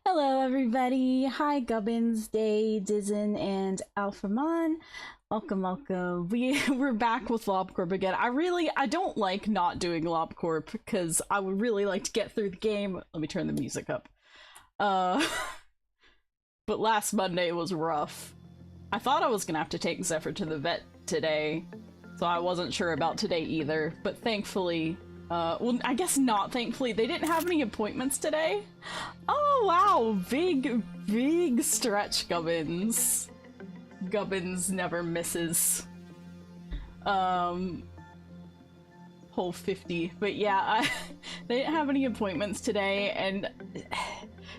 Hello, everybody. Hi, Gubbins, Day, Dizen, and Alphamon. Welcome, welcome. We're back with LobCorp again. I don't like not doing LobCorp because I would really like to get through the game. Let me turn the music up. But last Monday was rough. I thought I was gonna have to take Zephyr to the vet today, so I wasn't sure about today either. But thankfully, well, I guess not thankfully, they didn't have any appointments today. Oh wow, big stretch, Gubbins. Gubbins never misses. Whole 50. But yeah, they didn't have any appointments today, and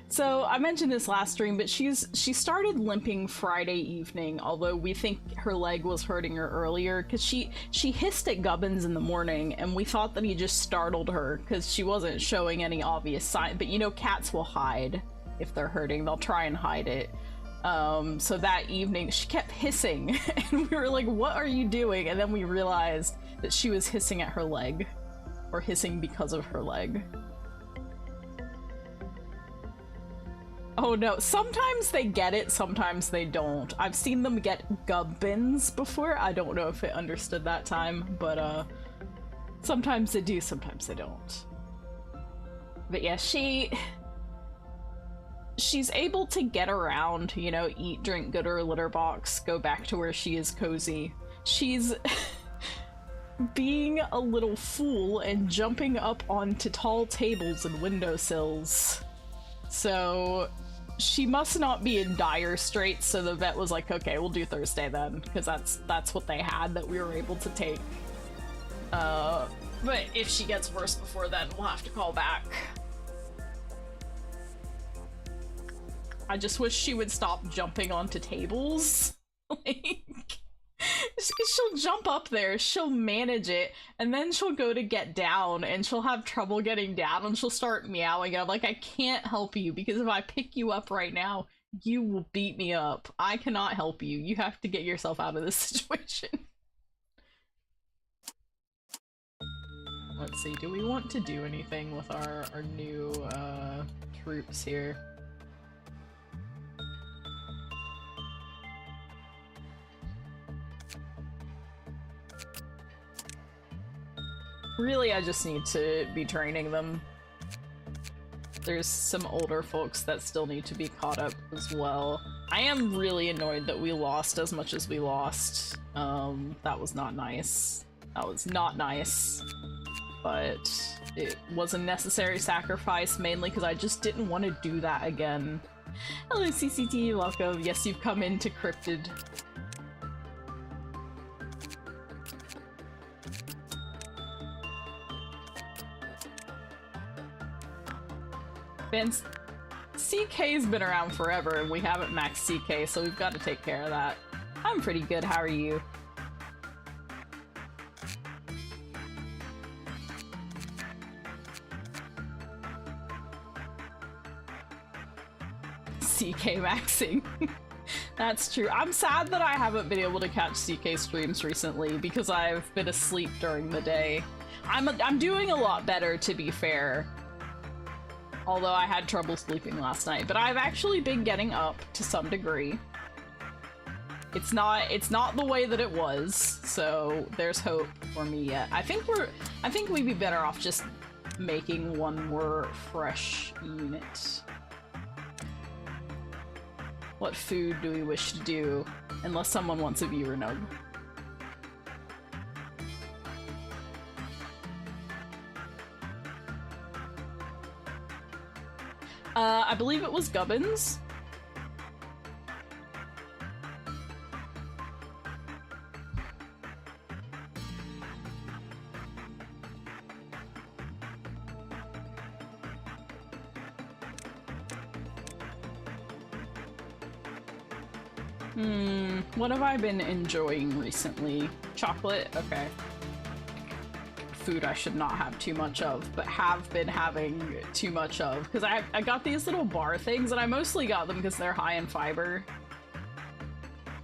so I mentioned this last stream, but she started limping Friday evening, although we think her leg was hurting her earlier, because she hissed at Gubbins in the morning, and we thought that he just startled her, because she wasn't showing any obvious sign. But you know, cats will hide if they're hurting. They'll try and hide it. So that evening, she kept hissing, and we were like, what are you doing? And then we realized that she was hissing at her leg, or hissing because of her leg. Oh no, sometimes they get it, sometimes they don't. I've seen them get Gubbins before. I don't know if it understood that time, but sometimes they do, sometimes they don't. But yeah, she's able to get around, you know, eat, drink, go to her litter box, go back to where she is cozy. She's being a little fool and jumping up onto tall tables and windowsills. So she must not be in dire straits, so the vet was like, okay, we'll do Thursday then, because that's what they had that we were able to take. But if she gets worse before then, we'll have to call back. I just wish she would stop jumping onto tables. Like, she'll jump up there, she'll manage it, and then she'll go to get down, and she'll have trouble getting down, and she'll start meowing, and I'm like, I can't help you, because if I pick you up right now, you will beat me up. I cannot help you. You have to get yourself out of this situation. Let's see, do we want to do anything with our new, troops here? Really, I just need to be training them. There's some older folks that still need to be caught up as well. I am really annoyed that we lost as much as we lost. That was not nice. That was not nice. But it was a necessary sacrifice, mainly because I just didn't want to do that again. Hello, CCT, welcome. Yes, you've come into Cryptid. CK's been around forever and we haven't maxed CK, so we've got to take care of that. I'm pretty good, how are you? CK maxing. That's true. I'm sad that I haven't been able to catch CK streams recently because I've been asleep during the day. I'm doing a lot better, to be fair. Although I had trouble sleeping last night, but I've actually been getting up to some degree. It's not the way that it was, so there's hope for me yet. I think we'd be better off just making one more fresh unit. What food do we wish to do? Unless someone wants a viewer nug. I believe it was Gubbins. What have I been enjoying recently? Chocolate? Okay. Food I should not have too much of, but have been having too much of, because I got these little bar things, and I mostly got them because they're high in fiber.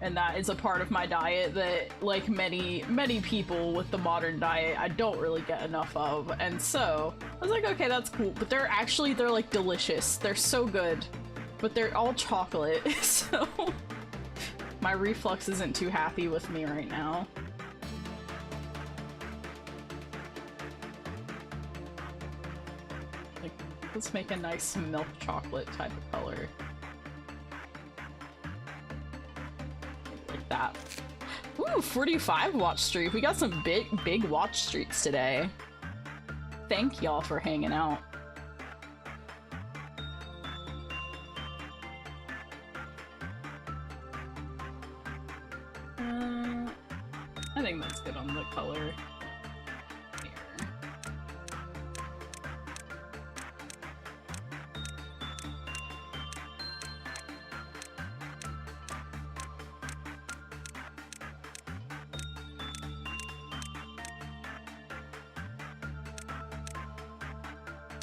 And that is a part of my diet that, like many people with the modern diet, I don't really get enough of. And so I was like, okay, that's cool. But they're like delicious. They're so good. But they're all chocolate, so my reflux isn't too happy with me right now. Like, let's make a nice milk chocolate type of color. Like that. Ooh, 45 watch streak. We got some big watch streaks today. Thank y'all for hanging out. I think that's good on the color. Here.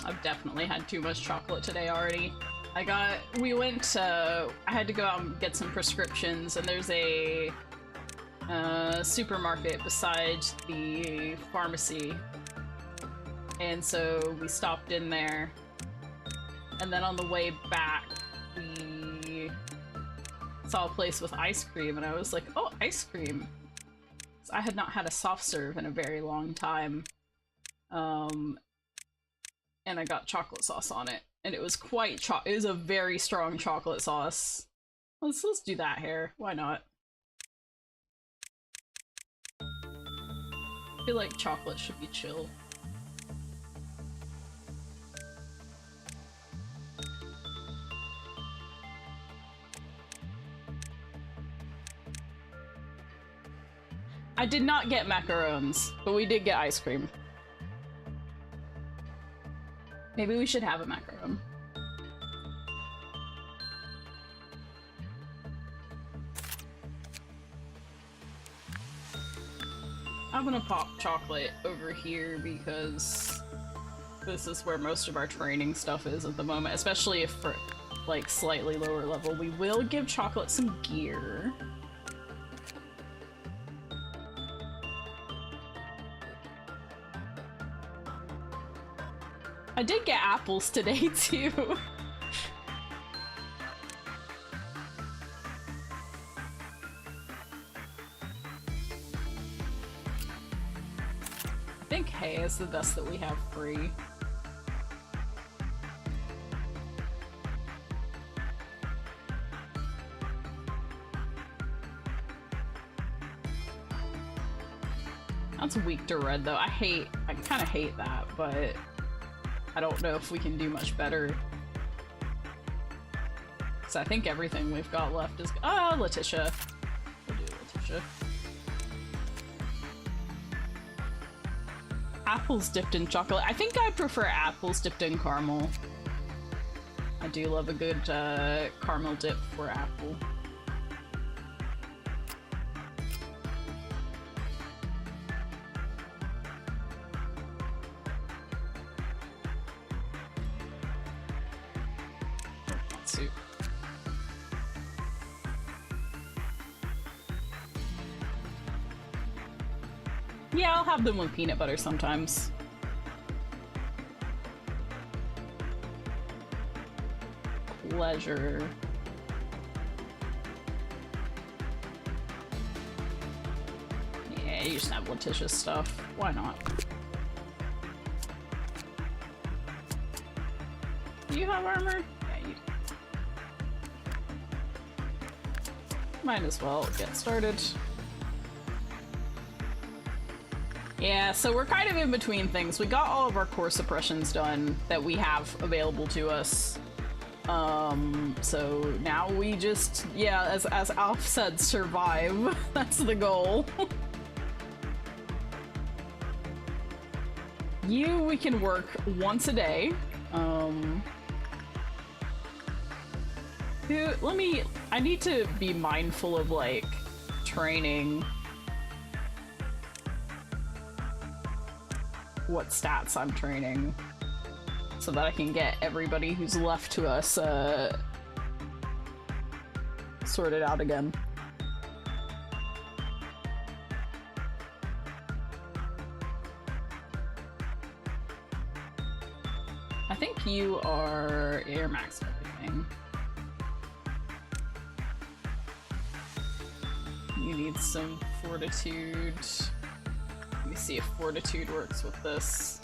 I've definitely had too much chocolate today already. I had to go out and get some prescriptions, and there's a supermarket beside the pharmacy, and so we stopped in there, and then on the way back we saw a place with ice cream, and I was like, oh, ice cream. I had not had a soft serve in a very long time, and I got chocolate sauce on it, and it was it was a very strong chocolate sauce. Let's do that here, why not? I feel like chocolate should be chill. I did not get macarons, but we did get ice cream. Maybe we should have a macaron. I'm gonna pop chocolate over here because this is where most of our training stuff is at the moment, especially if for like slightly lower level. We will give chocolate some gear. I did get apples today too. I think hay is the best that we have free. That's weak to red though. I kind of hate that, but I don't know if we can do much better. Because I think everything we've got left is... Oh, Letitia. We'll do Letitia. Apples dipped in chocolate. I think I prefer apples dipped in caramel. I do love a good caramel dip for apple. Yeah, I'll have them with peanut butter sometimes. Pleasure. Yeah, you just have Letitia's stuff. Why not? Do you have armor? Yeah, you do. Might as well get started. Yeah, so we're kind of in between things. We got all of our core suppressions done that we have available to us. So now we just, yeah, as Alf said, survive. That's the goal. We can work once a day. Dude, I need to be mindful of, like, training. What stats I'm training so that I can get everybody who's left to us sorted out again. I think you are air max everything. You need some fortitude. Let me see if fortitude works with this.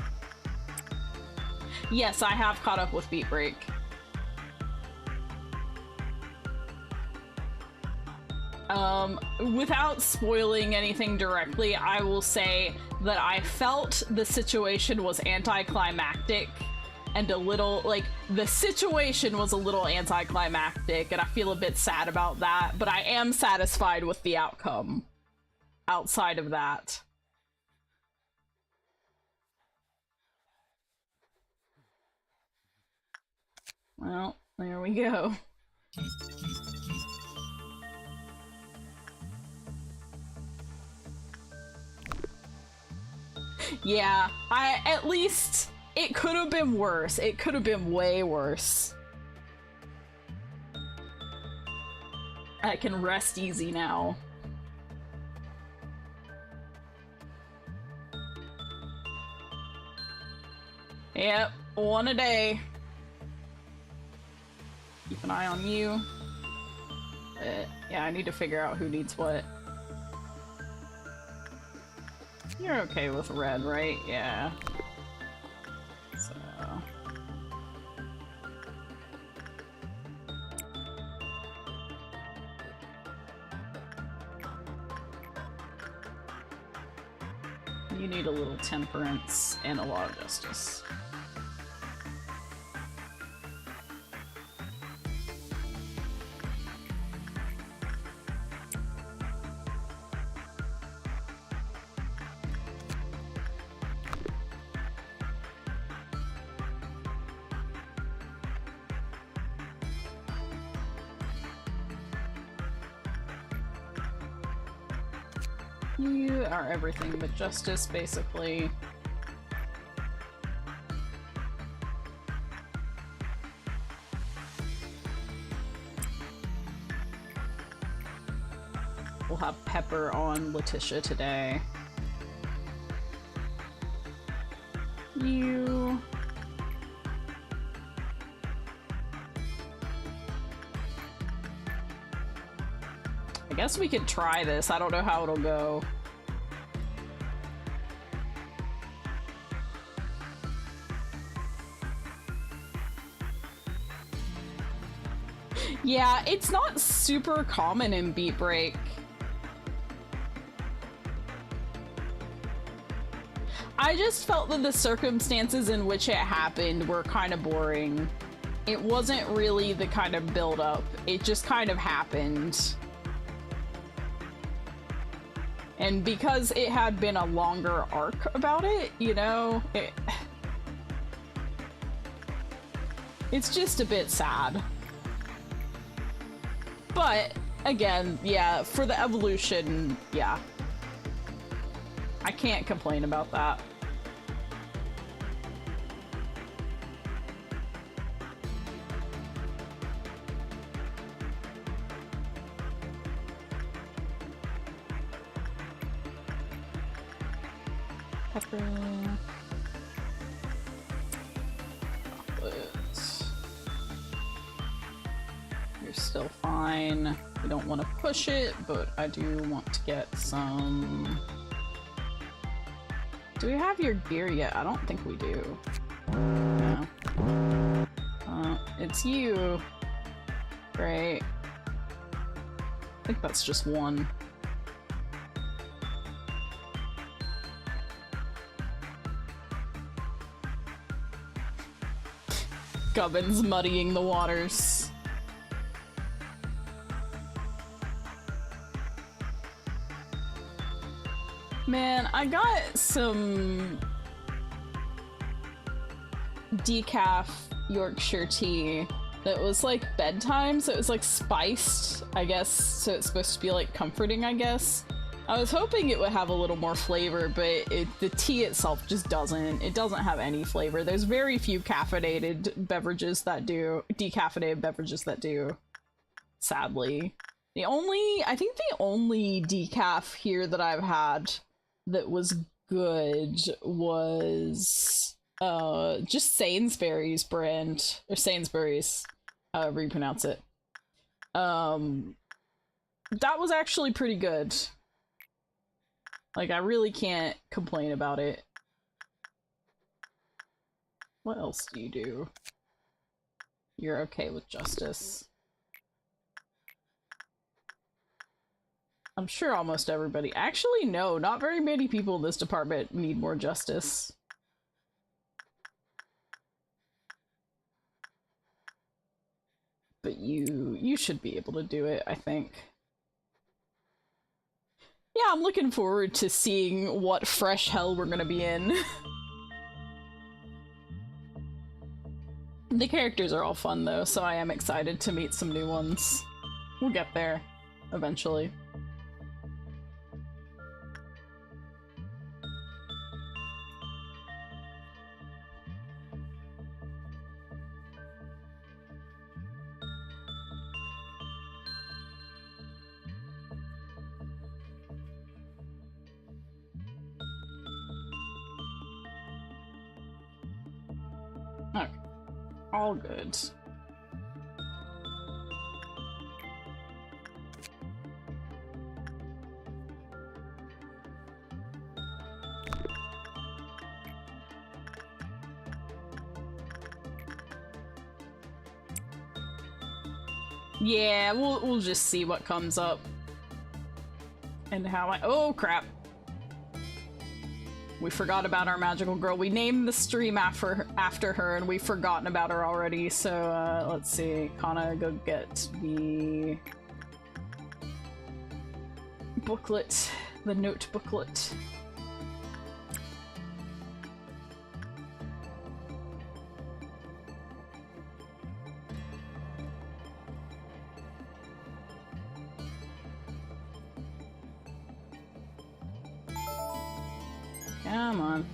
Yes, I have caught up with Beat Break. Without spoiling anything directly, I will say that I felt the situation was anticlimactic and a little, like, the situation was a little anticlimactic, and I feel a bit sad about that, but I am satisfied with the outcome outside of that. Well, there we go. Yeah, at least it could have been worse. It could have been way worse. I can rest easy now. Yep, one a day. Keep an eye on you. Yeah, I need to figure out who needs what. You're okay with red, right? Yeah. So... you need a little temperance and a lot of justice. You are everything but justice, basically. We'll have Pepper on Letitia today. You... I guess we could try this. I don't know how it'll go. Yeah, it's not super common in Beat Break. I just felt that the circumstances in which it happened were kind of boring. It wasn't really the kind of build-up. It just kind of happened. And because it had been a longer arc about it, you know, it's just a bit sad. But, again, yeah, for the evolution, yeah. I can't complain about that. Pepper. Chocolate. You're still fine. We don't want to push it, but I do want to get some... Do we have your gear yet? I don't think we do. No. It's you. Great. I think that's just one. Gubbins muddying the waters. Man, I got some decaf Yorkshire tea that was like bedtime, so it was like spiced, I guess, so it's supposed to be like comforting, I guess. I was hoping it would have a little more flavor, but the tea itself just doesn't. It doesn't have any flavor. There's very few caffeinated beverages that do, decaffeinated beverages that do, sadly. I think the only decaf here that I've had that was good was just Sainsbury's brand, or Sainsbury's, however you pronounce it. that was actually pretty good. Like, I really can't complain about it. What else do you do? You're okay with justice. I'm sure almost everybody... Actually, no, not very many people in this department need more justice. But you should be able to do it, I think. Yeah, I'm looking forward to seeing what fresh hell we're gonna be in. The characters are all fun though, so I am excited to meet some new ones. We'll get there, eventually. Okay. All good. Yeah, we'll just see what comes up. And how oh crap. We forgot about our magical girl. We named the stream after her, and we've forgotten about her already. So let's see. Kana, go get the booklet, the note booklet. Come on.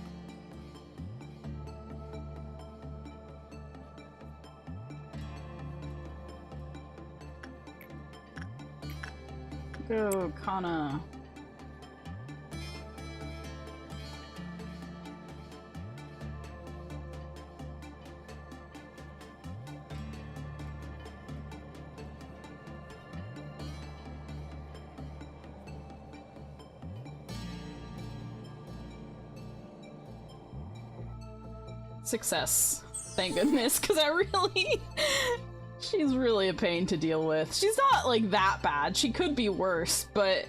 Go, Kana. Success. Thank goodness, because I really... She's really a pain to deal with. She's not, like, that bad. She could be worse, but...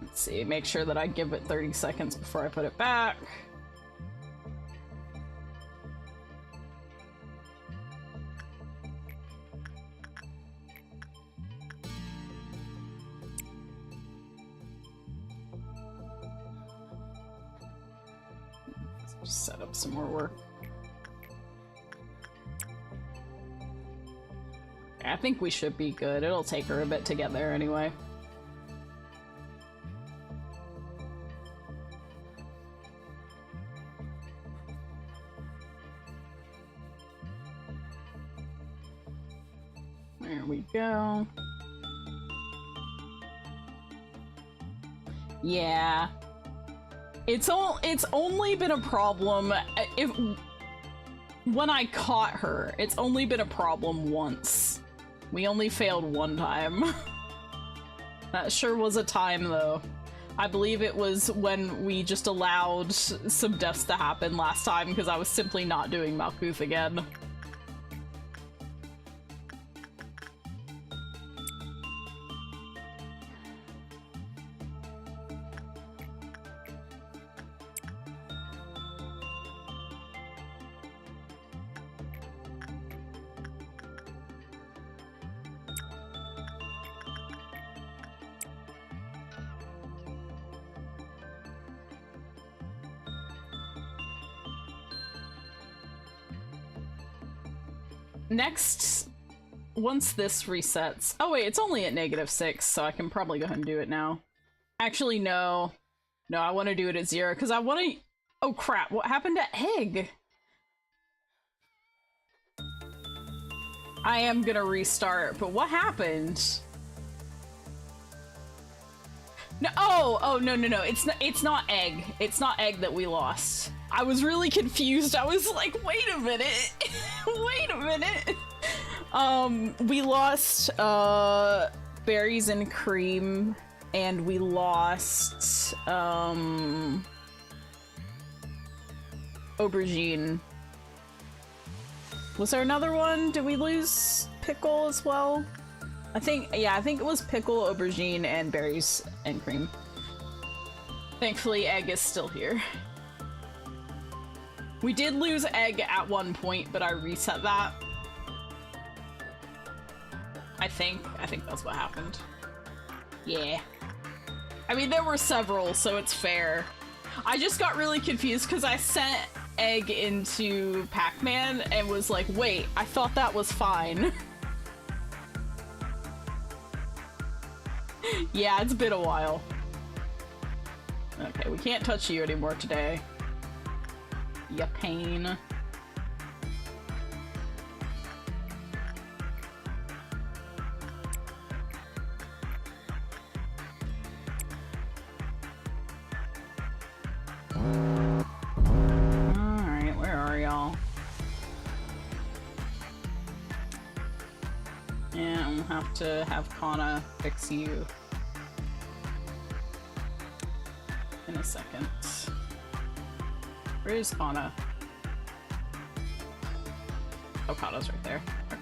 Let's see, make sure that I give it 30 seconds before I put it back. Just set up some more work. I think we should be good. It'll take her a bit to get there anyway. There we go. Yeah. It's only been a problem when I caught her. It's only been a problem once. We only failed one time. That sure was a time though. I believe it was when we just allowed some deaths to happen last time because I was simply not doing Malkuth again. Next, once this resets... Oh wait, it's only at -6, so I can probably go ahead and do it now. Actually, no. No, I want to do it at 0, because I want to... Oh crap, what happened to Egg? I am gonna restart, but what happened? No, oh, no, it's not Egg. It's not Egg that we lost. I was really confused. I was like, wait a minute. Wait a minute. We lost, berries and cream, and we lost, aubergine. Was there another one? Did we lose pickle as well? I think it was pickle, aubergine, and berries and cream. Thankfully, egg is still here. We did lose egg at one point, but I reset that. I think that's what happened. Yeah. I mean, there were several, so it's fair. I just got really confused because I sent egg into Pac-Man and was like, wait, I thought that was fine. Yeah, it's been a while. Okay, we can't touch you anymore today. Ya pain. Alright, where are y'all? Yeah, we'll have to have Kana fix you in a second. Where is Kana? Oh, Kana's right there. Okay.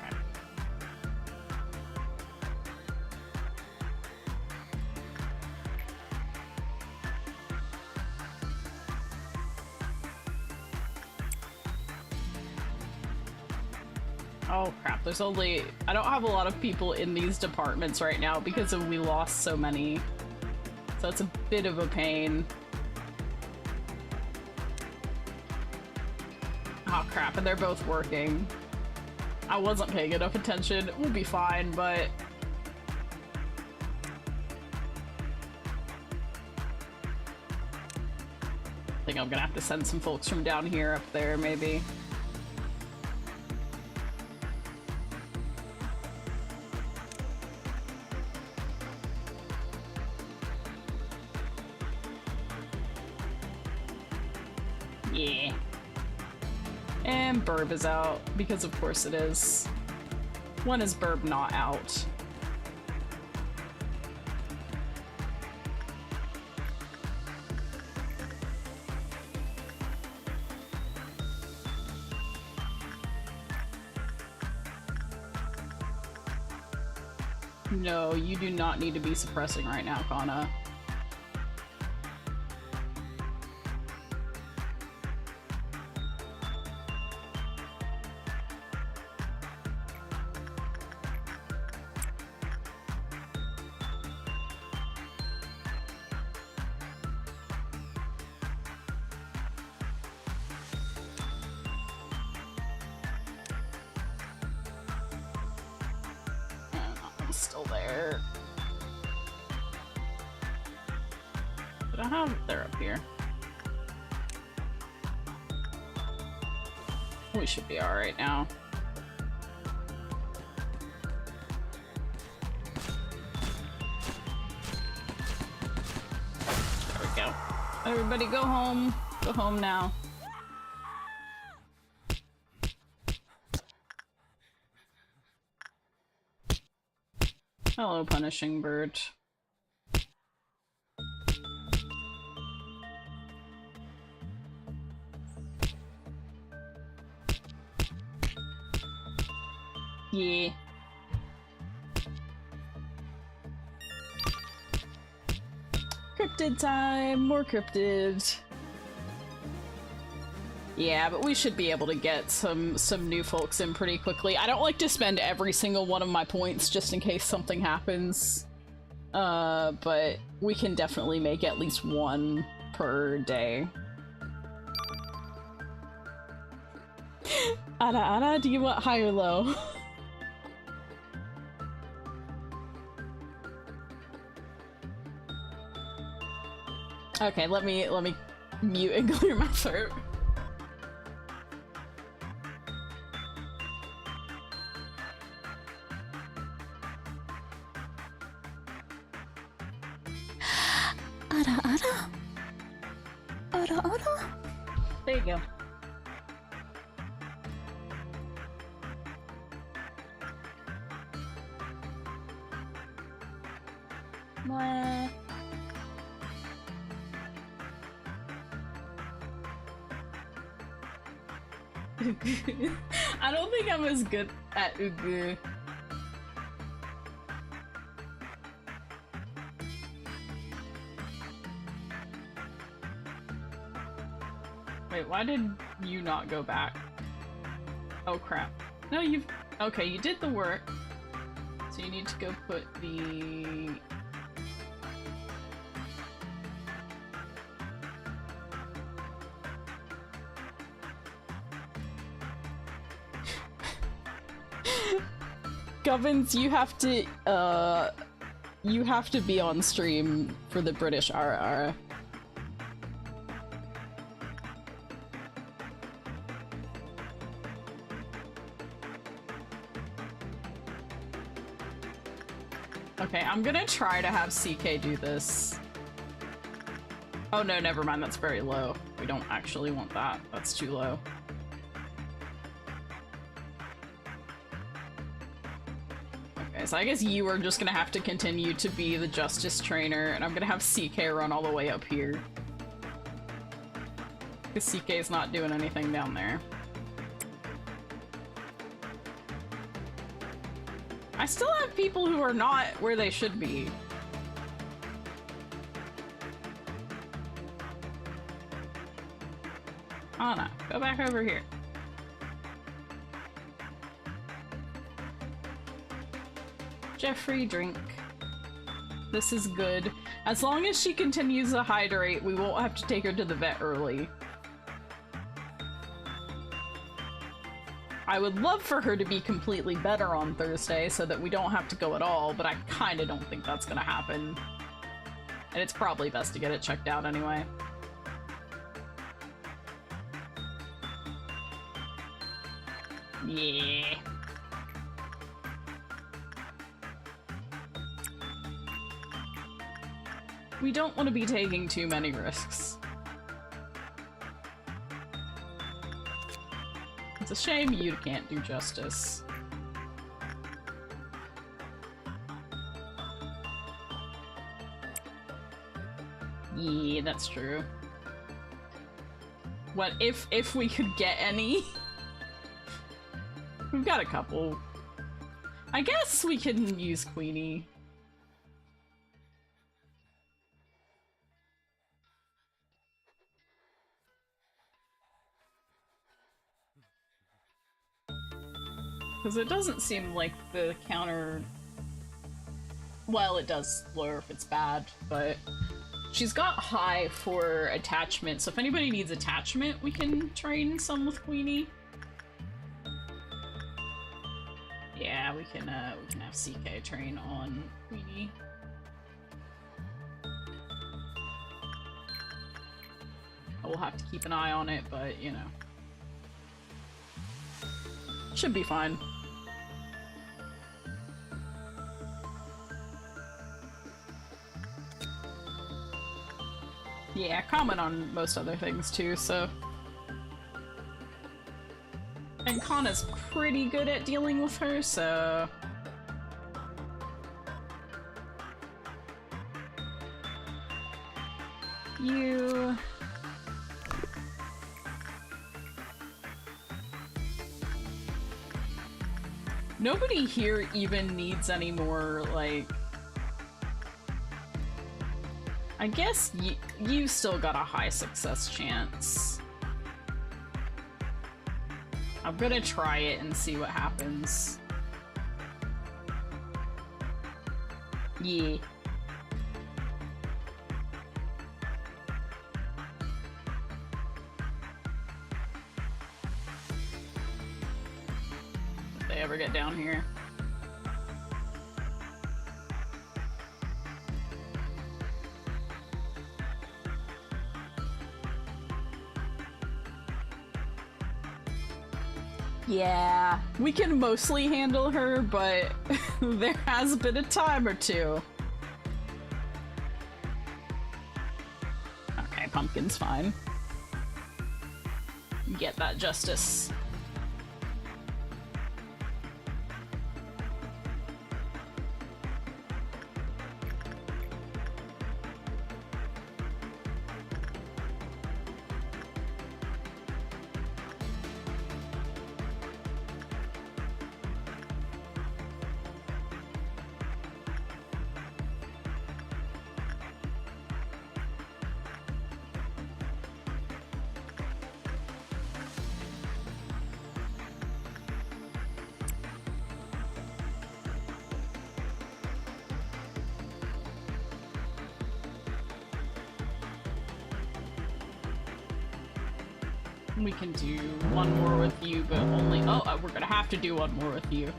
Oh crap, there's only... I don't have a lot of people in these departments right now because we lost so many. So it's a bit of a pain. Oh crap, and they're both working. I wasn't paying enough attention. We'll be fine, but... I think I'm gonna have to send some folks from down here up there, maybe. Yeah. And Burb is out, because of course it is. When is Burb not out? No, you do not need to be suppressing right now, Kana. Still there. But I have... they're up here. We should be alright now. There we go. Everybody go home. Go home now. Hello, punishing bird. Yeah. Cryptid time! More cryptid! Yeah, but we should be able to get some new folks in pretty quickly. I don't like to spend every single one of my points just in case something happens. But we can definitely make at least one per day. Ada, do you want high or low? Okay, let me mute and clear my throat. There you go. Mwah. I don't think I'm as good at Ugu. Wait, why did you not go back? Oh crap. No, you've... Okay, you did the work. So you need to go put the... Gubbins, you have to be on stream for the British RR. Okay, I'm gonna try to have CK do this. Oh no, never mind, that's very low. We don't actually want that. That's too low. Okay, so I guess you are just gonna have to continue to be the justice trainer, and I'm gonna have CK run all the way up here. Because CK is not doing anything down there. I still have people who are not where they should be. Anna, go back over here. Jeffrey, drink. This is good. As long as she continues to hydrate, we won't have to take her to the vet early. I would love for her to be completely better on Thursday so that we don't have to go at all, but I kinda don't think that's gonna happen. And it's probably best to get it checked out anyway. Yeah. We don't want to be taking too many risks. It's a shame you can't do justice. Yeah, that's true. What if we could get any? We've got a couple. I guess we can use Queenie. Because it doesn't seem like the counter... Well, it does lower if it's bad, but... She's got high for attachment, so if anybody needs attachment, we can train some with Queenie. Yeah, we can have CK train on Queenie. We'll have to keep an eye on it, but, you know. Should be fine. Yeah, comment on most other things too, so... And Kana's pretty good at dealing with her, so... You... Nobody here even needs any more, like... I guess you still got a high success chance. I'm gonna try it and see what happens. Yeah. If they ever get down here. Yeah, we can mostly handle her, but there has been a time or two. Okay, Pumpkin's fine. Get that justice. We can do one more with you, but only- oh, we're gonna have to do one more with you.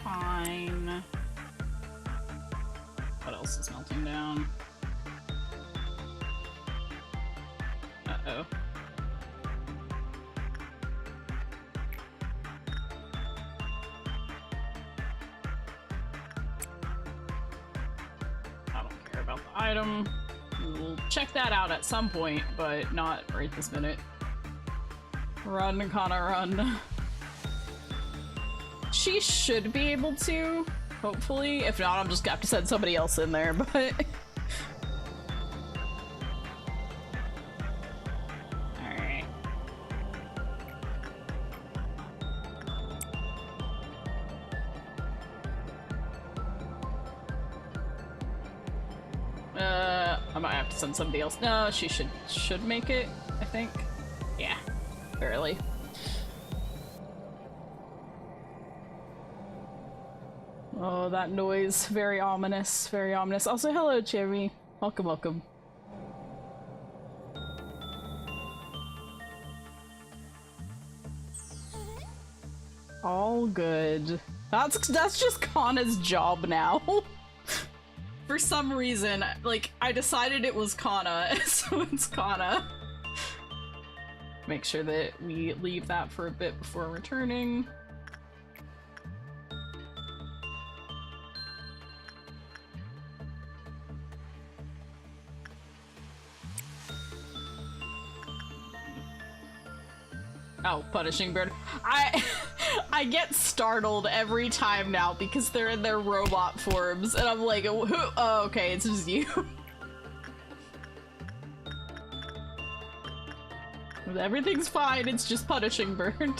Fine. What else is melting down? Uh-oh. Item. We'll check that out at some point, but not right this minute. Run, Kana, run. She should be able to, hopefully. If not, I'm just gonna have to send somebody else in there, but... Alright. I might have to send somebody else. No, she should make it, I think. Yeah, barely. Oh, that noise. Very ominous, very ominous. Also, hello, Cherry. Welcome, welcome. All good. That's just Kana's job now. For some reason, like, I decided it was Kana, so it's Kana. Make sure that we leave that for a bit before returning. Oh, punishing bird. I get startled every time now because they're in their robot forms, and I'm like, who? Oh, okay, it's just you. Everything's fine, it's just punishing bird.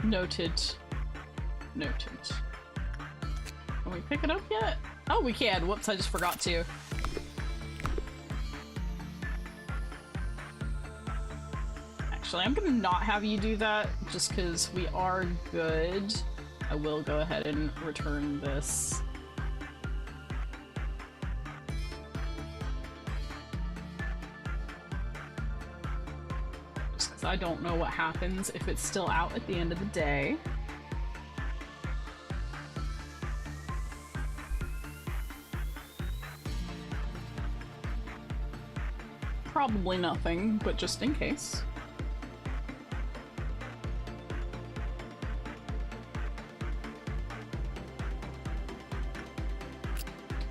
Noted. Noted. Can we pick it up yet? Oh, we can. Whoops, I just forgot to. Actually, I'm gonna not have you do that, just because we are good. I will go ahead and return this. I don't know what happens if it's still out at the end of the day. Probably nothing, but just in case.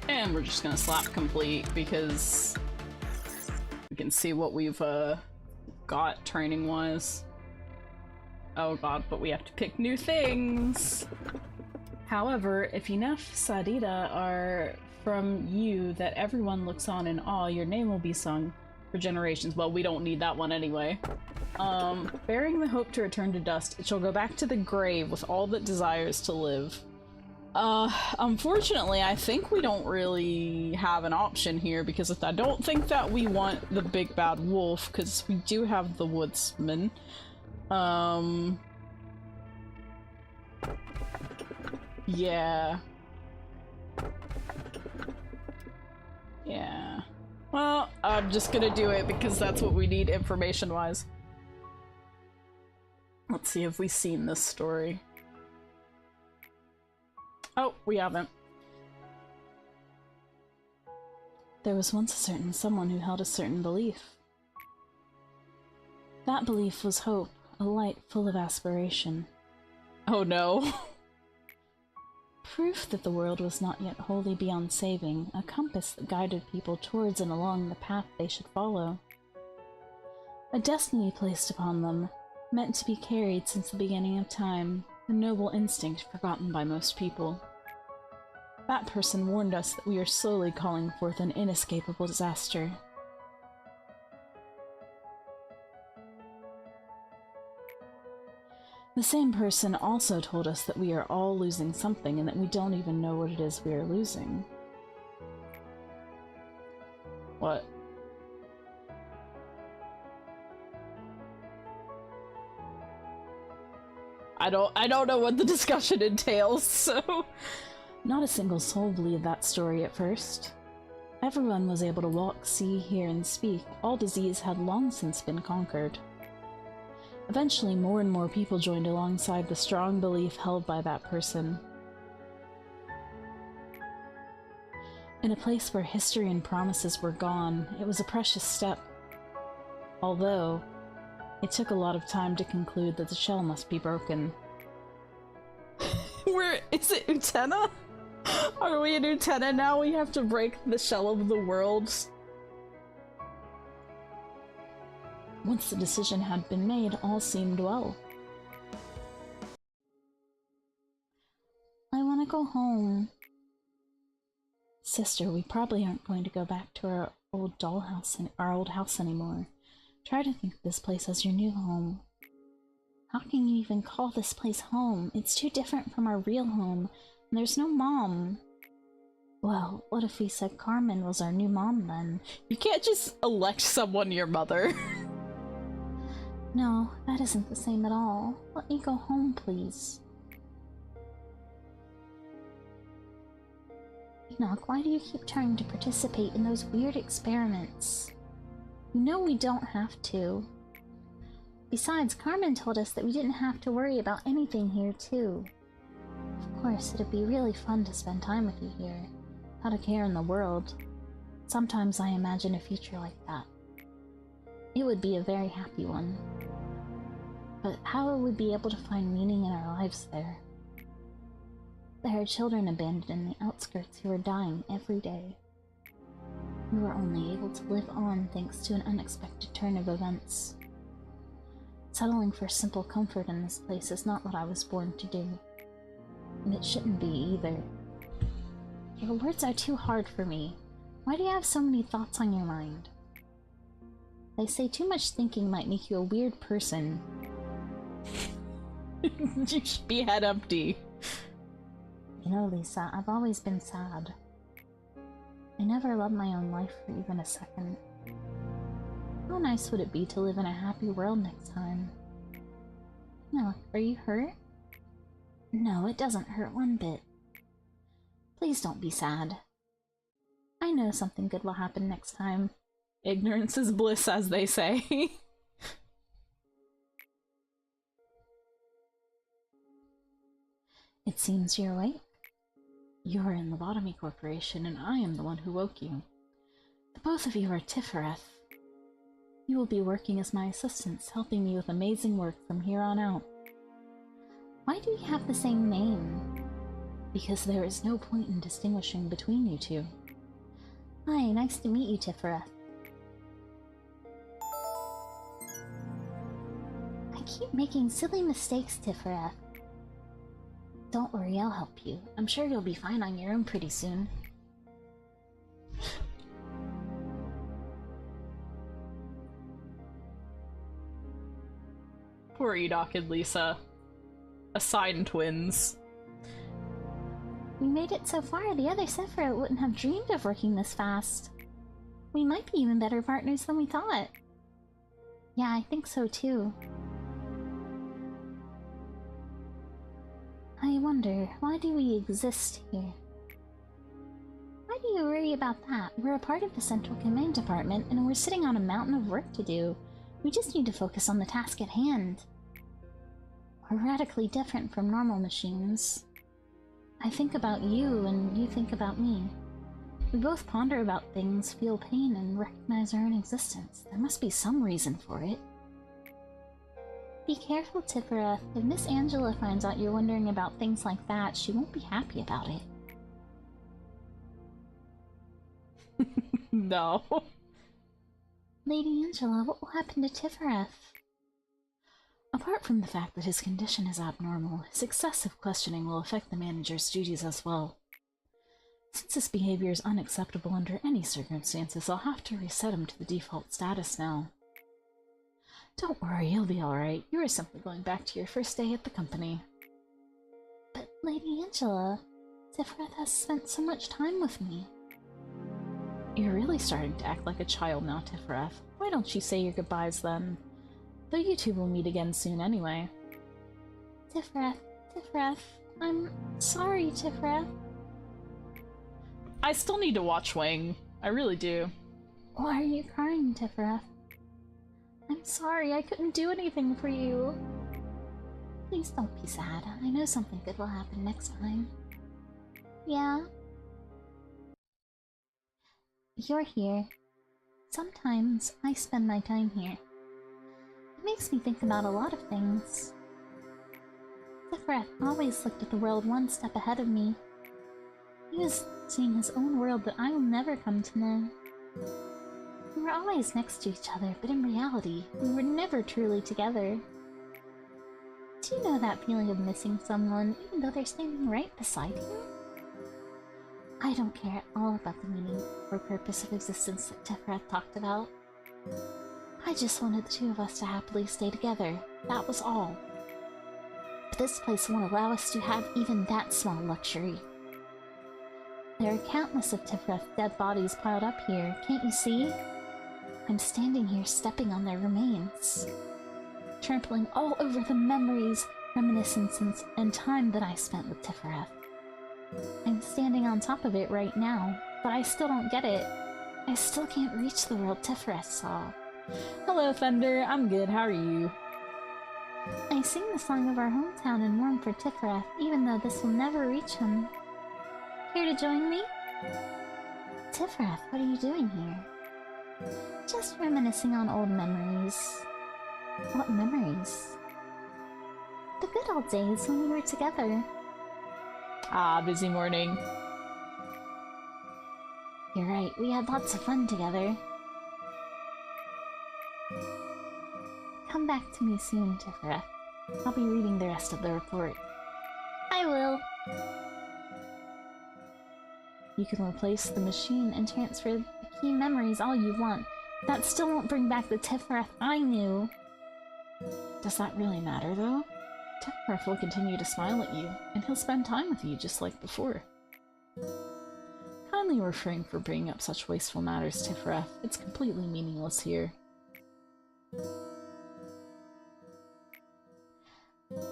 And we're just gonna slap complete because we can see what we've got training wise. Oh god, but we have to pick new things. However, if enough Sadida are from you that everyone looks on in awe, your name will be sung for generations. Well, we don't need that one anyway. Bearing the hope to return to dust, it shall go back to the grave with all that desires to live. Unfortunately, I think we don't really have an option here because I don't think that we want the big bad wolf because we do have the woodsman. Yeah. Yeah. Well, I'm just gonna do it because that's what we need information-wise. Let's see if we've seen this story. Oh, we haven't. There was once a certain someone who held a certain belief. That belief was hope, a light full of aspiration. Oh no. Proof that the world was not yet wholly beyond saving, a compass that guided people towards and along the path they should follow. A destiny placed upon them, Meant to be carried since the beginning of time, a noble instinct forgotten by most people. That person warned us that we are slowly calling forth an inescapable disaster. The same person also told us that we are all losing something and that we don't even know what it is we are losing. What? I don't know what the discussion entails, so... Not a single soul believed that story at first. Everyone was able to walk, see, hear, and speak. All disease had long since been conquered. Eventually, more and more people joined alongside the strong belief held by that person. In a place where history and promises were gone, it was a precious step. Although, it took a lot of time to conclude that the shell must be broken. Is it Utena? Are we in Utena now? We have to break the shell of the world. Once the decision had been made, all seemed well. I want to go home. Sister, we probably aren't going to go back to our old house anymore. Try to think of this place as your new home. How can you even call this place home? It's too different from our real home, and there's no mom. Well, what if we said Carmen was our new mom then? You can't just elect someone your mother. No, that isn't the same at all. Let me go home, please. Enoch, why do you keep trying to participate in those weird experiments? You know we don't have to. Besides, Carmen told us that we didn't have to worry about anything here, too. Of course, it'd be really fun to spend time with you here, without a care in the world. Sometimes I imagine a future like that. It would be a very happy one. But how would we be able to find meaning in our lives there? There are children abandoned in the outskirts who are dying every day. We were only able to live on thanks to an unexpected turn of events. Settling for simple comfort in this place is not what I was born to do. And it shouldn't be either. Your words are too hard for me. Why do you have so many thoughts on your mind? They say too much thinking might make you a weird person. You should be head empty. You know, Lisa, I've always been sad. I never loved my own life for even a second. How nice would it be to live in a happy world next time? No, are you hurt? No, it doesn't hurt one bit. Please don't be sad. I know something good will happen next time. Ignorance is bliss, as they say. It seems you're awake. You're in Lobotomy Corporation, and I am the one who woke you. The both of you are Tifereth. You will be working as my assistants, helping me with amazing work from here on out. Why do you have the same name? Because there is no point in distinguishing between you two. Hi, nice to meet you, Tifereth. I keep making silly mistakes, Tifereth. Don't worry, I'll help you. I'm sure you'll be fine on your own pretty soon. Poor Enoch and Lisa. Assigned twins. We made it so far, the other Sephiroth wouldn't have dreamed of working this fast. We might be even better partners than we thought. Yeah, I think so too. I wonder, why do we exist here? Why do you worry about that? We're a part of the Central Command Department, and we're sitting on a mountain of work to do. We just need to focus on the task at hand. We're radically different from normal machines. I think about you, and you think about me. We both ponder about things, feel pain, and recognize our own existence. There must be some reason for it. Be careful, Tifereth. If Miss Angela finds out you're wondering about things like that, she won't be happy about it. No. Lady Angela, what will happen to Tifereth? Apart from the fact that his condition is abnormal, his excessive questioning will affect the manager's duties as well. Since his behavior is unacceptable under any circumstances, I'll have to reset him to the default status now. Don't worry, you'll be alright. You are simply going back to your first day at the company. But Lady Angela, Tifrith has spent so much time with me. You're really starting to act like a child now, Tifrith. Why don't you say your goodbyes then? Though you two will meet again soon anyway. Tifrith, I'm sorry, Tifrith. I still need to watch Wang. I really do. Why are you crying, Tifrith? I'm sorry, I couldn't do anything for you. Please don't be sad. I know something good will happen next time. Yeah? You're here. Sometimes I spend my time here. It makes me think about a lot of things. Tifrith always looked at the world one step ahead of me. He was seeing his own world that I will never come to know. We were always next to each other, but in reality, we were never truly together. Do you know that feeling of missing someone, even though they're standing right beside you? I don't care at all about the meaning or purpose of existence that Tifrith talked about. I just wanted the two of us to happily stay together, that was all. But this place won't allow us to have even that small luxury. There are countless of Tifrith's dead bodies piled up here, can't you see? I'm standing here stepping on their remains, trampling all over the memories, reminiscences, and time that I spent with Tifrith. I'm standing on top of it right now, but I still don't get it. I still can't reach the world Tifrith saw. Hello, Thunder. I'm good. How are you? I sing the song of our hometown and mourn for Tifrith, even though this will never reach him. Here to join me? Tifrith, what are you doing here? Just reminiscing on old memories. What memories? The good old days when we were together. Ah, busy morning. You're right, we had lots of fun together. Come back to me soon, Tifrith. I'll be reading the rest of the report. I will. You can replace the machine and transfer the key memories all you want. That still won't bring back the Tifrith I knew. Does that really matter, though? Tifrith will continue to smile at you, and he'll spend time with you just like before. Kindly refrain from bringing up such wasteful matters, Tifrith. It's completely meaningless here.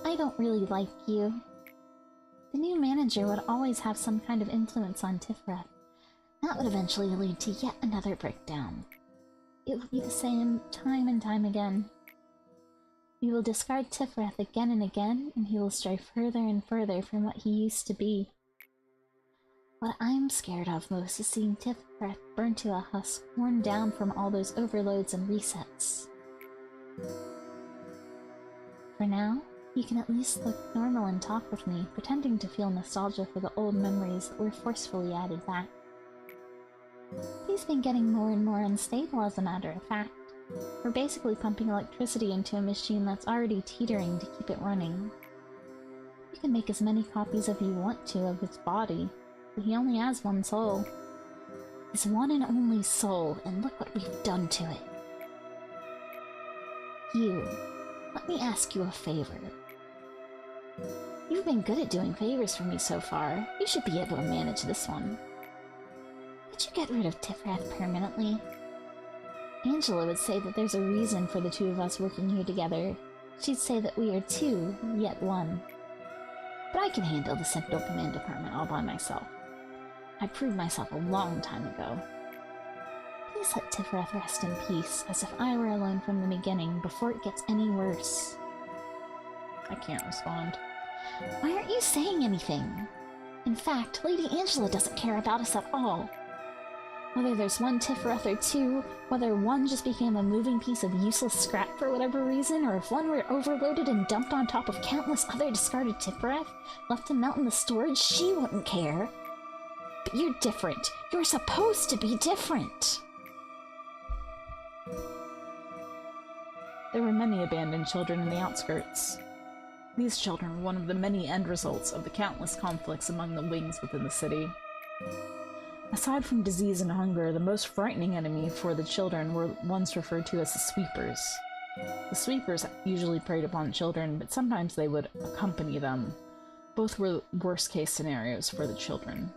I don't really like you. The new manager would always have some kind of influence on Tifrith. That would eventually lead to yet another breakdown. It would be the same time and time again. We will discard Tifrith again and again, and he will stray further and further from what he used to be. What I'm scared of most is seeing Tifrith burned to a husk, worn down from all those overloads and resets. For now, you can at least look normal and talk with me, pretending to feel nostalgia for the old memories that were forcefully added back. He's been getting more and more unstable, as a matter of fact. We're basically pumping electricity into a machine that's already teetering to keep it running. You can make as many copies as you want to of his body, but he only has one soul. His one and only soul, and look what we've done to it. You, let me ask you a favor. You've been good at doing favors for me so far. You should be able to manage this one. Could you get rid of Tifrith permanently? Angela would say that there's a reason for the two of us working here together. She'd say that we are two, yet one. But I can handle the Central Command Department all by myself. I proved myself a long time ago. Please let Tifrith rest in peace, as if I were alone from the beginning, before it gets any worse. I can't respond. Why aren't you saying anything? In fact, Lady Angela doesn't care about us at all. Whether there's one Tifrith or two, whether one just became a moving piece of useless scrap for whatever reason, or if one were overloaded and dumped on top of countless other discarded Tifrith, left to melt in the storage, she wouldn't care. But you're different. You're supposed to be different. There were many abandoned children in the outskirts. These children were one of the many end results of the countless conflicts among the wings within the city. Aside from disease and hunger, the most frightening enemy for the children were ones referred to as the sweepers. The sweepers usually preyed upon children, but sometimes they would accompany them. Both were worst-case scenarios for the children.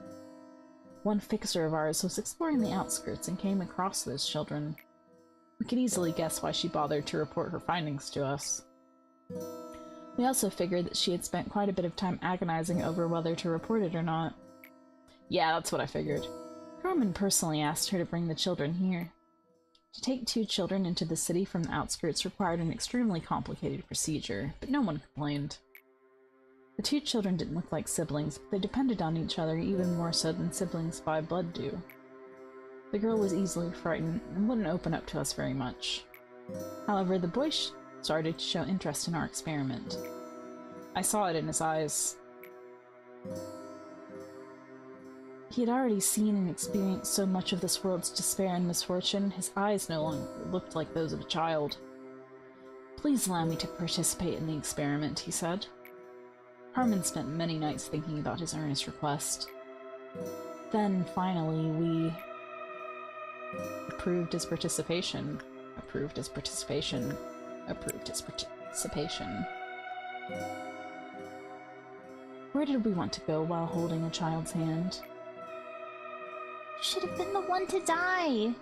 One fixer of ours was exploring the outskirts and came across those children. We could easily guess why she bothered to report her findings to us. We also figured that she had spent quite a bit of time agonizing over whether to report it or not. Yeah, that's what I figured. Carmen personally asked her to bring the children here. To take 2 children into the city from the outskirts required an extremely complicated procedure, but no one complained. The 2 children didn't look like siblings, but they depended on each other even more so than siblings by blood do. The girl was easily frightened and wouldn't open up to us very much. However, the boy started to show interest in our experiment. I saw it in his eyes. He had already seen and experienced so much of this world's despair and misfortune, his eyes no longer looked like those of a child. "Please allow me to participate in the experiment," he said. Harmon spent many nights thinking about his earnest request. Then, finally, we approved his participation. Approved his participation. Approved his participation. Where did we want to go while holding a child's hand? Should have been the one to die!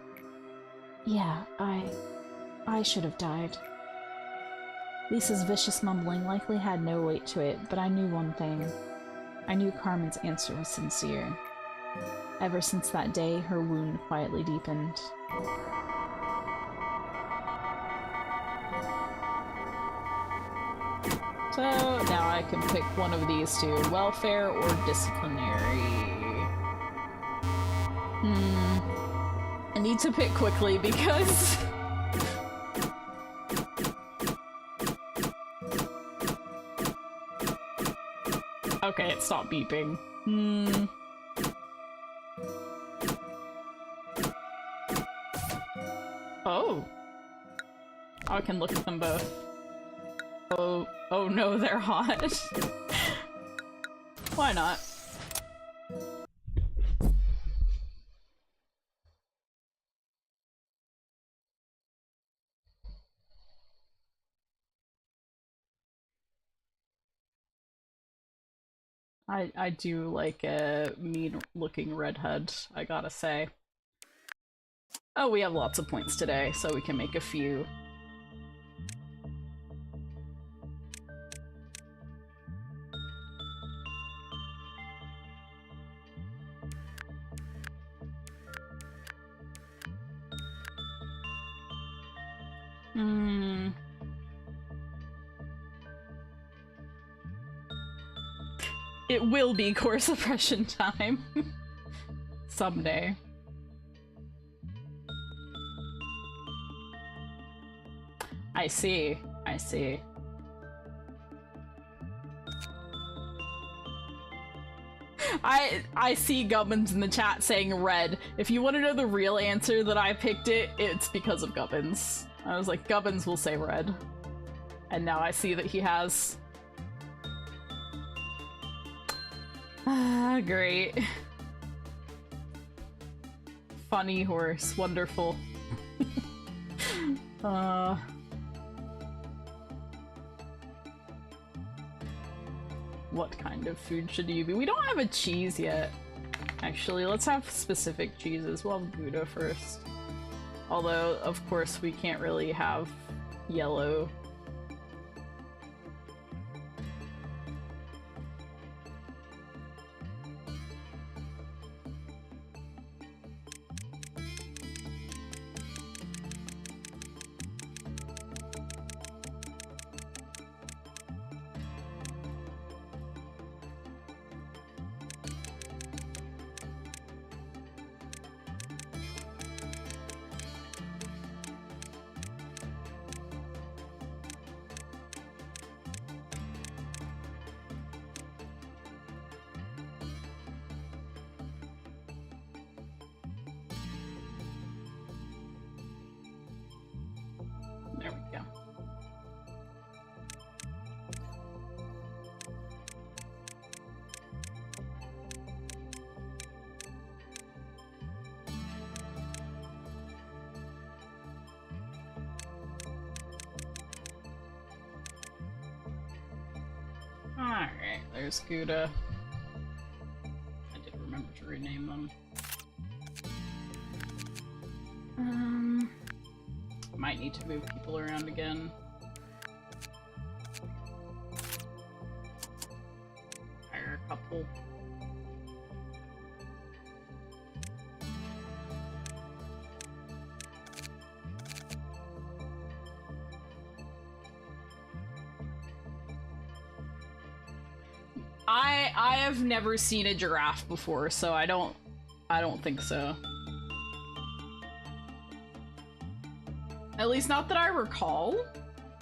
Yeah, I should have died. Lisa's vicious mumbling likely had no weight to it, but I knew one thing. I knew Carmen's answer was sincere. Ever since that day, her wound quietly deepened. So, now I can pick one of these two. Welfare or disciplinary? I need to pick quickly because... Okay, it stopped beeping. Oh. I can look at them both. Oh no, they're hot. Why not? I do like a mean-looking redhead, I gotta say. Oh, we have lots of points today, so we can make a few. It will be core suppression time. Someday. I see. I see. I see Gubbins in the chat saying red. If you want to know the real answer that I picked it, it's because of Gubbins. I was like, Gubbins will say red. And now I see that he has. Ah, great. Funny horse, wonderful. What kind of food should you be? We don't have a cheese yet. Actually, let's have specific cheeses. We'll have Gouda first. Although, of course, we can't really have yellow. There's Gouda. I did remember to rename them. Might need to move people around again. Hire a couple. I have never seen a giraffe before, so I don't think so. At least not that I recall.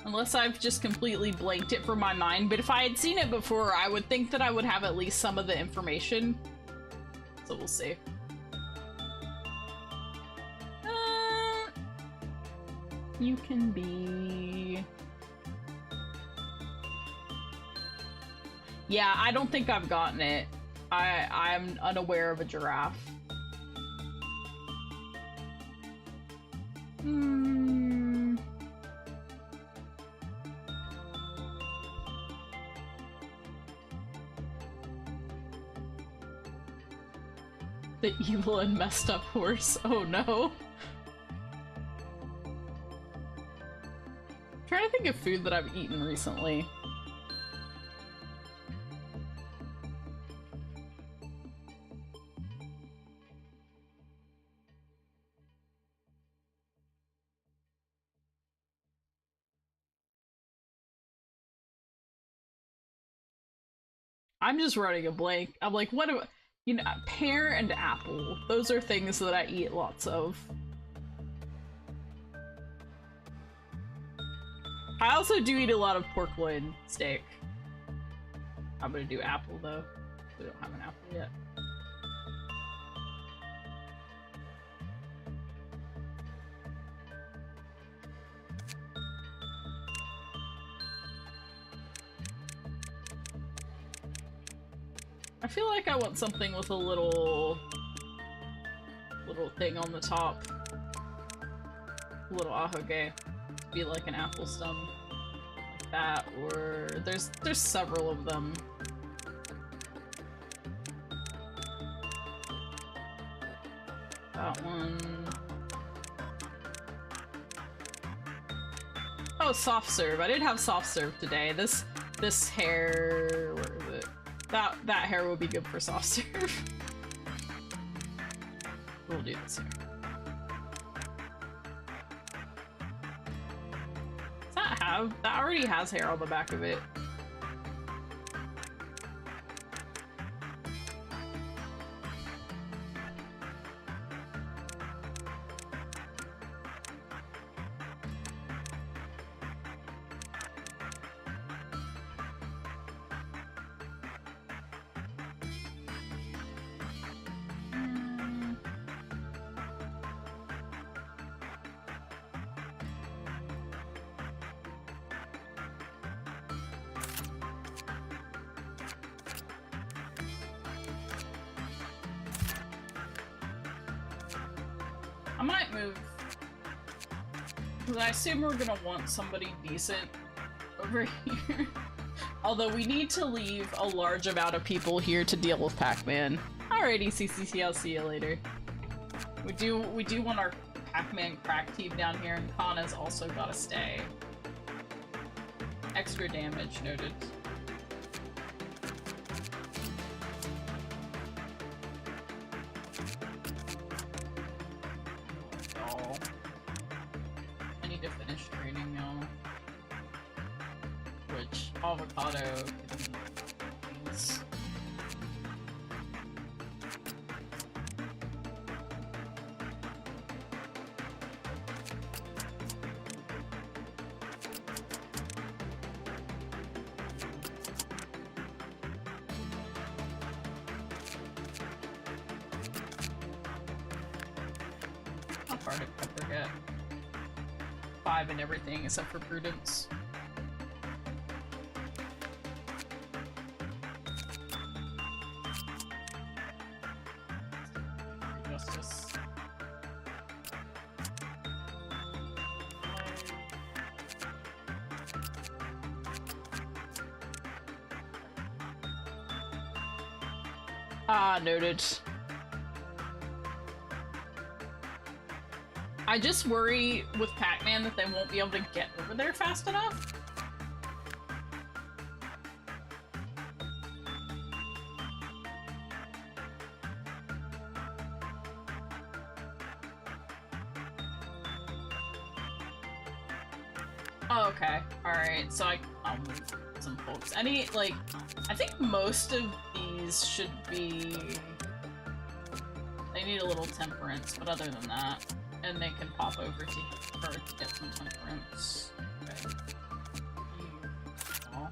Unless I've just completely blanked it from my mind, but if I had seen it before, I would think that I would have at least some of the information. So we'll see. You can be... Yeah, I don't think I've gotten it. I'm unaware of a giraffe. The evil and messed up horse. Oh no. I'm trying to think of food that I've eaten recently. I'm just running a blank. I'm like, what do you know, pear and apple. Those are things that I eat lots of. I also do eat a lot of pork loin steak. I'm gonna do apple though. We don't have an apple yet. I feel like I want something with a little thing on the top. A little ahoge. Be like an apple stem. Like that, or there's several of them. That one. Oh, soft serve. I did have soft serve today. This hair, where is it? That hair will be good for soft serve. We'll do this here. That already has hair on the back of it. I might move, because I assume we're gonna want somebody decent over here. Although we need to leave a large amount of people here to deal with Pac-Man. Alrighty, CCC, I'll see you later. We do want our Pac-Man crack team down here, and Kana's also gotta stay. Extra damage noted. Avocado. How far did Pepper get? 5 and everything except for Prudence. Ah, noted. I just worry with Pac-Man that they won't be able to get over there fast enough. Oh, okay. Alright, so I'll move some folks. I think most of these should be... They need a little temperance, but other than that, and they can pop over to get some temperance. Okay. Oh.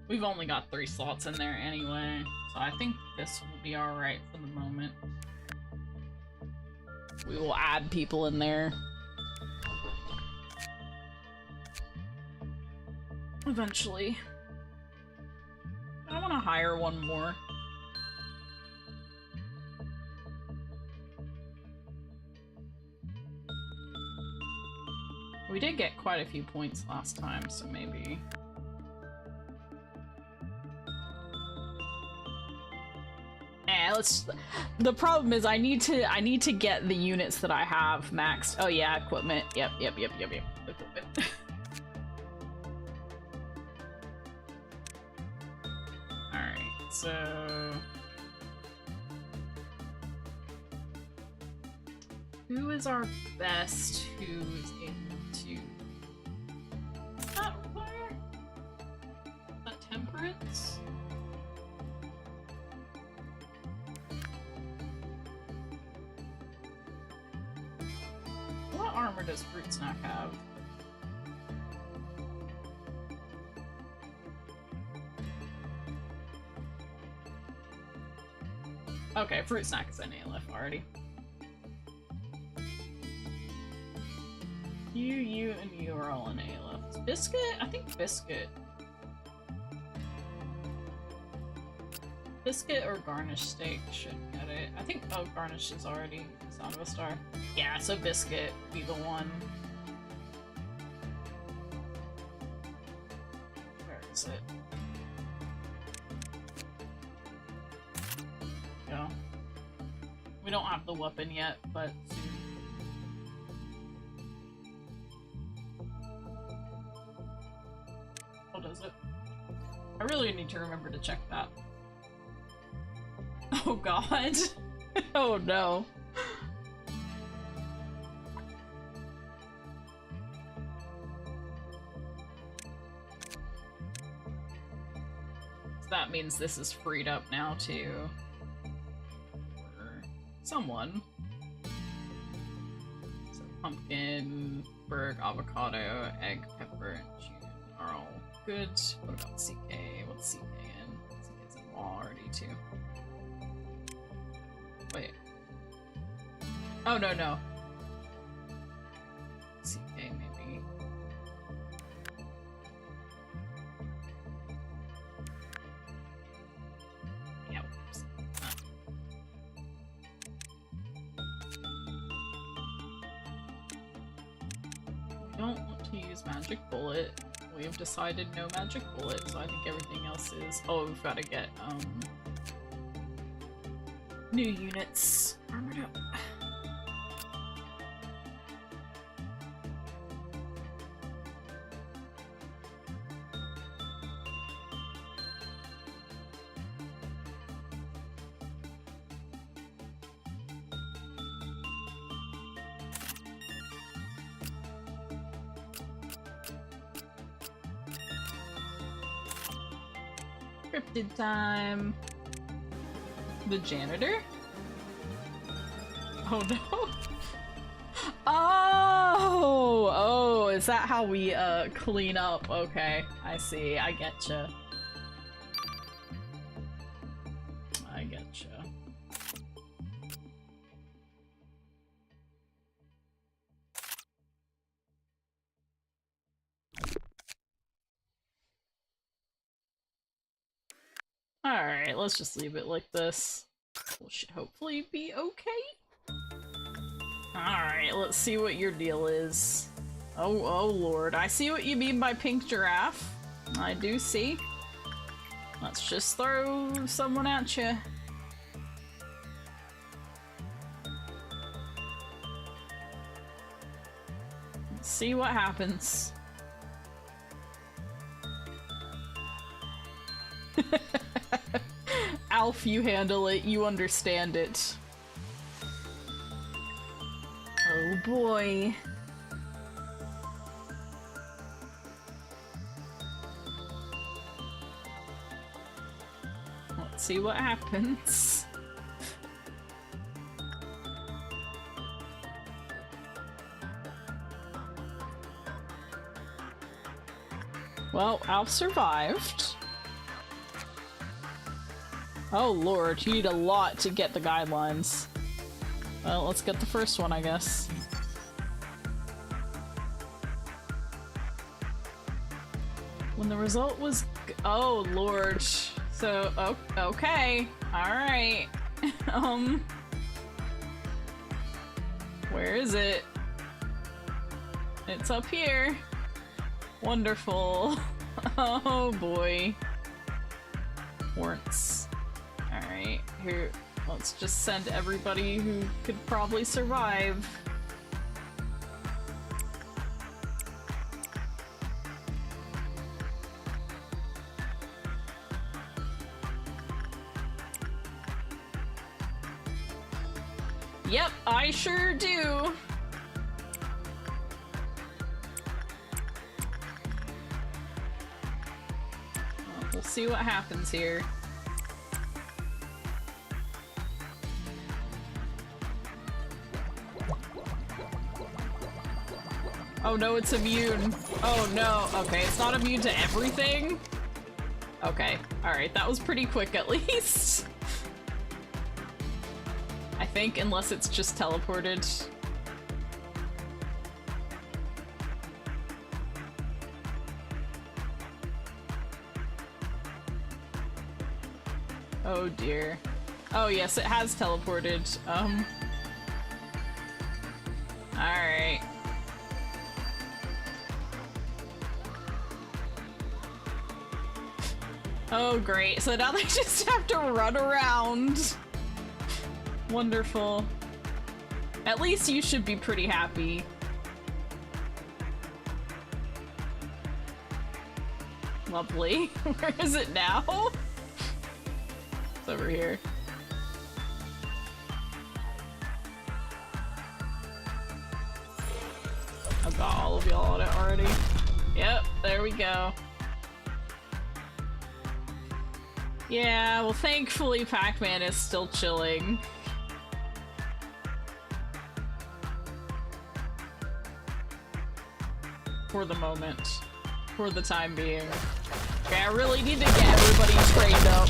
We've only got 3 slots in there anyway, so I think this will be alright for the moment. We will add people in there eventually. I want to hire one more. We did get quite a few points last time, so maybe... The problem is I need to get the units that I have maxed. Oh yeah, equipment. Yep. Equipment. Alright, so... Who is our best who is able to... Not require? Is that temperance? What armor does Fruit Snack have? Okay, Fruit Snack is an ALF already. You, and you are all in ALF. Biscuit? I think Biscuit. Biscuit or Garnish Steak should get it. I think, oh, Garnish is already Sound of a Star. Yeah, so Biscuit be the one. Where is it? Yeah. We don't have the weapon yet, but soon. What is it? I really need to remember to check that. Oh god. Oh no. So that means this is freed up now too. For someone. So pumpkin, berg, avocado, egg, pepper, and June are all good. What about CK? What's CK in? CK's in wall already too. Wait. Oh, no. CK, maybe. Yeah, whoops. We don't want to use Magic Bullet. We have decided no Magic Bullet, so I think everything else is... Oh, we've got to get, new units armored up. Cryptid time. The janitor? Oh no. Oh, is that how we clean up? Okay, I see. I getcha. I getcha. Alright, let's just leave it like this. We should hopefully be okay. Alright, let's see what your deal is. Oh lord, I see what you mean by pink giraffe. I do see. Let's just throw someone at you. Let's see what happens. Alf, you handle it, you understand it. Oh boy. Let's see what happens. Well, Alf survived. Oh lord, you need a lot to get the guidelines. Well, let's get the first one, I guess. When the result was oh lord. So, okay. Alright. Where is it? It's up here. Wonderful. Oh boy. Warrants. Alright, here. Let's just send everybody who could probably survive. Yep, I sure do. Well, we'll see what happens here. Oh no, it's immune. Oh no. Okay, it's not immune to everything? Okay, alright, that was pretty quick at least. I think, unless it's just teleported. Oh dear. Oh yes, it has teleported. Alright. Oh great, so now they just have to run around. Wonderful. At least you should be pretty happy. Lovely. Where is it now? It's over here. I've got all of y'all on it already. Yep, there we go. Yeah, well thankfully Pac-Man is still chilling. For the moment. For the time being. Okay, I really need to get everybody trained up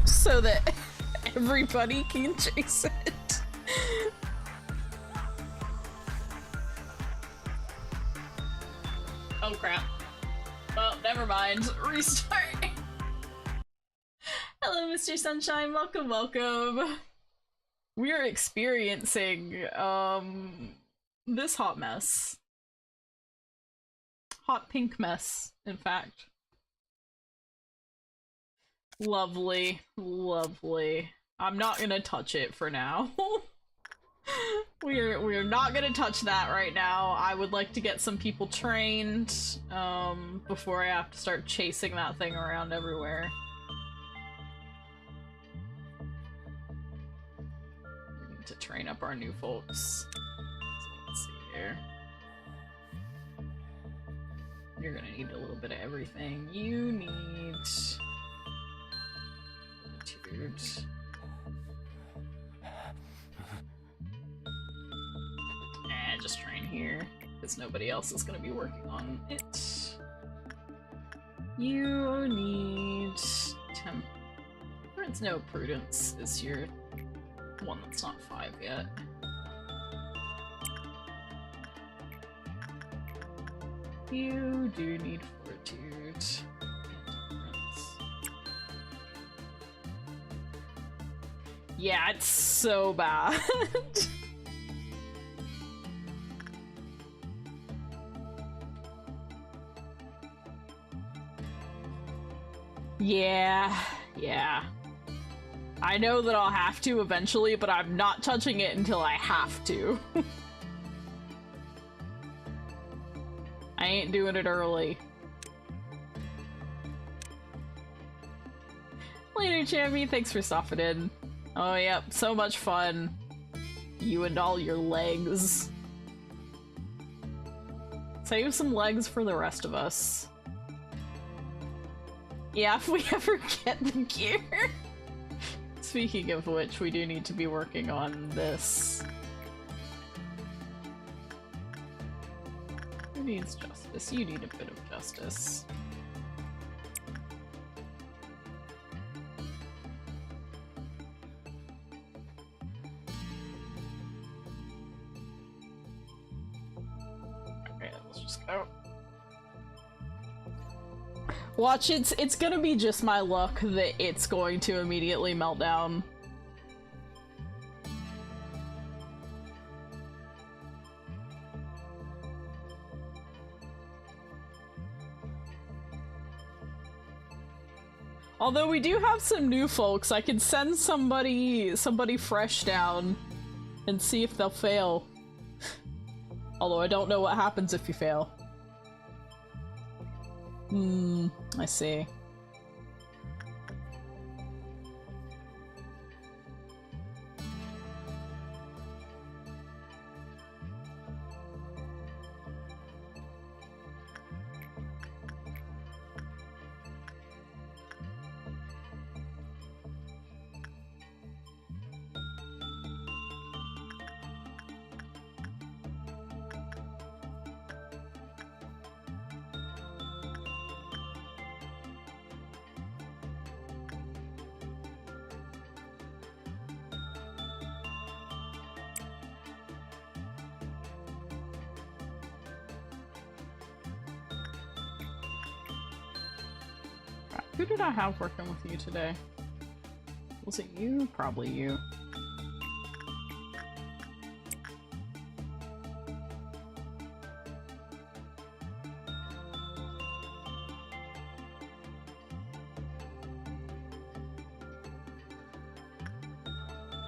so that everybody can chase it. Oh crap. Well, never mind. Restart. Hello, Mr. Sunshine. Welcome, welcome. We're experiencing, this hot mess. Hot pink mess, in fact. Lovely, lovely. I'm not gonna touch it for now. We're not gonna touch that right now. I would like to get some people trained, before I have to start chasing that thing around everywhere. We need to train up our new folks. So let's see here. You're gonna need a little bit of everything. You need... Fortitude. Just train here, because nobody else is gonna be working on it. You need... Temperance? No, Prudence is your one that's not 5 yet. You do need Fortitude. Yeah, it's so bad. Yeah. I know that I'll have to eventually, but I'm not touching it until I have to. I ain't doing it early. Later, Chammy, thanks for stopping in. Oh, yep, so much fun. You and all your legs. Save some legs for the rest of us. Yeah, if we ever get the gear. Speaking of which, we do need to be working on this. Who needs justice? You need a bit of justice. Okay, let's just go. Watch, it's gonna be just my luck that it's going to immediately melt down. Although we do have some new folks, I could send somebody fresh down and see if they'll fail. Although I don't know what happens if you fail. I see. Who did I have working with you today? Was it you? Probably you.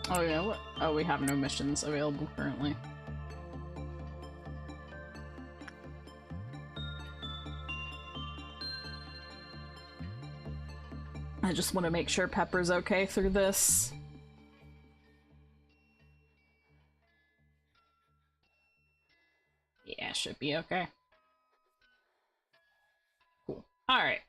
Oh yeah, what? Oh, we have no missions available currently. I just want to make sure Pepper's okay through this. Yeah, should be okay. Cool. Alright.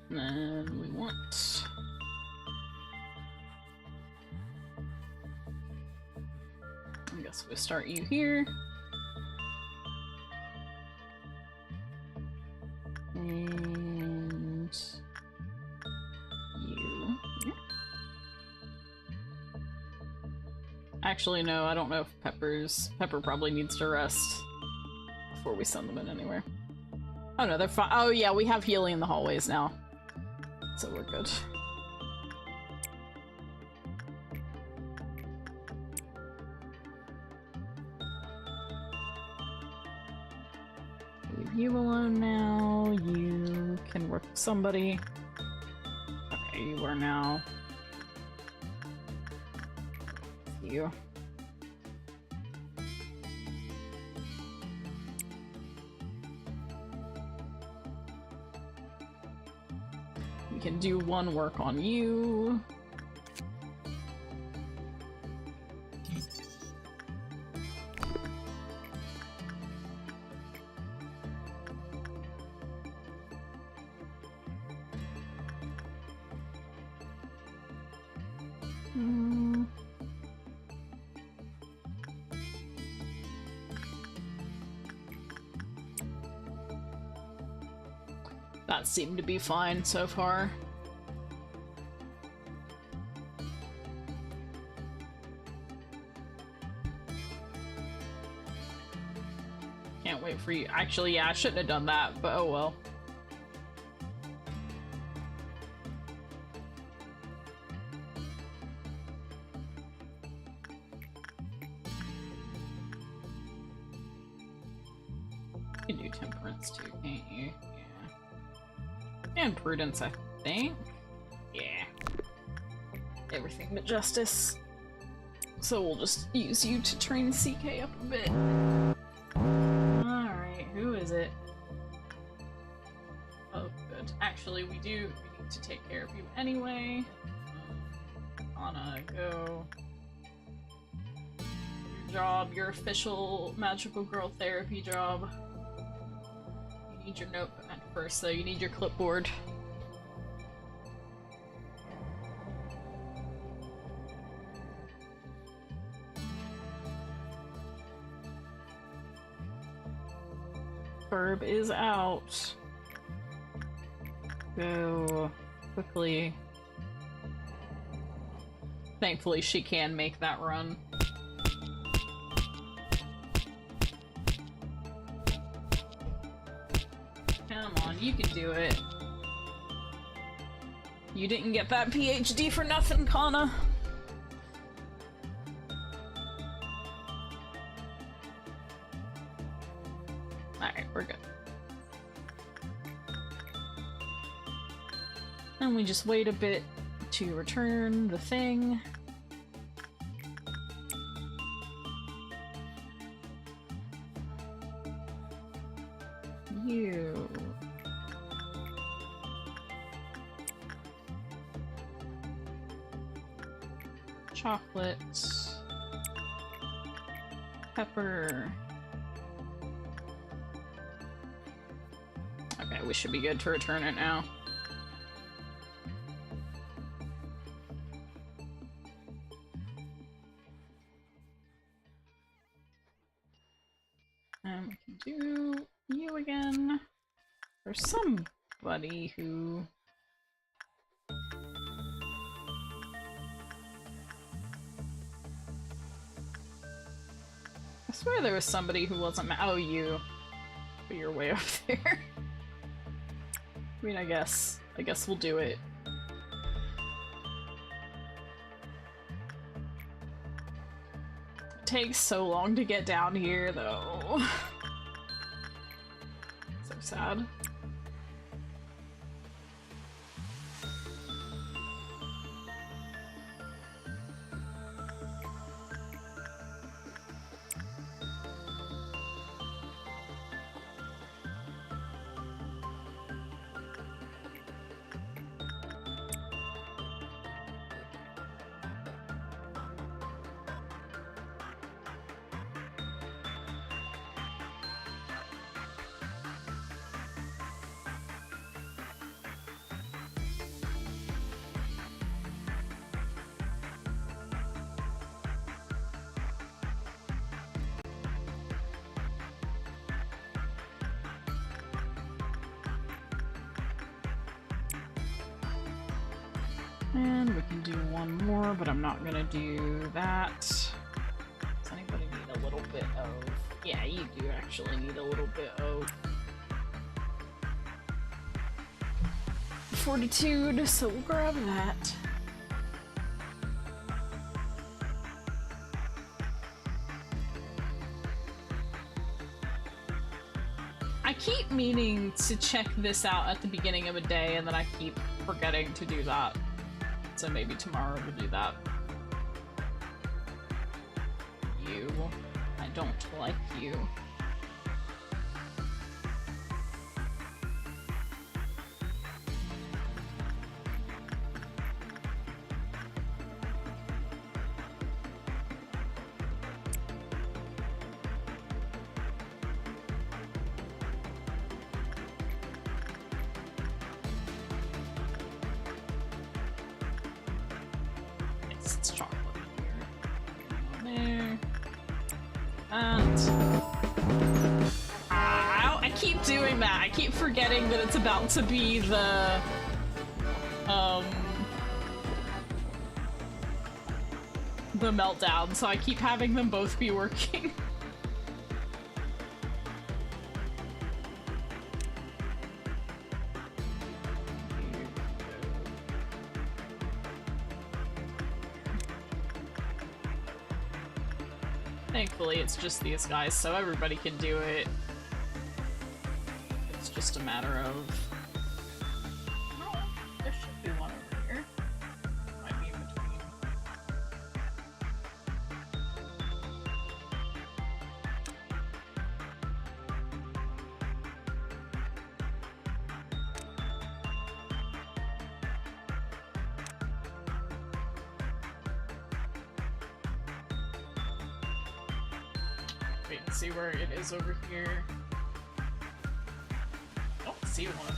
And we want... I guess we'll start you here. And... you here. Actually, no, I don't know if Pepper probably needs to rest before we send them in anywhere. Oh no, they're fine. Oh yeah, we have healing in the hallways now. So we're good. Leave you alone now. You can work with somebody. Okay, you are now. You. We can do one work on you. That seemed to be fine so far. Can't wait for you. Actually, yeah, I shouldn't have done that, but oh well. You can do temperance too, can't you? Yeah. And prudence, I think. Yeah. Everything but justice. So we'll just use you to train CK up a bit. Alright, who is it? Oh, good. Actually, we need to take care of you anyway. Anna, go. Your job, your official magical girl therapy job. You need your notepad first, though. You need your clipboard. Herb is out. Go quickly. Thankfully, she can make that run. Come on, you can do it. You didn't get that PhD for nothing, Kana. Alright, we're good. And we just wait a bit to return the thing. You. Chocolate. Pepper. Okay, we should be good to return it now. And we can do you again. There's somebody who... I swear there was somebody who wasn't oh, you. But you're way up there. I mean, I guess we'll do it. It takes so long to get down here, though. So sad. And we can do one more, but I'm not gonna do that. Does anybody need a little bit of... Yeah, you do actually need a little bit of... fortitude, so we'll grab that. I keep meaning to check this out at the beginning of a day, and then I keep forgetting to do that. So maybe tomorrow we'll do that. You. I don't like you. It's chocolate here. There. And... Ow! I keep doing that. I keep forgetting that it's about to be the... the meltdown, so I keep having them both be working. thankfully it's just these guys, so everybody can do it. It's just a matter of... Oh, there should be one over here. Might be in between. Wait and see where it is over here. I don't see one.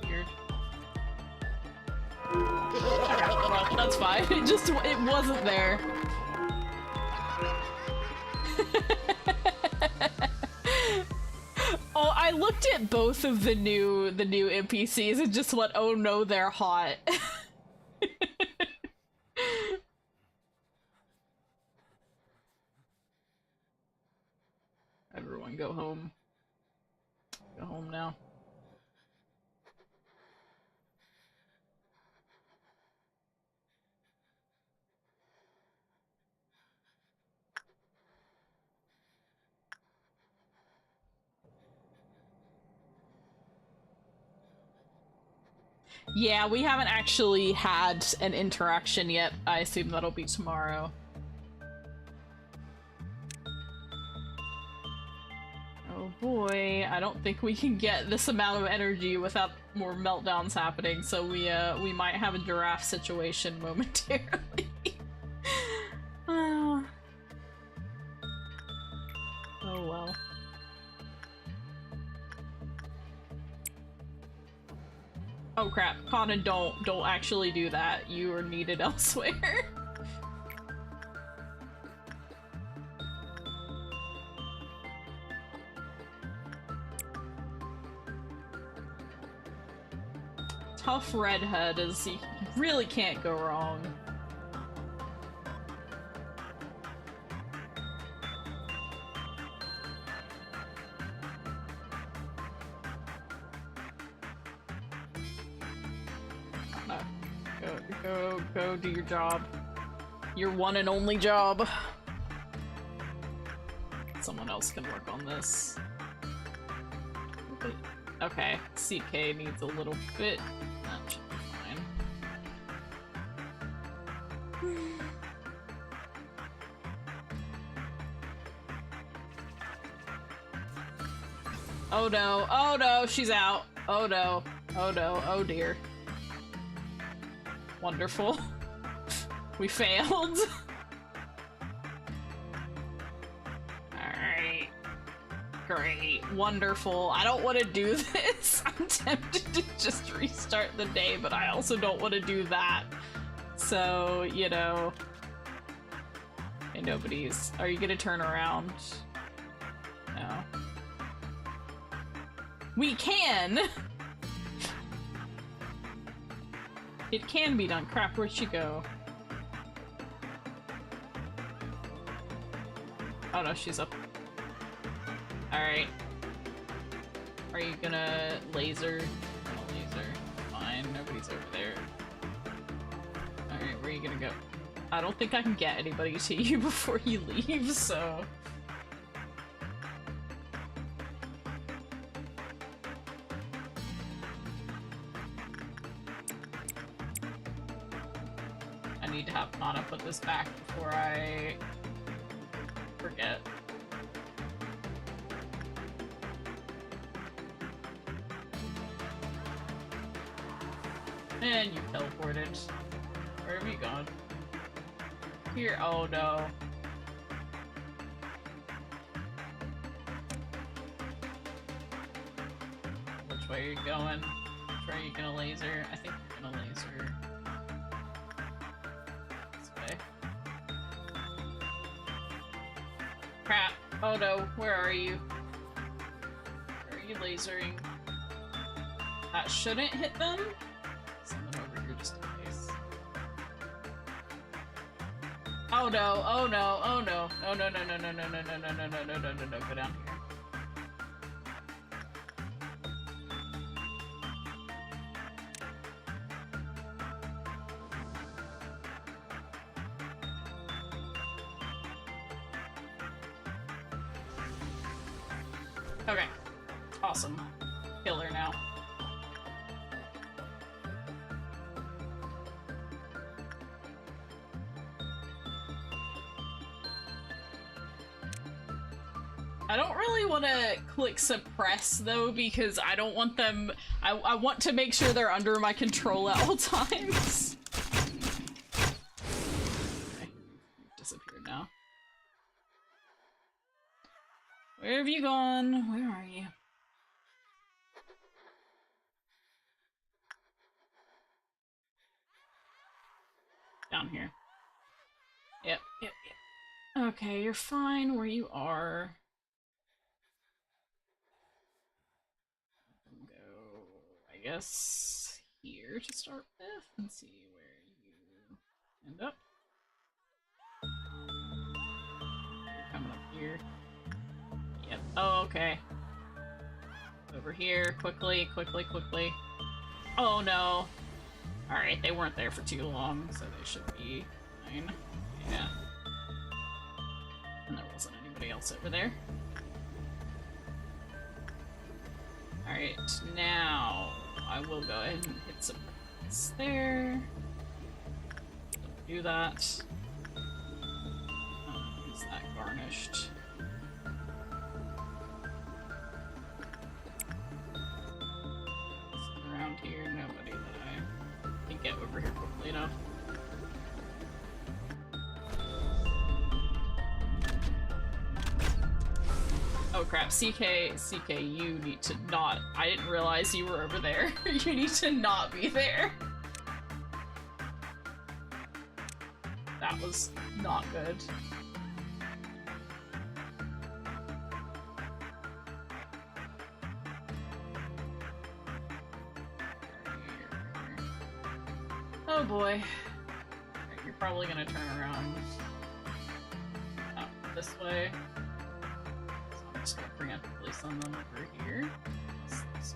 Weird. Okay, well, that's fine. It wasn't there. Oh, I looked at both of the new NPCs and just went, oh no, they're hot. Everyone go home. Go home now. Yeah, we haven't actually had an interaction yet. I assume that'll be tomorrow. Oh boy, I don't think we can get this amount of energy without more meltdowns happening, so we might have a giraffe situation momentarily. Oh well. Oh crap, Kana, don't actually do that. You are needed elsewhere. Tough redhead is, you really can't go wrong. Go do your job. Your one and only job. Someone else can work on this. Okay, CK needs a little bit. That should be fine. Oh no, she's out. Oh no, oh dear. Wonderful. We failed. Alright. Great. Wonderful. I don't want to do this. I'm tempted to just restart the day, but I also don't want to do that. So, you know. Okay, nobody's... Are you gonna turn around? No. We can! It can be done. Crap, where'd she go? Oh no, she's up. Alright. Are you gonna laser? Oh, laser. Fine, nobody's over there. Alright, where are you gonna go? I don't think I can get anybody to you before you leave, so... I need to have Kana put this back before I forget. And you teleported. Where have you gone? Here. Oh no. Which way are you going? Which way are you gonna laser? I think you're gonna laser. This way. Crap. Oh no. Where are you? Where are you lasering? That shouldn't hit them? Send them over here just in case. Oh no, oh no, oh no. Oh no, no, no, no, no, no, no, no, no, no, no, no, no, no, go down here. Okay. Awesome. Kill her now. I don't really want to click suppress though, because I don't want them. I want to make sure they're under my control at all times. Okay, you've disappeared now. Where have you gone? Where are you? Down here. Yep, yep, yep. Okay, you're fine where you are. Go, I guess, here to start with and see where you end up. You're coming up here. Yep. Oh, okay. Over here, quickly, quickly, quickly. Oh no. Alright, they weren't there for too long, so they should be fine. Yeah. And there wasn't anybody else over there. Alright, now I will go ahead and hit suppress there. Don't do that. Is that garnished? Around here, nobody that I can get over here quickly enough. Oh crap, CK, you need to not- I didn't realize you were over there. You need to not be there. That was not good. Oh boy. Okay, you're probably gonna turn around out this way. I'm just gonna preemptively send them over here.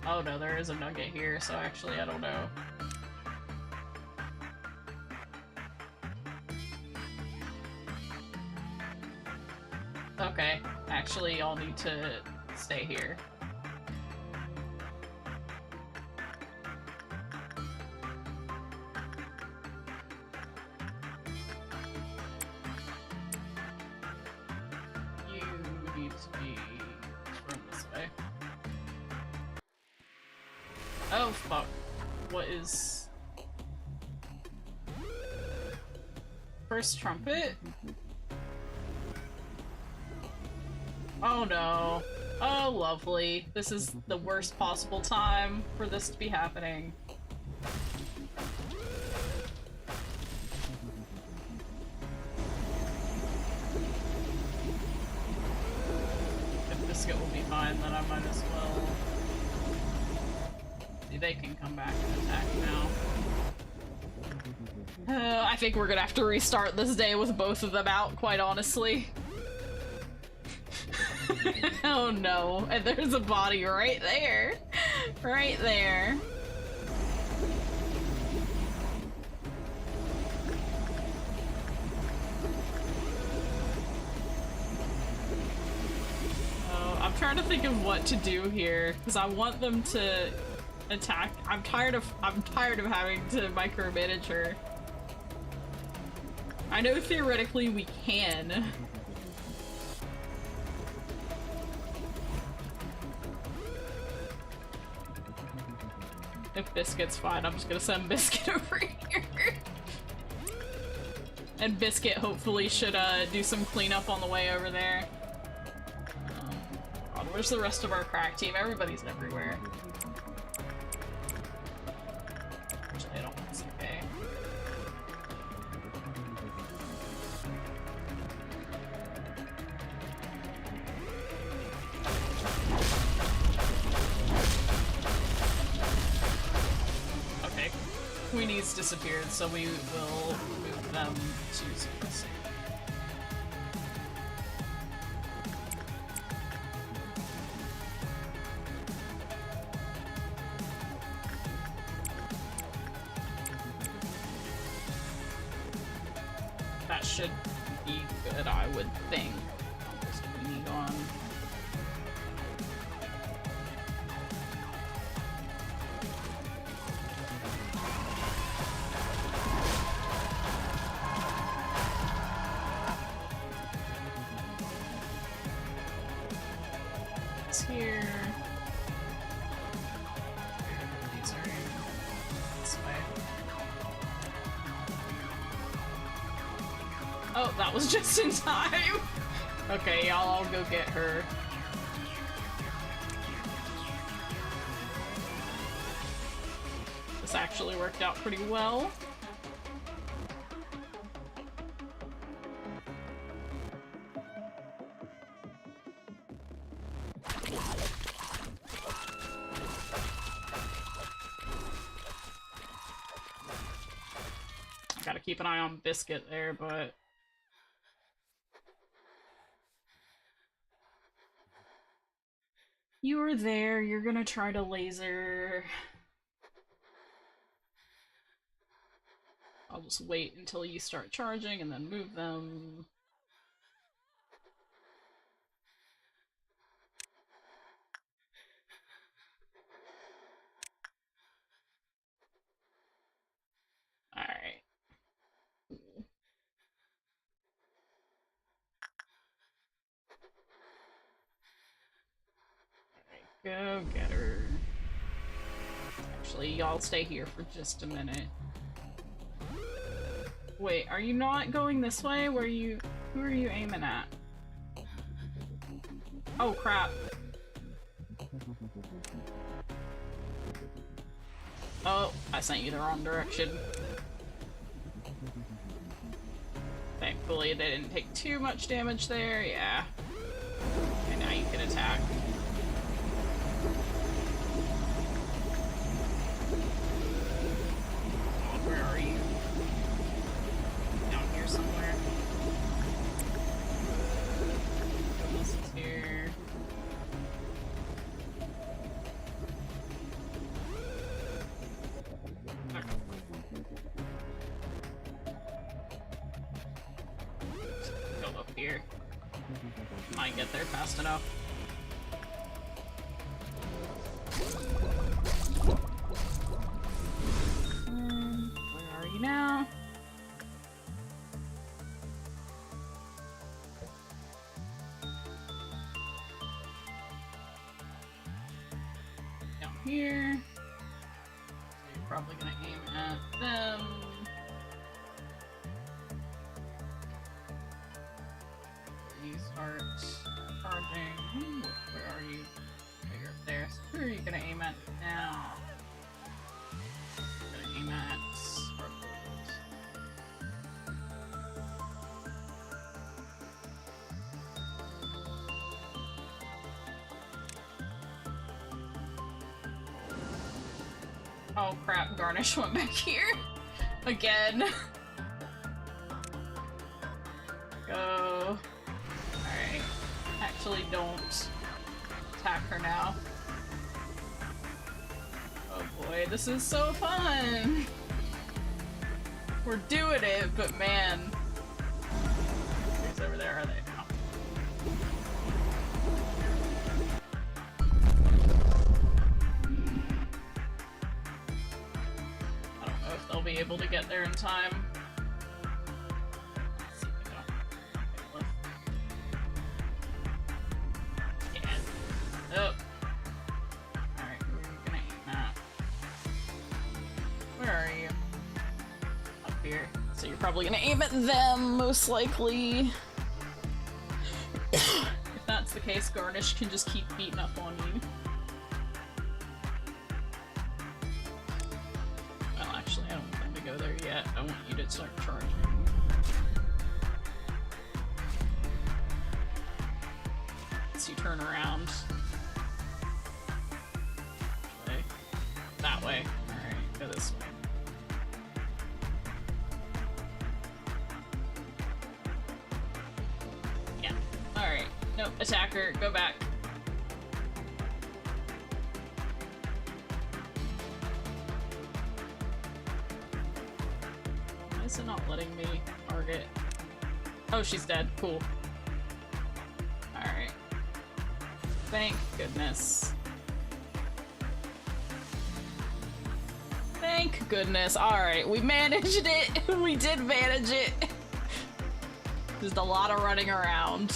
Oh no, there is a nugget here, so actually I don't know. Okay, actually y'all need to stay here. Oh fuck. What is... First trumpet? Oh no. Oh lovely. This is the worst possible time for this to be happening. If Biscuit will be fine, then I might as well. They can come back and attack now. I think we're gonna have to restart this day with both of them out, quite honestly. Oh no, and there's a body right there. Right there. Oh, I'm trying to think of what to do here, because I want them to attack. I'm tired of having to micromanage her. I know theoretically we can. If Biscuit's fine, I'm just gonna send Biscuit over here. And Biscuit hopefully should do some cleanup on the way over there. God, where's the rest of our crack team? Everybody's everywhere. Actually, I don't think it's okay. Okay, Queenie's disappeared, so we will move them to secrecy. That should be good, I would think. I'll just lean on. It's here. These are this way. Oh, that was just in time! Okay, y'all, I'll go get her. This actually worked out pretty well. Gotta keep an eye on Biscuit there, but... You were there, you're gonna try to laser... I'll just wait until you start charging and then move them. Alright. Go get her. Actually, y'all stay here for just a minute. Wait, are you not going this way? Who are you aiming at? Oh crap. Oh, I sent you the wrong direction. Thankfully, they didn't take too much damage there, yeah. And now you can attack. Where are you? Down here somewhere. This is here. Go up here. Might get there fast enough. Where are you now? Down here. So you're probably gonna aim at them. You start charging. Where are you? Okay, you're up there. So who are you gonna aim at now? You're gonna aim at Sparkles. Oh crap, Garnish went back here. Again. Go. Alright. Actually, don't attack her now. Oh boy, this is so fun! We're doing it, but man. Who's over there? Are they now? I don't know if they'll be able to get there in time. Let's see if they don't. Okay, yeah. Oh. Alright, who are you gonna aim at? Where are you? Up here. So you're probably gonna aim at them, most likely. If that's the case, Garnish can just keep beating up on you. Well, actually, I don't want them to go there yet. I want you to start charging. So you turn around. Okay. That way. Alright, go this way. Yeah. Alright. Nope, attacker, go back. Why is it not letting me target Oh, she's dead. Cool. Alright. Thank goodness. Thank goodness. Alright, we managed it! We did manage it! Just a lot of running around.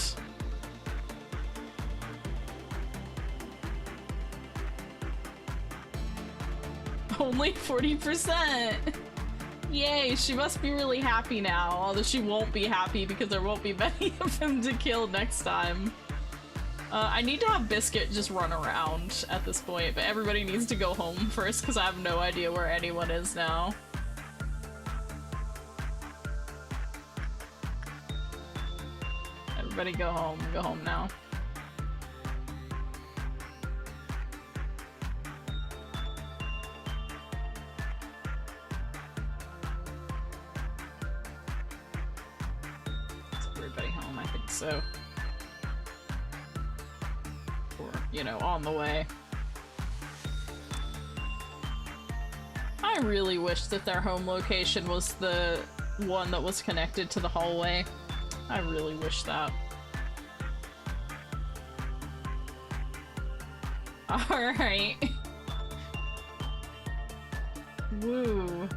Only 40%! Yay, she must be really happy now, although she won't be happy because there won't be many of them to kill next time. I need to have Biscuit just run around at this point, but everybody needs to go home first because I have no idea where anyone is now. Everybody go home now. Is everybody home? I think so. Or, you know, on the way. I really wish that their home location was the one that was connected to the hallway. I really wish that. Alright. Woo.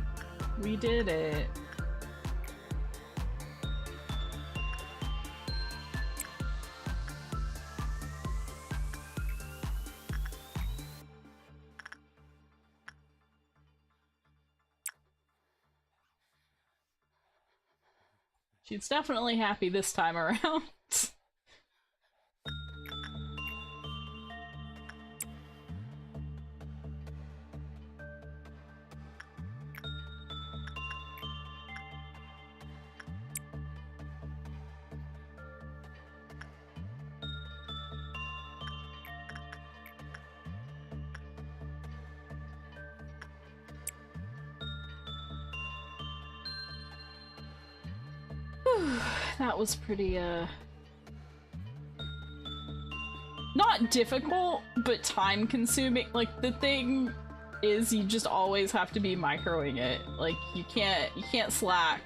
We did it. She's definitely happy this time around. That was pretty, not difficult, but time-consuming. Like, the thing is you just always have to be microing it. Like, you can't slack.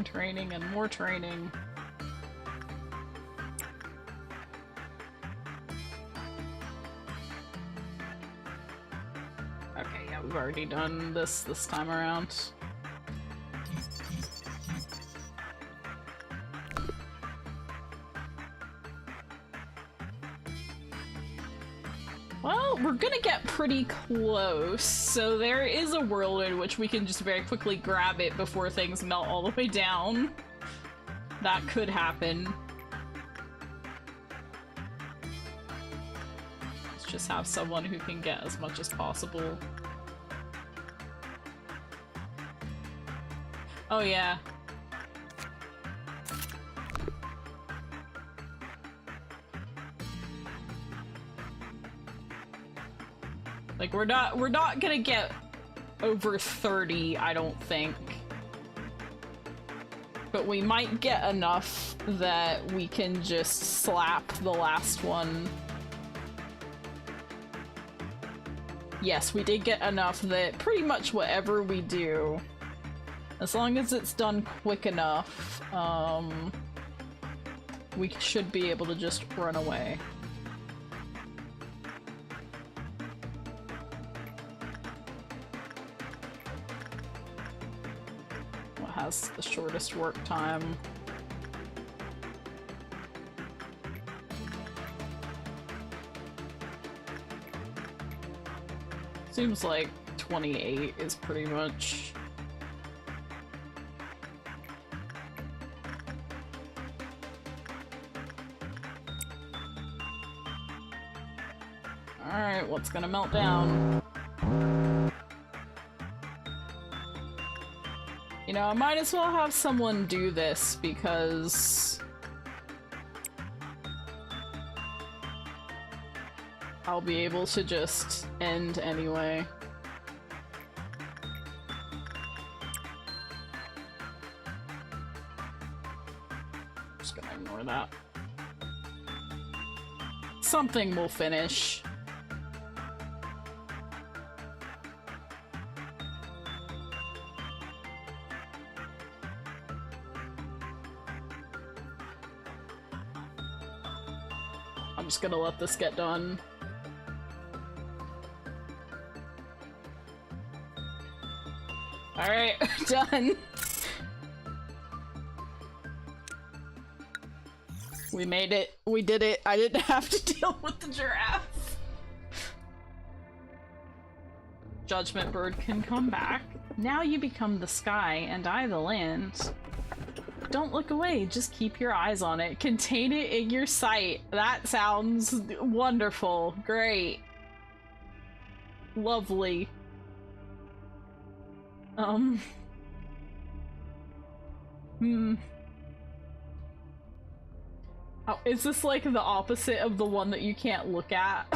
Training, and more training. Okay, yeah, we've already done this time around. Well, we're gonna get pretty close, so there is a world in which we can just very quickly grab it before things melt all the way down. That could happen. Let's just have someone who can get as much as possible. Oh yeah. Like, we're not gonna get over 30, I don't think. But we might get enough that we can just slap the last one. Yes, we did get enough that pretty much whatever we do, as long as it's done quick enough, we should be able to just run away. Has the shortest work time. Seems like 28 is pretty much. Alright, what's gonna melt down? You know, I might as well have someone do this because I'll be able to just end anyway. Just gonna ignore that. Something will finish. I'm just gonna let this get done. Alright, done. We made it. We did it. I didn't have to deal with the giraffe. Judgment Bird can come back. Now you become the sky and I the land. Don't look away, just keep your eyes on it. Contain it in your sight. That sounds wonderful. Great. Lovely. Oh, is this like the opposite of the one that you can't look at?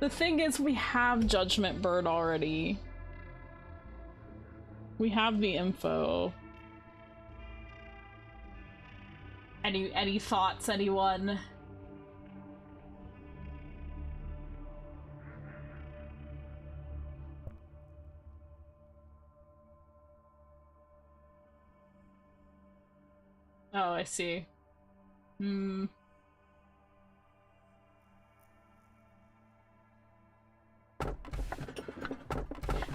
The thing is, we have Judgment Bird already. We have the info. Any thoughts, anyone? Oh, I see. I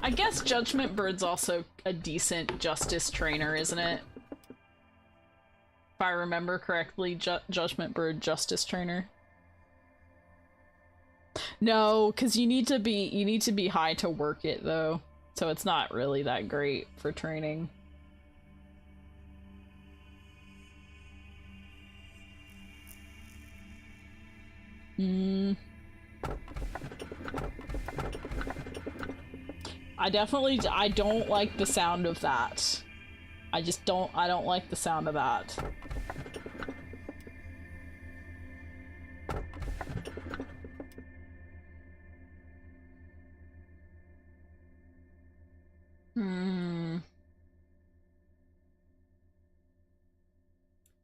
guess Judgment Bird's also a decent justice trainer, isn't it? If I remember correctly, Judgment Bird justice trainer. No, because you need to be high to work it though, so it's not really that great for training. I don't like the sound of that. I don't like the sound of that.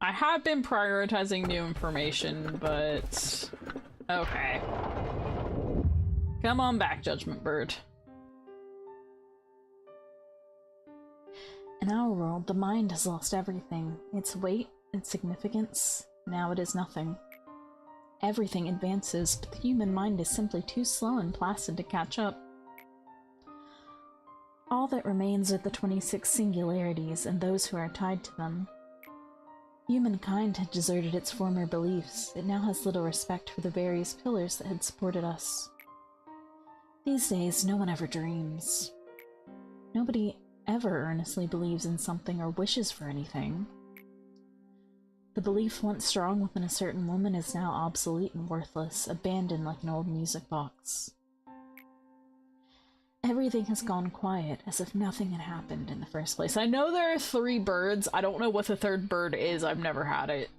I have been prioritizing new information, but okay. Come on back, Judgment Bird. In our world, the mind has lost everything. Its weight, its significance. Now it is nothing. Everything advances, but the human mind is simply too slow and placid to catch up. All that remains are the 26 singularities and those who are tied to them. Humankind had deserted its former beliefs. It now has little respect for the various pillars that had supported us. These days, no one ever dreams. Nobody ever earnestly believes in something or wishes for anything. The belief once strong within a certain woman is now obsolete and worthless, abandoned like an old music box. Everything has gone quiet, as if nothing had happened in the first place. I know there are 3 birds. I don't know what the 3rd bird is. I've never had it.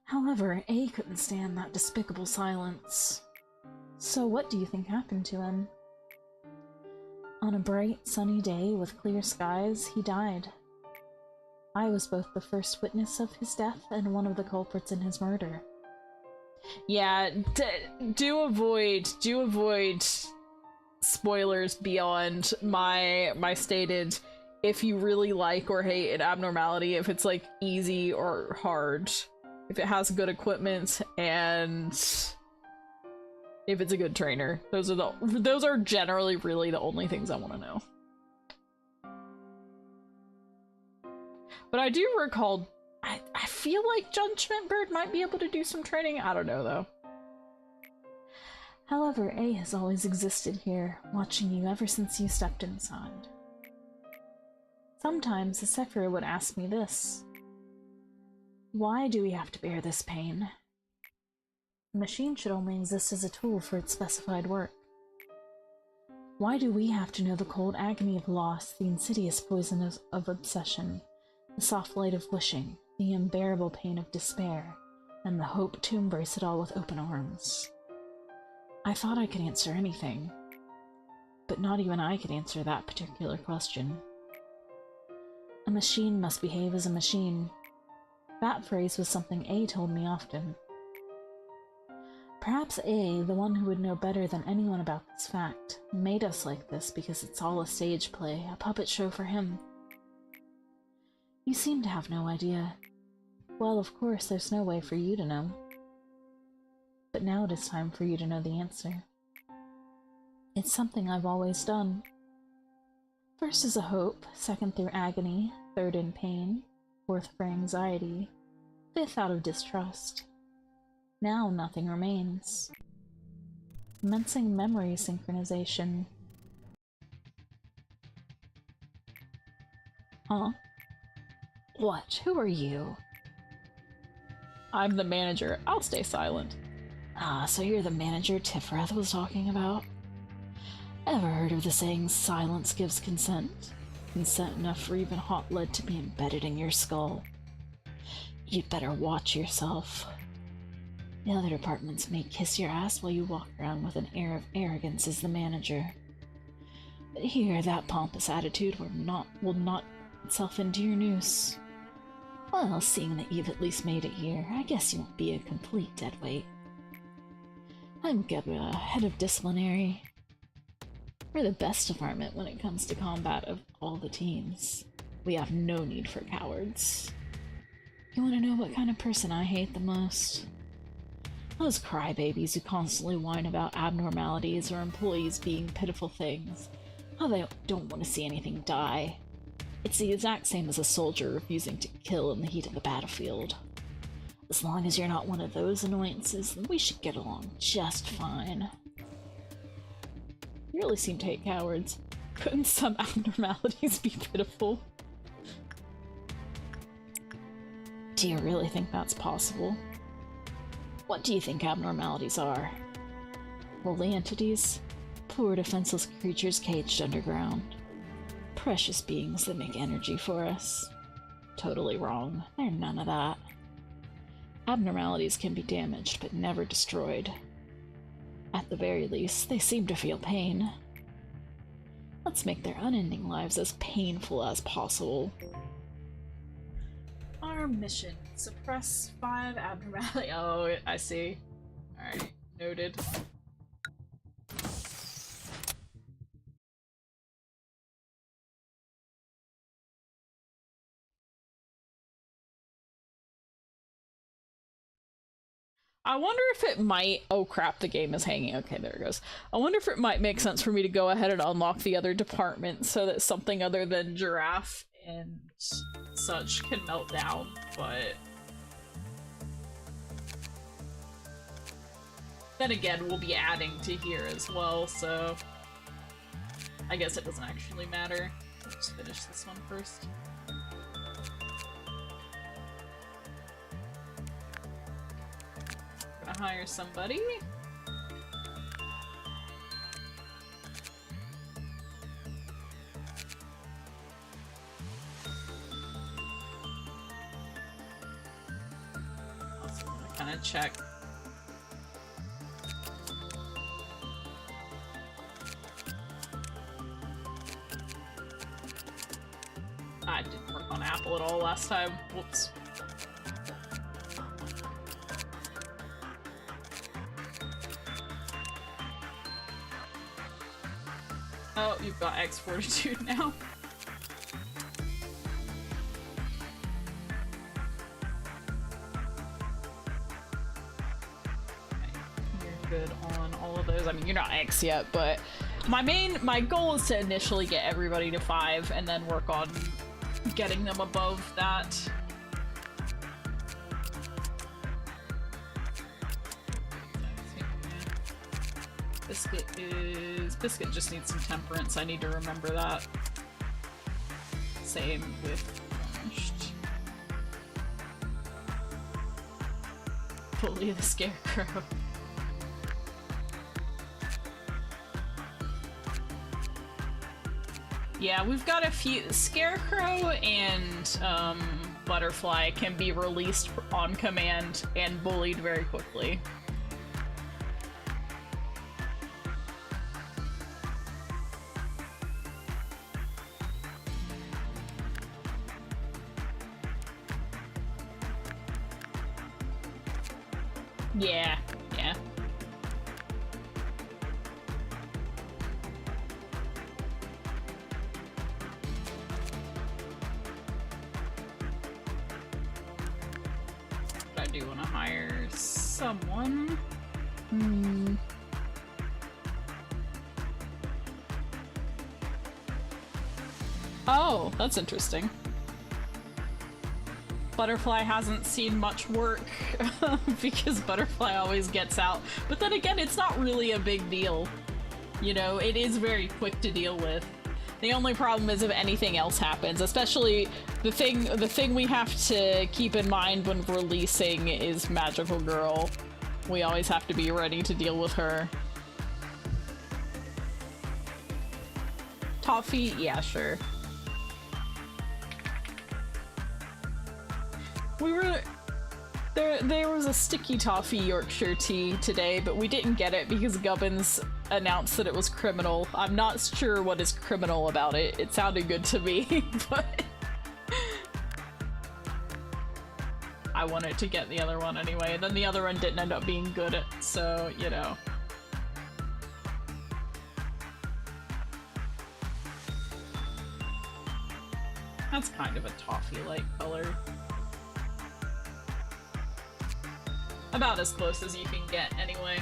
However, A couldn't stand that despicable silence. So what do you think happened to him? On a bright, sunny day with clear skies, he died. I was both the first witness of his death and one of the culprits in his murder. Yeah, do avoid spoilers beyond my stated if you really like or hate an abnormality, if it's like easy or hard, if it has good equipment, and if it's a good trainer. Those are generally really the only things I want to know. But I do recall, I feel like Judgment Bird might be able to do some training. I don't know though. However, A has always existed here, watching you ever since you stepped inside. Sometimes the Sephira would ask me this. Why do we have to bear this pain? The machine should only exist as a tool for its specified work. Why do we have to know the cold agony of loss, the insidious poison of obsession, The soft light of wishing, the unbearable pain of despair, and the hope to embrace it all with open arms. I thought I could answer anything, but not even I could answer that particular question. A machine must behave as a machine. That phrase was something A told me often. Perhaps A, the one who would know better than anyone about this fact, made us like this because it's all a stage play, a puppet show for him. You seem to have no idea. Well, of course, there's no way for you to know. But now it is time for you to know the answer. It's something I've always done. First as a hope, second through agony, third in pain, fourth for anxiety, fifth out of distrust. Now nothing remains. Commencing memory synchronization. Huh? What? Who are you? I'm the manager. I'll stay silent. Ah, so you're the manager Tifrath was talking about? Ever heard of the saying, silence gives consent? Consent enough for even hot lead to be embedded in your skull. You'd better watch yourself. The other departments may kiss your ass while you walk around with an air of arrogance as the manager. But here, that pompous attitude will not itself into your noose. Well, seeing that you've at least made it here, I guess you won't be a complete deadweight. I'm Gebra, head of disciplinary. We're the best department when it comes to combat of all the teams. We have no need for cowards. You want to know what kind of person I hate the most? Those crybabies who constantly whine about abnormalities or employees being pitiful things. How they don't want to see anything die. It's the exact same as a soldier refusing to kill in the heat of the battlefield. As long as you're not one of those annoyances, then we should get along just fine. You really seem to hate cowards. Couldn't some abnormalities be pitiful? Do you really think that's possible? What do you think abnormalities are? Holy entities? Poor defenseless creatures caged underground. Precious beings that make energy for us. Totally wrong. They're none of that. Abnormalities can be damaged, but never destroyed. At the very least, they seem to feel pain. Let's make their unending lives as painful as possible. Our mission: suppress 5 abnormality. Oh, I see. Alright, noted. I wonder if it might— oh crap, the game is hanging. Okay, there it goes. I wonder if it might make sense for me to go ahead and unlock the other department so that something other than giraffe and such can melt down, but then again, we'll be adding to here as well, so I guess it doesn't actually matter. Let's finish this one first. Gonna hire somebody. Also gonna kind of check. I didn't work on Apple at all last time. Whoops. Oh, you've got X Fortitude now. Okay, you're good on all of those. I mean, you're not X yet, but my goal is to initially get everybody to 5 and then work on getting them above that. Biscuit just needs some temperance. I need to remember that. Same with Varnished. Bully the Scarecrow. Yeah, we've got a few. Scarecrow and Butterfly can be released on command and bullied very quickly. Yeah, yeah. But I do want to hire someone. Oh, that's interesting. Butterfly hasn't seen much work because Butterfly always gets out. But then again, it's not really a big deal. You know, it is very quick to deal with. The only problem is if anything else happens, especially the thing we have to keep in mind when releasing is Magical Girl. We always have to be ready to deal with her. Toffee? Yeah, sure. There was a sticky toffee Yorkshire tea today, but we didn't get it because Gubbins announced that it was criminal. I'm not sure what is criminal about it. It sounded good to me, but I wanted to get the other one anyway, and then the other one didn't end up being good, so, you know. That's kind of a toffee-like color. About as close as you can get, anyway.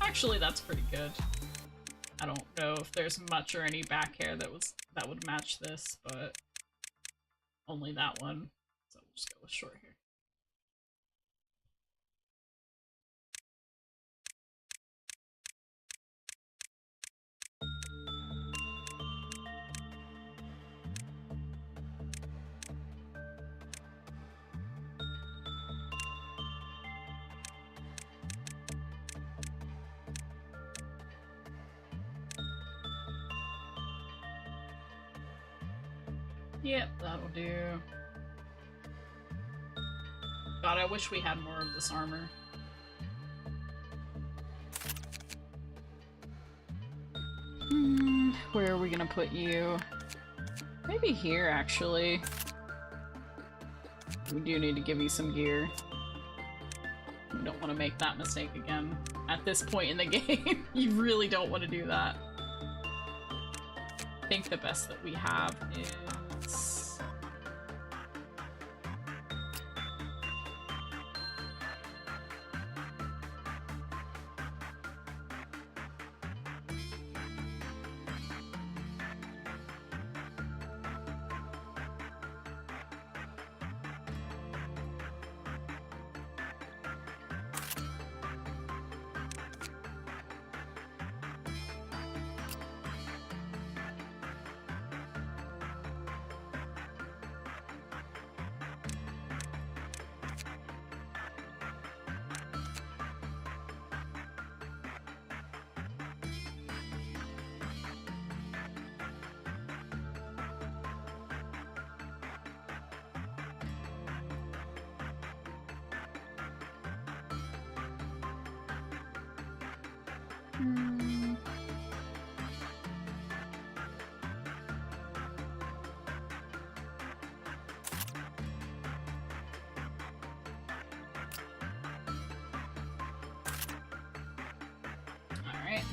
Actually, that's pretty good. I don't know if there's much or any back hair that would match this, but only that one. So we'll just go with short hair. Yep, that'll do. God, I wish we had more of this armor. Where are we gonna put you? Maybe here, actually. We do need to give you some gear. We don't want to make that mistake again. At this point in the game, you really don't want to do that. I think the best that we have is...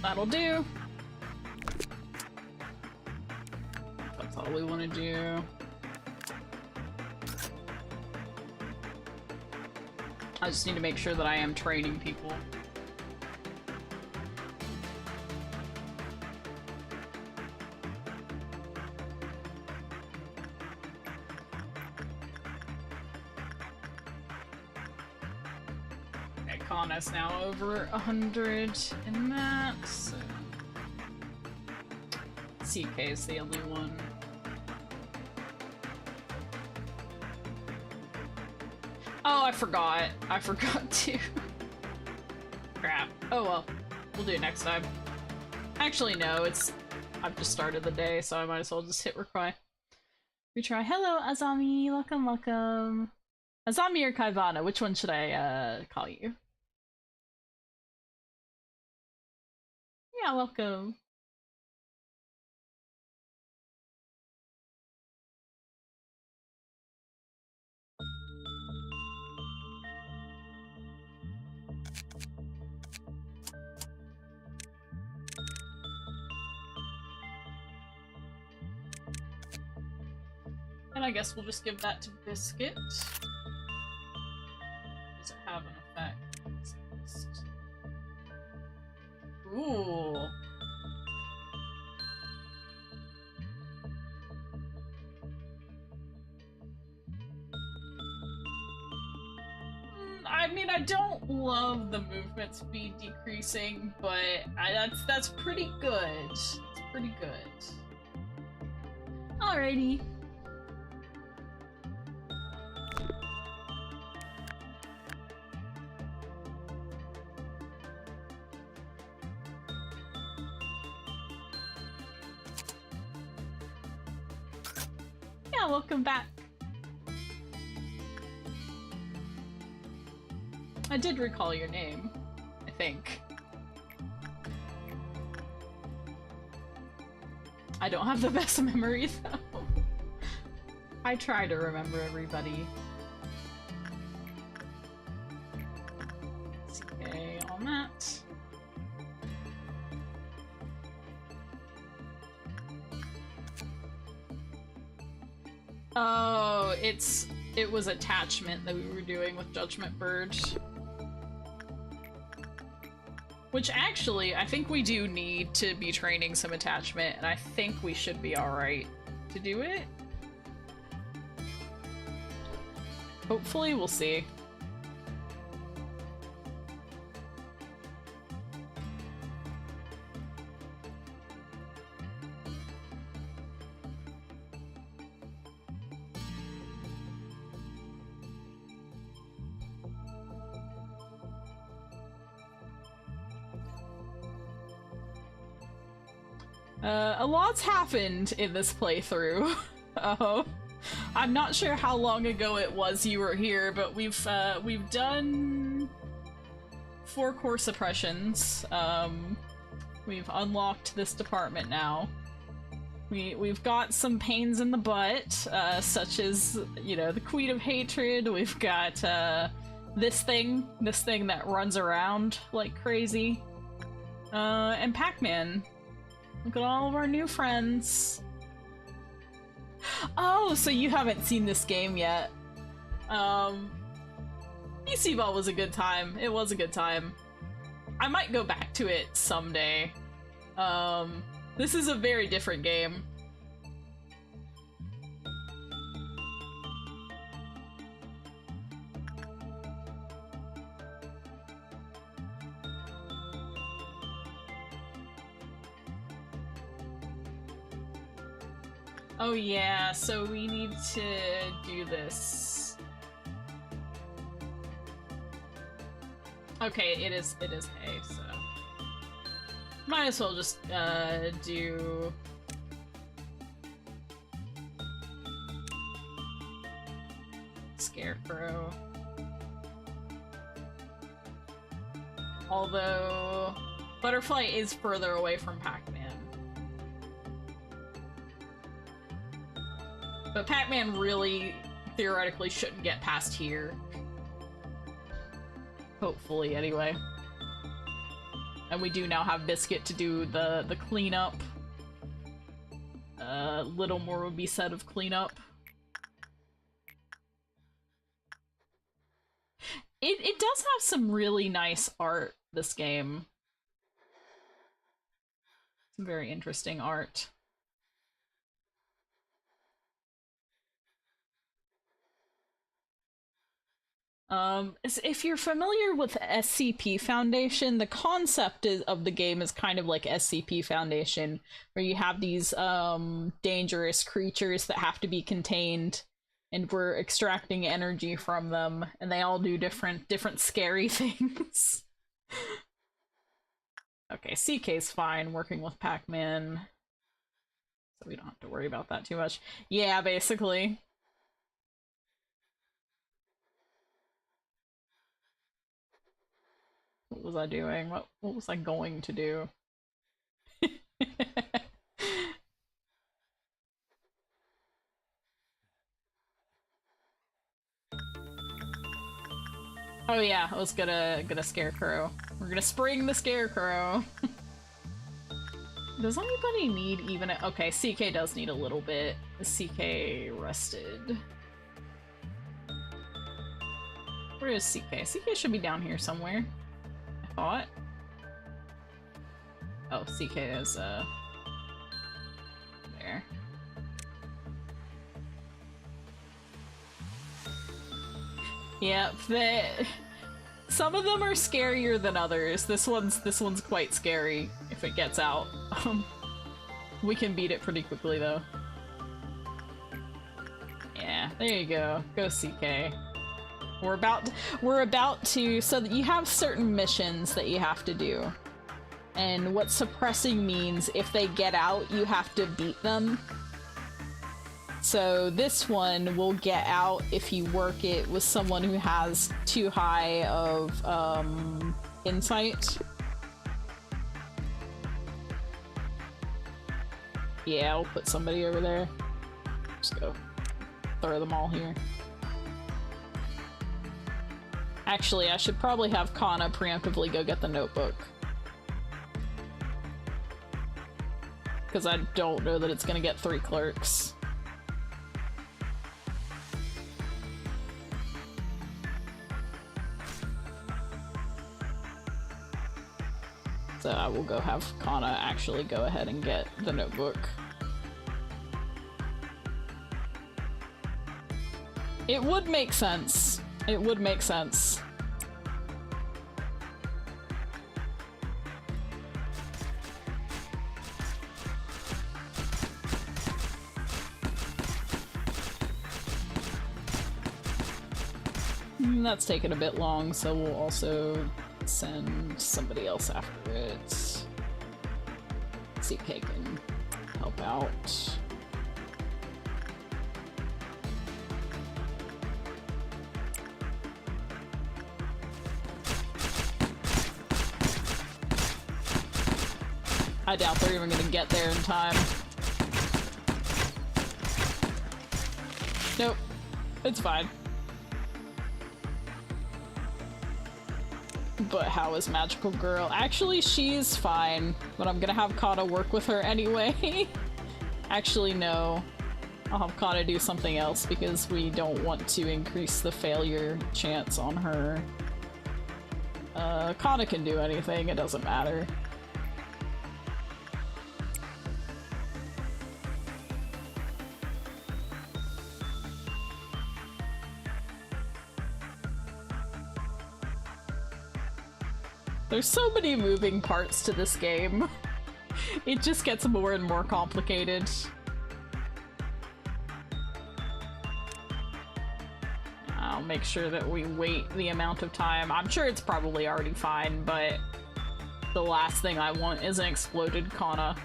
That'll do. That's all we want to do. I just need to make sure that I am training people. Okay, Con is now over 100 in that, so... CK is the only one. Oh, I forgot. I forgot to. Crap. Oh well. We'll do it next time. Actually, no, I've just started the day, so I might as well just hit retry. Hello, Azami. Welcome, welcome. Azami or Kaivana? Which one should I call you? Yeah, welcome. And I guess we'll just give that to Biscuit. Does it have an effect? Ooh. I mean, I don't love the movement speed decreasing, but that's pretty good. It's pretty good. Alrighty. Yeah, welcome back. I did recall your name, I think. I don't have the best memory, though. I try to remember everybody. Okay, on that. Oh, it was attachment that we were doing with Judgment Bird. Which actually, I think we do need to be training some attachment, and I think we should be alright to do it. Hopefully, we'll see. A lot's happened in this playthrough. I'm not sure how long ago it was you were here, but we've done 4 core suppressions. We've unlocked this department now. We've got some pains in the butt, such as, you know, the Queen of Hatred. We've got this thing that runs around like crazy, and Pac-Man. Look at all of our new friends. Oh, so you haven't seen this game yet. PC Ball was a good time. It was a good time. I might go back to it someday. This is a very different game. Oh yeah, so we need to do this. Okay, it is hay, so might as well just do Scarecrow. Although Butterfly is further away from Pac-Man. But Pac-Man really, theoretically, shouldn't get past here. Hopefully, anyway. And we do now have Biscuit to do the cleanup. Little more would be said of cleanup. It does have some really nice art, this game. Some very interesting art. If you're familiar with SCP Foundation, the concept of the game is kind of like SCP Foundation, where you have these dangerous creatures that have to be contained, and we're extracting energy from them, and they all do different scary things. Okay, CK's fine working with Pac-Man, so we don't have to worry about that too much. Yeah, basically. What was I doing? What was I going to do? Oh yeah, I was gonna scarecrow. We're gonna spring the scarecrow. Does anybody need even a— okay, CK does need a little bit. CK rested. Where is CK? CK should be down here somewhere, I thought. Oh, CK is there. Yep, some of them are scarier than others. This one's quite scary if it gets out. We can beat it pretty quickly though. Yeah, there you go. Go CK. We're about to, so that you have certain missions that you have to do. And what suppressing means, if they get out, you have to beat them. So this one will get out if you work it with someone who has too high of insight. Yeah, I'll put somebody over there. Just go throw them all here. Actually, I should probably have Kana preemptively go get the notebook. Because I don't know that it's gonna get 3 clerks. So I will go have Kana actually go ahead and get the notebook. It would make sense. It would make sense. That's taken a bit long, so we'll also send somebody else after it. CK can help out. I doubt they're even gonna get there in time. Nope. It's fine. But how is Magical Girl? Actually, she's fine, but I'm gonna have Kana work with her anyway. Actually, no. I'll have Kana do something else because we don't want to increase the failure chance on her. Kana can do anything, it doesn't matter. There's so many moving parts to this game. It just gets more and more complicated. I'll make sure that we wait the amount of time. I'm sure it's probably already fine, but the last thing I want is an exploded Kana.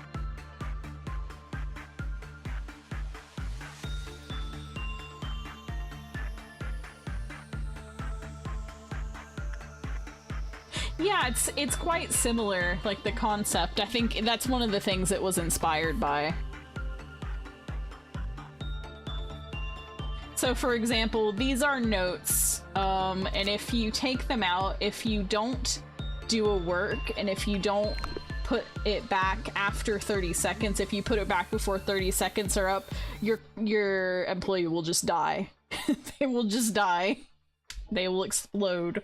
Yeah, it's quite similar, like the concept. I think that's one of the things it was inspired by. So for example, these are notes, and if you take them out, if you don't do a work, and if you don't put it back after 30 seconds, if you put it back before 30 seconds are up, your employee will just die. They will just die. They will explode.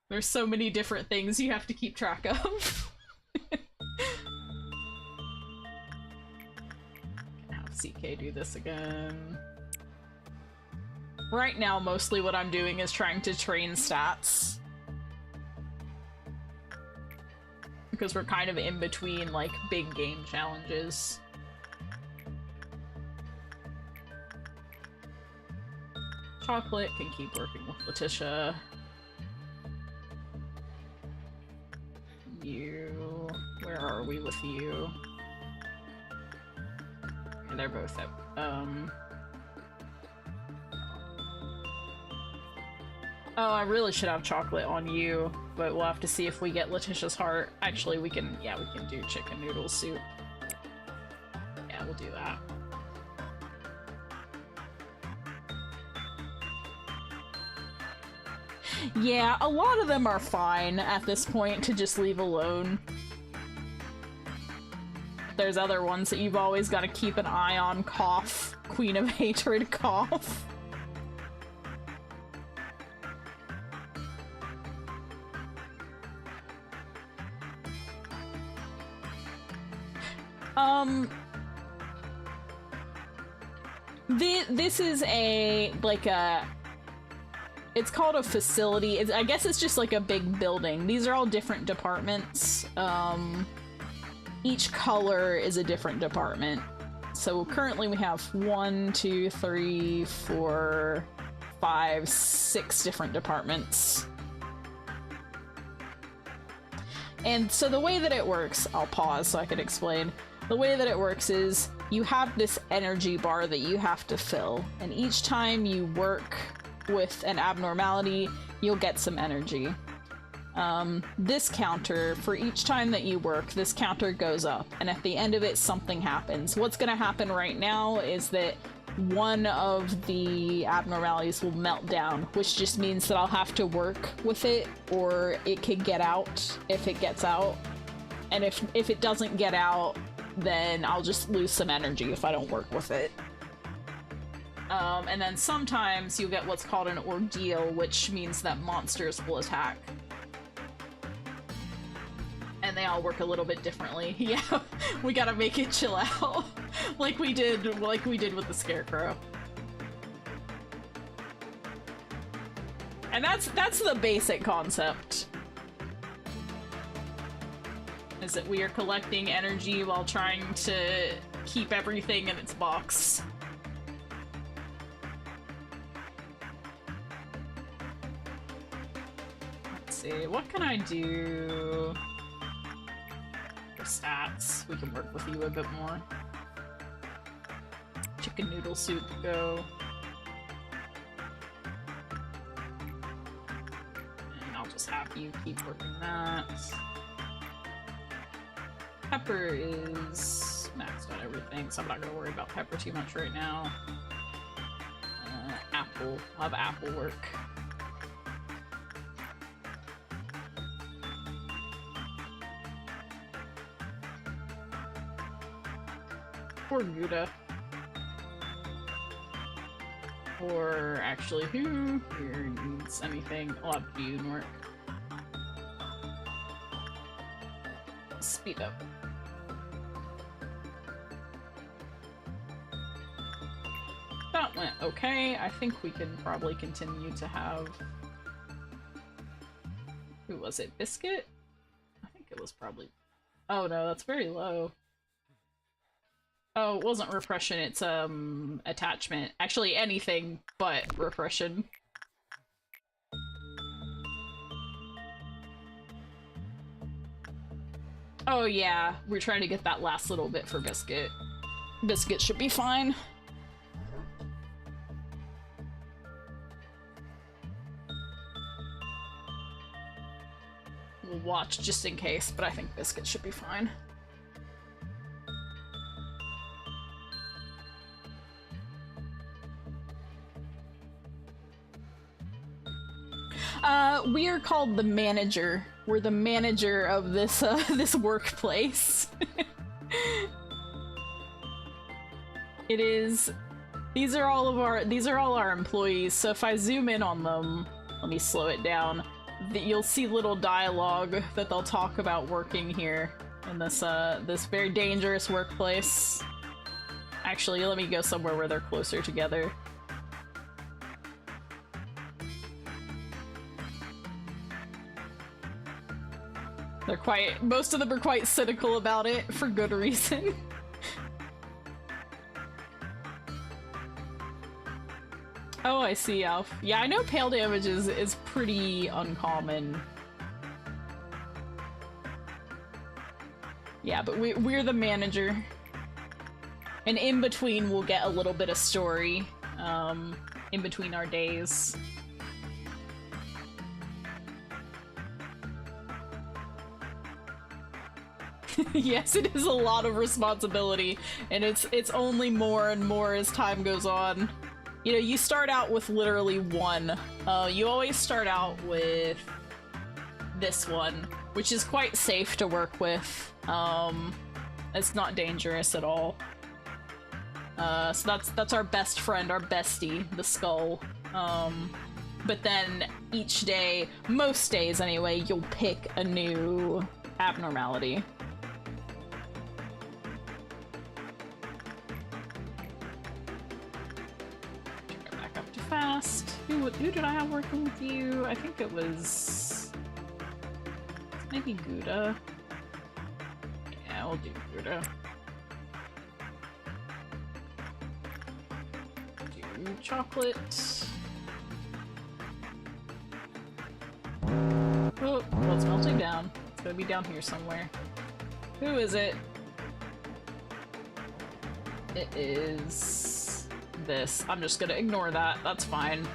There's so many different things you have to keep track of. Have CK do this again. Right now, mostly what I'm doing is trying to train stats. Because we're kind of in between, like, big game challenges. Chocolate can keep working with Letitia. You... Where are we with you? Okay, they're both at, Oh, I really should have chocolate on you, but we'll have to see if we get Letitia's heart. Actually, we can, yeah, we can do chicken noodle soup. Yeah, we'll do that. Yeah, a lot of them are fine at this point to just leave alone. There's other ones that you've always got to keep an eye on. Cough. Queen of Hatred, cough. This is a, like a... It's called a facility. I guess it's just like a big building. These are all different departments. Each color is a different department. So currently we have 1, 2, 3, 4, 5, 6 different departments. And so the way that it works, I'll pause so I can explain. The way that it works is you have this energy bar that you have to fill, and each time you work with an abnormality, you'll get some energy. This counter, for each time that you work, this counter goes up, and at the end of it, something happens. What's gonna happen right now is that one of the abnormalities will melt down, which just means that I'll have to work with it, or it can get out if it gets out. And if it doesn't get out, then I'll just lose some energy if I don't work with it. And then sometimes you'll get what's called an ordeal, which means that monsters will attack. And they all work a little bit differently. Yeah, we gotta make it chill out. like we did with the Scarecrow. And that's the basic concept. Is that we are collecting energy while trying to keep everything in its box. Let's see, what can I do for stats? We can work with you a bit more. Chicken noodle soup, go. And I'll just have you keep working that. Pepper is maxed out everything, so I'm not gonna worry about Pepper too much right now. Apple. I'll have Apple work. Or Gouda. Or actually, who here needs anything? I'll have Dune work. Speed up. That went okay. I think we can probably continue to have... Who was it? Biscuit? I think it was probably... Oh no, that's very low. Oh, it wasn't repression, it's attachment. Actually, anything but repression. Oh yeah, we're trying to get that last little bit for Biscuit. Biscuit should be fine. We'll watch just in case, but I think Biscuit should be fine. We are called the manager. We're the manager of this this workplace. It is. These are all our employees. So if I zoom in on them, let me slow it down. You'll see little dialogue that they'll talk about working here in this this very dangerous workplace. Actually, let me go somewhere where they're closer together. Most of them are quite cynical about it, for good reason. Oh, I see, Alf. Yeah, I know pale damage is pretty uncommon. Yeah, but we're the manager. And in between, we'll get a little bit of story, in between our days. Yes, it is a lot of responsibility, and it's only more and more as time goes on. You know, you start out with literally one. You always start out with this one, which is quite safe to work with. It's not dangerous at all. So that's our best friend, our bestie, the skull. But then each day, most days anyway, you'll pick a new abnormality. Turn it back up to fast. Who did I have working with you? I think it was maybe Gouda. Yeah, we'll do Gouda. Do chocolate. Oh, well, it's melting down. It's gonna be down here somewhere. Who is it? It is this. I'm just gonna ignore that. That's fine.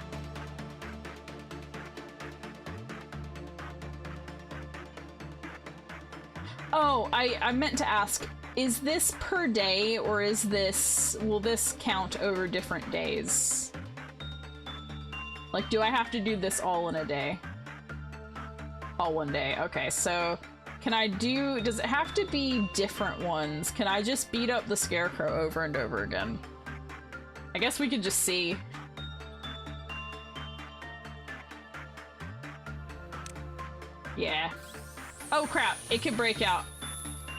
Oh, I meant to ask, is this per day, or is this, will this count over different days? Like, do I have to do this all in a day? All one day. Okay, so can I do, does it have to be different ones? Can I just beat up the scarecrow over and over again? I guess we could just see. Yeah. Oh crap, it could break out.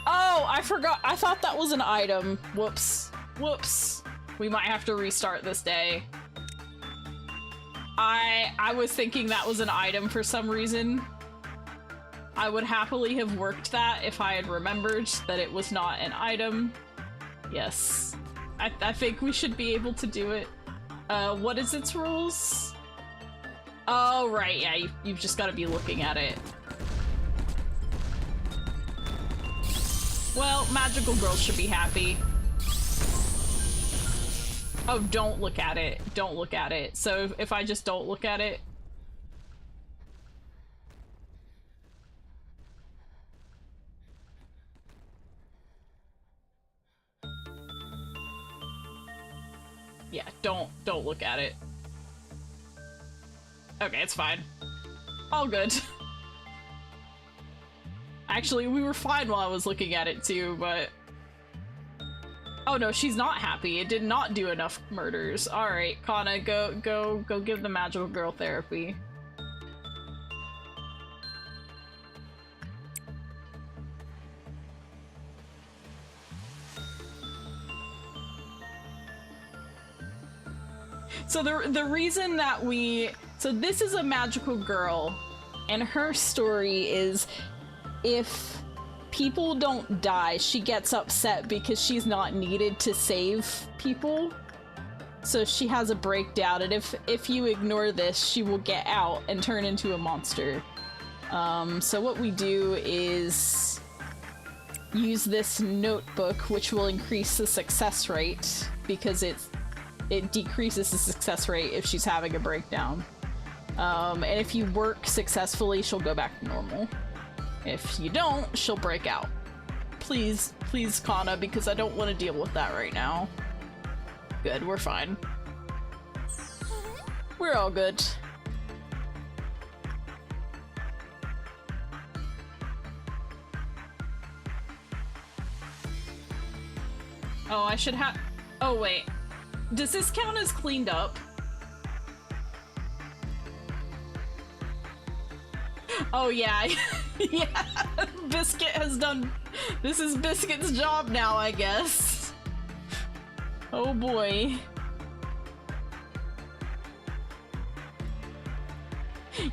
Oh, I forgot. I thought that was an item. Whoops. Whoops. We might have to restart this day. I was thinking that was an item for some reason. I would happily have worked that if I had remembered that it was not an item. Yes. I think we should be able to do it. What is its rules? Oh, right, yeah, you've just got to be looking at it. Well, magical girls should be happy. Oh, don't look at it. Don't look at it. So if I just don't look at it... Yeah, don't look at it. Okay, it's fine. All good. Actually, we were fine while I was looking at it too, but... Oh no, she's not happy. It did not do enough murders. Alright, Kana, go give the magical girl therapy. So the reason that so this is a magical girl, and her story is if people don't die, she gets upset because she's not needed to save people. So she has a breakdown, and if you ignore this, she will get out and turn into a monster. So what we do is use this notebook, which will increase the success rate because it decreases the success rate if she's having a breakdown. And if you work successfully, she'll go back to normal. If you don't, she'll break out. Please, please, Kana, because I don't want to deal with that right now. Good, we're fine. We're all good. Oh, I should have... Oh, wait. Does this count as cleaned up? Oh yeah, yeah, Biscuit has done... This is Biscuit's job now, I guess. Oh boy.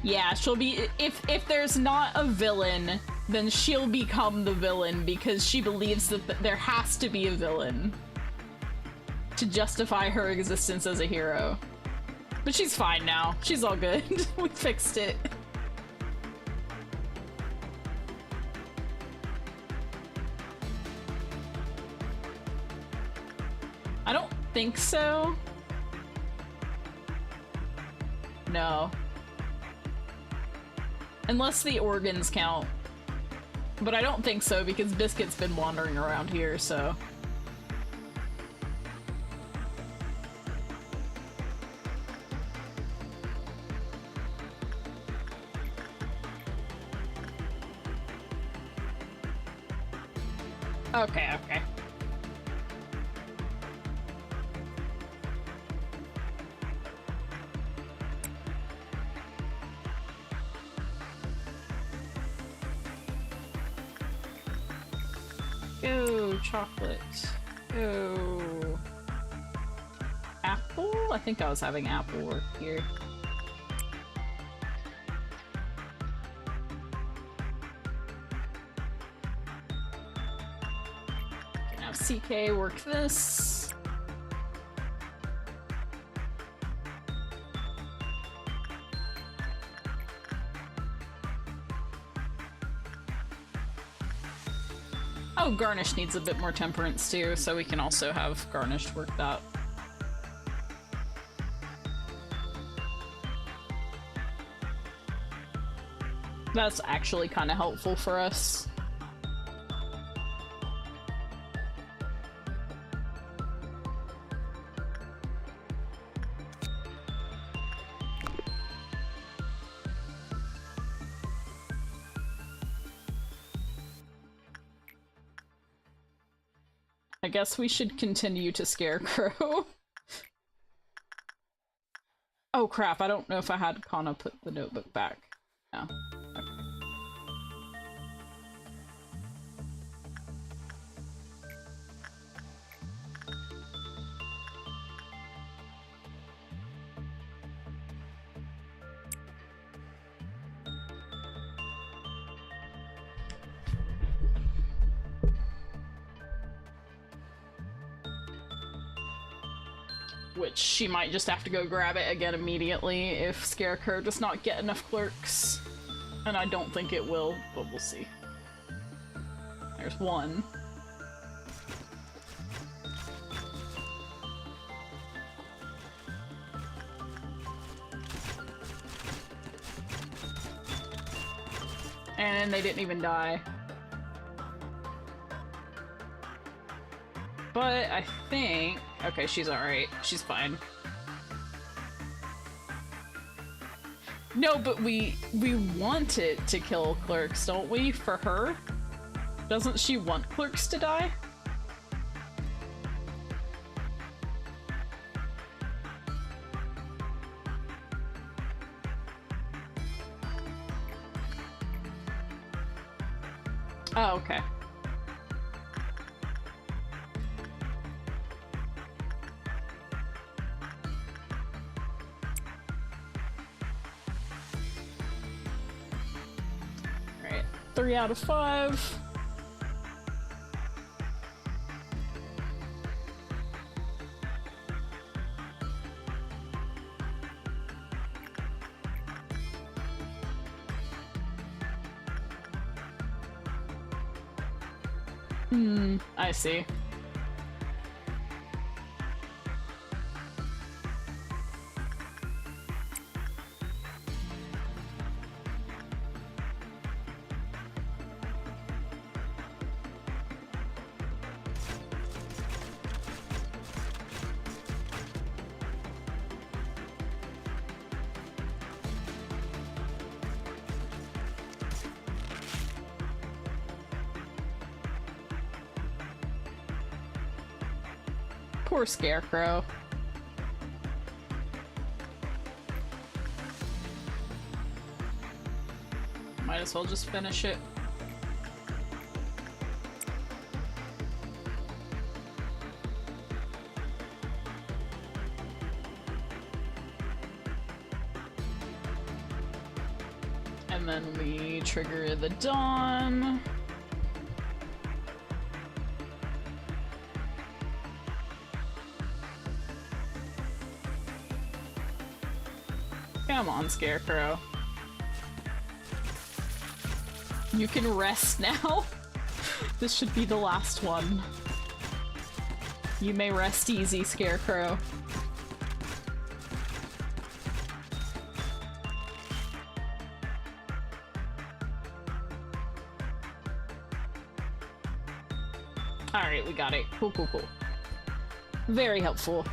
Yeah, she'll be... If there's not a villain then she'll become the villain because she believes that there has to be a villain to justify her existence as a hero. But she's fine now. She's all good. We fixed it. I don't think so. No. Unless the organs count. But I don't think so because Biscuit's been wandering around here, so... Okay, okay. Ooh, chocolate. Ooh. Apple? I think I was having apple work here. Can have CK work this. Oh, Garnish needs a bit more temperance too, so we can also have Garnish work that. That's actually kind of helpful for us. I guess we should continue to Scarecrow. Oh crap, I don't know if I had Kana put the notebook back. No. Okay. Which she might just have to go grab it again immediately if Scarecrow does not get enough clerks. And I don't think it will, but we'll see. There's one. And they didn't even die. But I think... Okay, she's alright. She's fine. No, but we want it to kill clerks, don't we? For her? Doesn't she want clerks to die? Oh, okay. Alright, 3 out of 5. I see. Poor Scarecrow. Might as well just finish it. And then we trigger the dawn. Come on, Scarecrow. You can rest now. This should be the last one. You may rest easy, Scarecrow. Alright, we got it. Cool, cool, cool. Very helpful.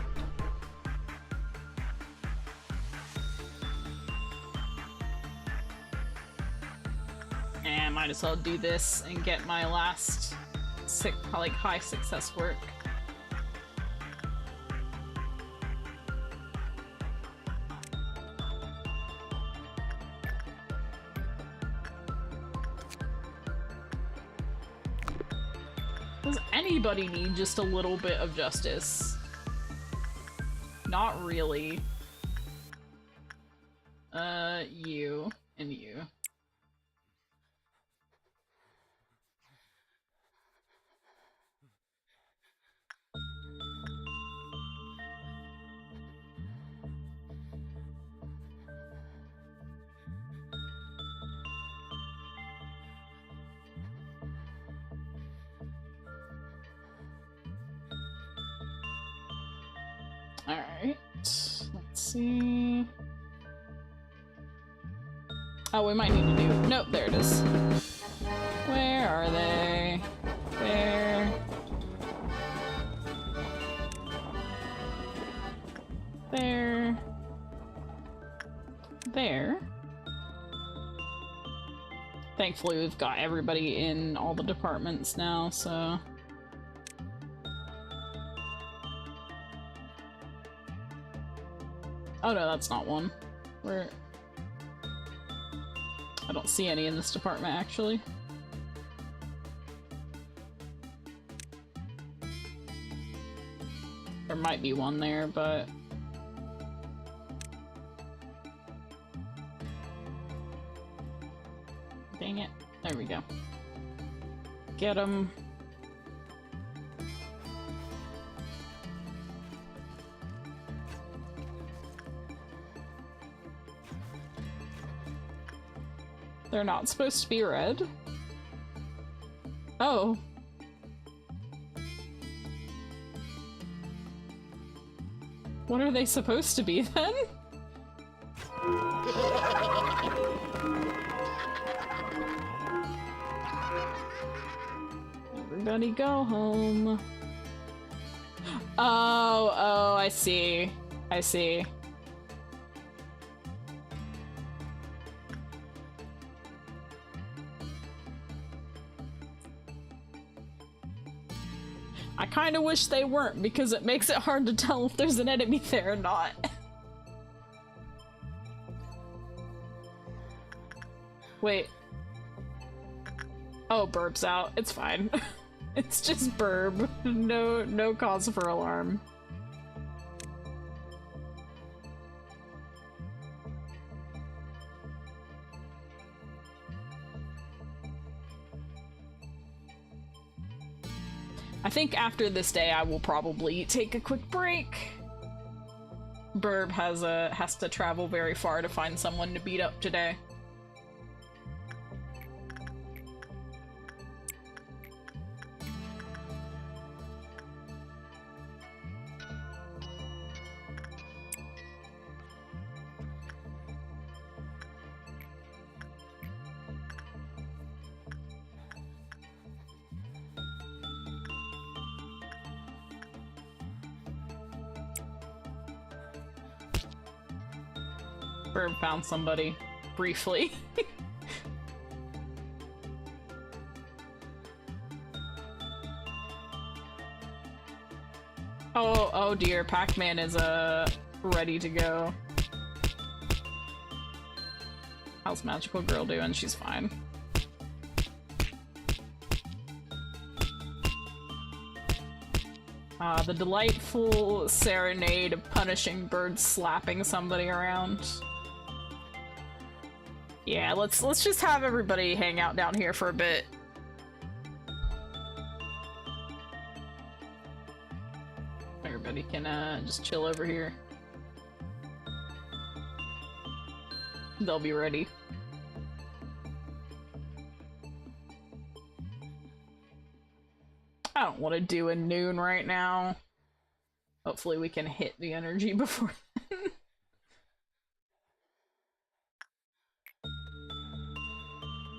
And might as well do this and get my last high success work. Does anybody need just a little bit of justice? Not really. You and you. Alright, let's see. Oh, we might need to do... Nope, there it is. Where are they? There. There. There. Thankfully, we've got everybody in all the departments now, so... Oh no, that's not one. Where... I don't see any in this department, actually. There might be one there, but... Dang it. There we go. Get him. They're not supposed to be red? Oh. What are they supposed to be then? Everybody go home. Oh, I see. I see. I kinda wish they weren't, because it makes it hard to tell if there's an enemy there or not. Wait. Oh, Burb's out. It's fine. It's just Burb. No cause for alarm. I think after this day I will probably take a quick break. Burb has to travel very far to find someone to beat up today. Burb found somebody. Briefly. Oh dear, Pac-Man is ready to go. How's Magical Girl doing? She's fine. The delightful serenade of punishing birds slapping somebody around. Yeah, let's just have everybody hang out down here for a bit. Everybody can just chill over here. They'll be ready. I don't want to do a noon right now. Hopefully we can hit the energy before then.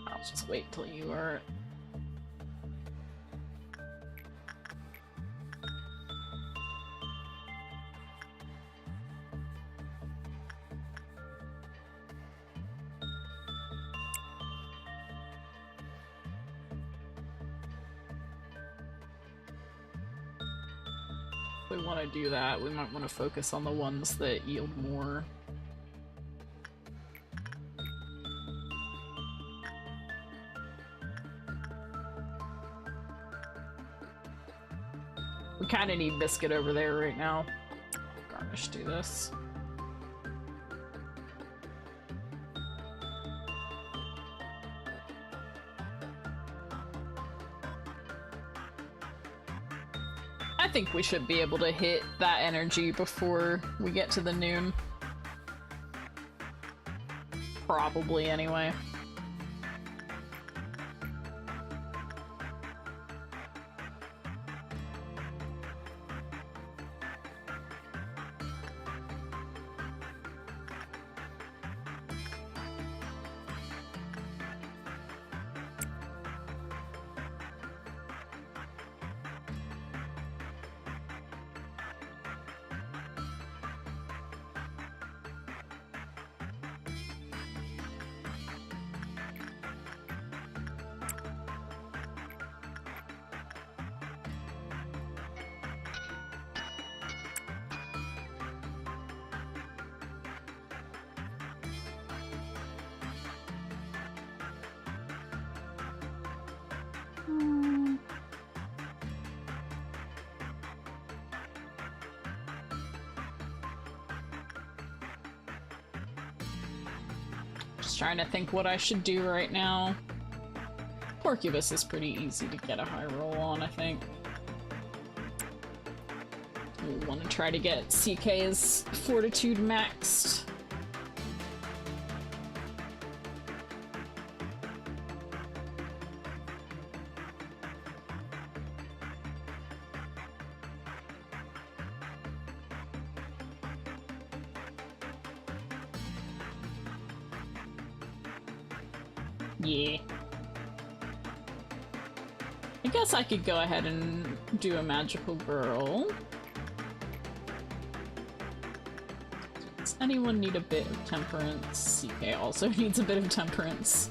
I'll just wait till you are... If we want to do that, we might want to focus on the ones that yield more. We kind of need Biscuit over there right now. Garnish do this. I think we should be able to hit that energy before we get to the noon. Probably, anyway. Just trying to think what I should do right now. Porcubus is pretty easy to get a high roll on, I think. We want to try to get CK's fortitude maxed. Yeah. I guess I could go ahead and do a magical girl. Does anyone need a bit of temperance? CK also needs a bit of temperance.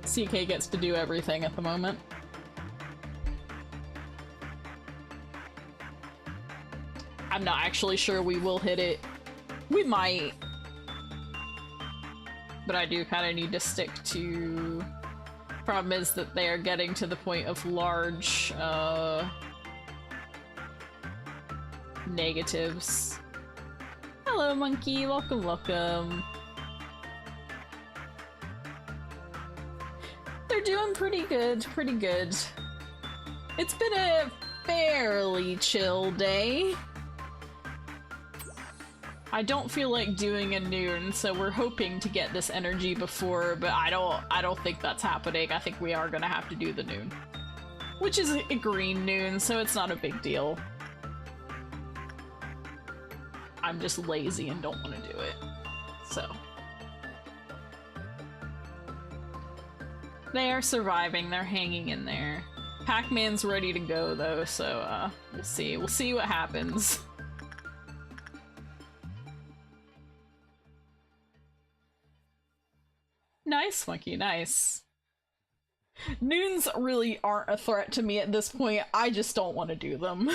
CK gets to do everything at the moment. I'm not actually sure we will hit it. We might. But I do kind of need to stick to... Problem is that they are getting to the point of large, negatives. Hello, monkey. Welcome, welcome. They're doing pretty good, pretty good. It's been a fairly chill day. I don't feel like doing a noon, so we're hoping to get this energy before, but I don't think that's happening. I think we are gonna have to do the noon. Which is a green noon, so it's not a big deal. I'm just lazy and don't want to do it. So. They are surviving, they're hanging in there. Pac-Man's ready to go though, so we'll see. We'll see what happens. Nice, monkey, nice. Noons really aren't a threat to me at this point, I just don't want to do them.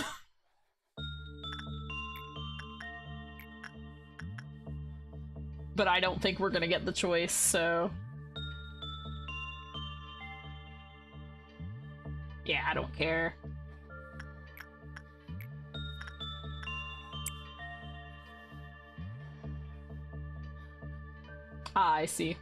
But I don't think we're gonna get the choice, so... Yeah, I don't care. Ah, I see.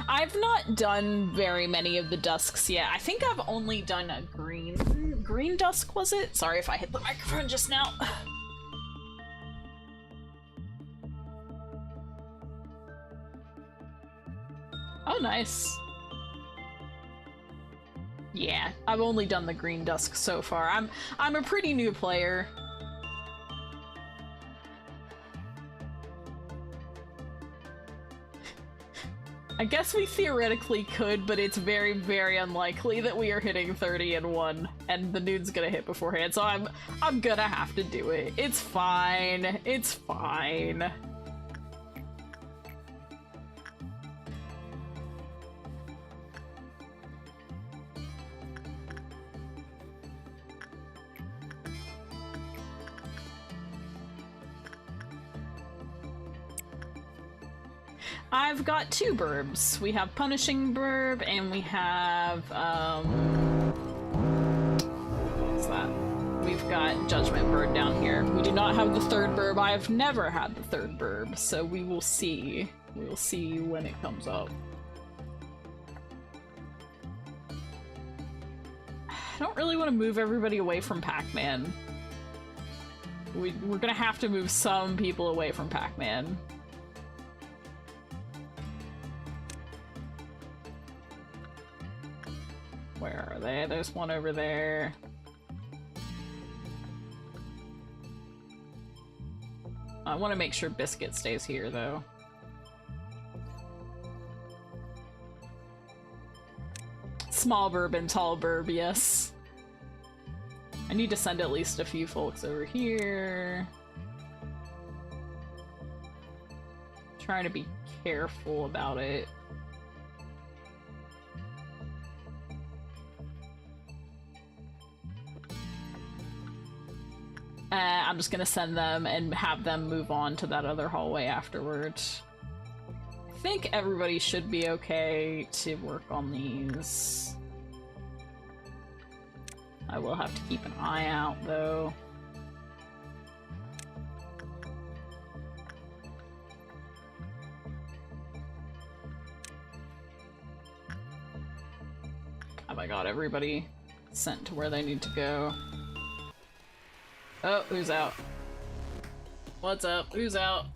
I've not done very many of the dusks yet. I think I've only done a green dusk, was it? Sorry if I hit the microphone just now. Oh, nice. Yeah, I've only done the green dusk so far. I'm a pretty new player. I guess we theoretically could, but it's very, very unlikely that we are hitting 30 in one, and the nude's gonna hit beforehand, so I'm gonna have to do it. It's fine. It's fine. I've got two burbs. We have Punishing Burb, and we have, what's that? We've got Judgment Burb down here. We do not have the third burb. I've never had the third burb, so we will see. We will see when it comes up. I don't really want to move everybody away from Pac-Man. We're gonna have to move some people away from Pac-Man. Where are they? There's one over there. I want to make sure Biscuit stays here, though. Small burb and tall burb, yes. I need to send at least a few folks over here. Trying to be careful about it. I'm just gonna send them and have them move on to that other hallway afterwards. I think everybody should be okay to work on these. I will have to keep an eye out, though. Have I got everybody sent to where they need to go? Oh, who's out? What's up? Who's out?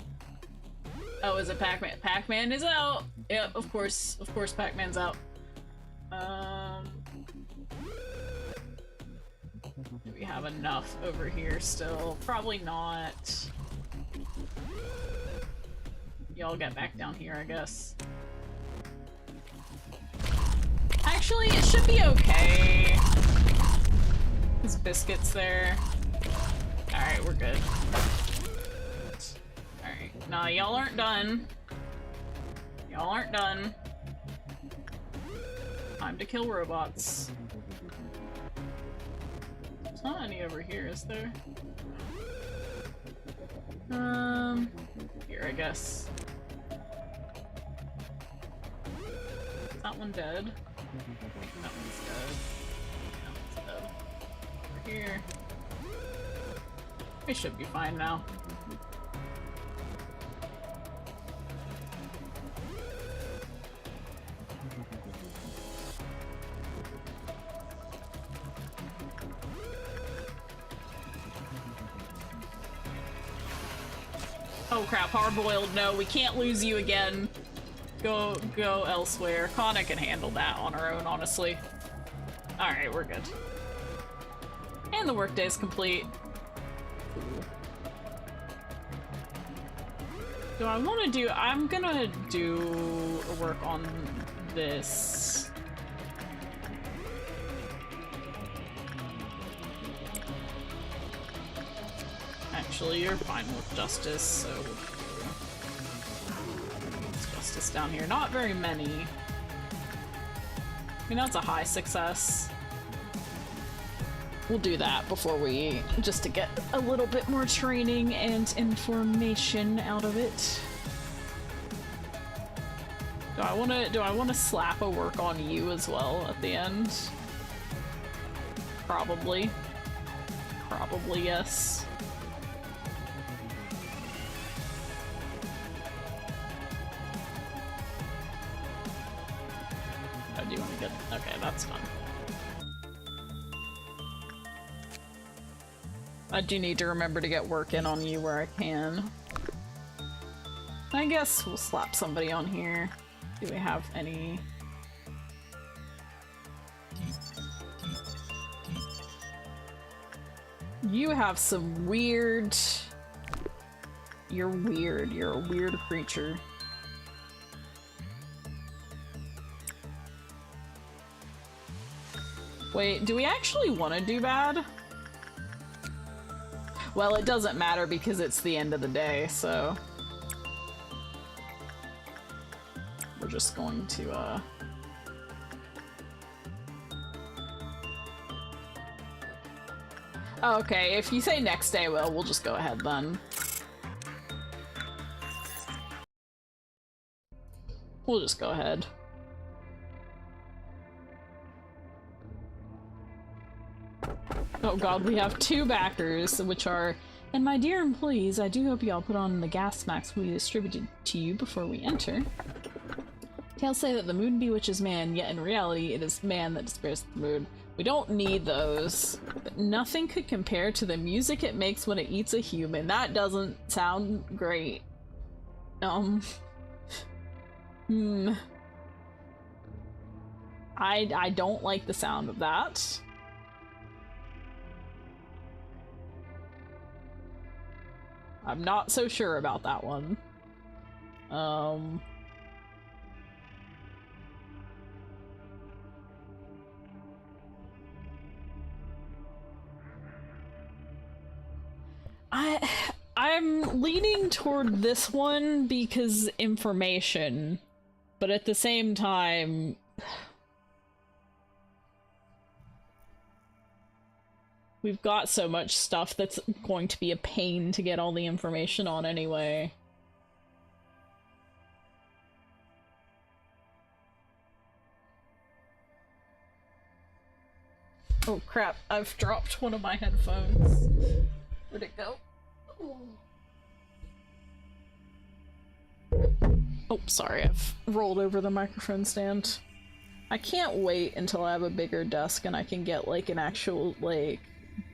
Oh, is it Pac-Man? Pac-Man is out! Yep, of course Pac-Man's out. Do we have enough over here still? Probably not. Y'all get back down here, I guess. Actually, it should be okay. His Biscuit's there. Alright, we're good. Alright. Nah, y'all aren't done. Y'all aren't done. Time to kill robots. There's not any over here, is there? Here, I guess. Is that one dead? I think that one's dead. That one's dead. Over here. We should be fine now. Oh crap, hard-boiled, no, we can't lose you again. Go elsewhere. Kana can handle that on her own, honestly. Alright, we're good. And the workday's complete. Do I want to do... I'm gonna do work on this. Actually, you're fine with justice, so... It's justice down here. Not very many. I mean, that's a high success. We'll do that before we, just to get a little bit more training and information out of it. Do I wanna slap a work on you as well at the end? Probably. Probably, yes. do you want to get? Okay, that's done. I do need to remember to get work in on you where I can. I guess we'll slap somebody on here. Do we have any? You have some weird... You're weird. You're a weird creature. Wait, do we actually want to do bad? Well, it doesn't matter because it's the end of the day, so... We're just going to, Okay, if you say next day, well, we'll just go ahead then. We'll just go ahead. Oh god, we have 2 backers, which are... And my dear employees, I do hope you all put on the gas masks we distributed to you before we enter. Tales say that the moon bewitches man, yet in reality it is man that despairs the moon. We don't need those. But nothing could compare to the music it makes when it eats a human. That doesn't sound great. I don't like the sound of that. I'm not so sure about that one. I'm leaning toward this one because information, but at the same time, we've got so much stuff that's going to be a pain to get all the information on anyway. Oh crap, I've dropped one of my headphones. Where'd it go? Oh, sorry, I've rolled over the microphone stand. I can't wait until I have a bigger desk and I can get like an actual like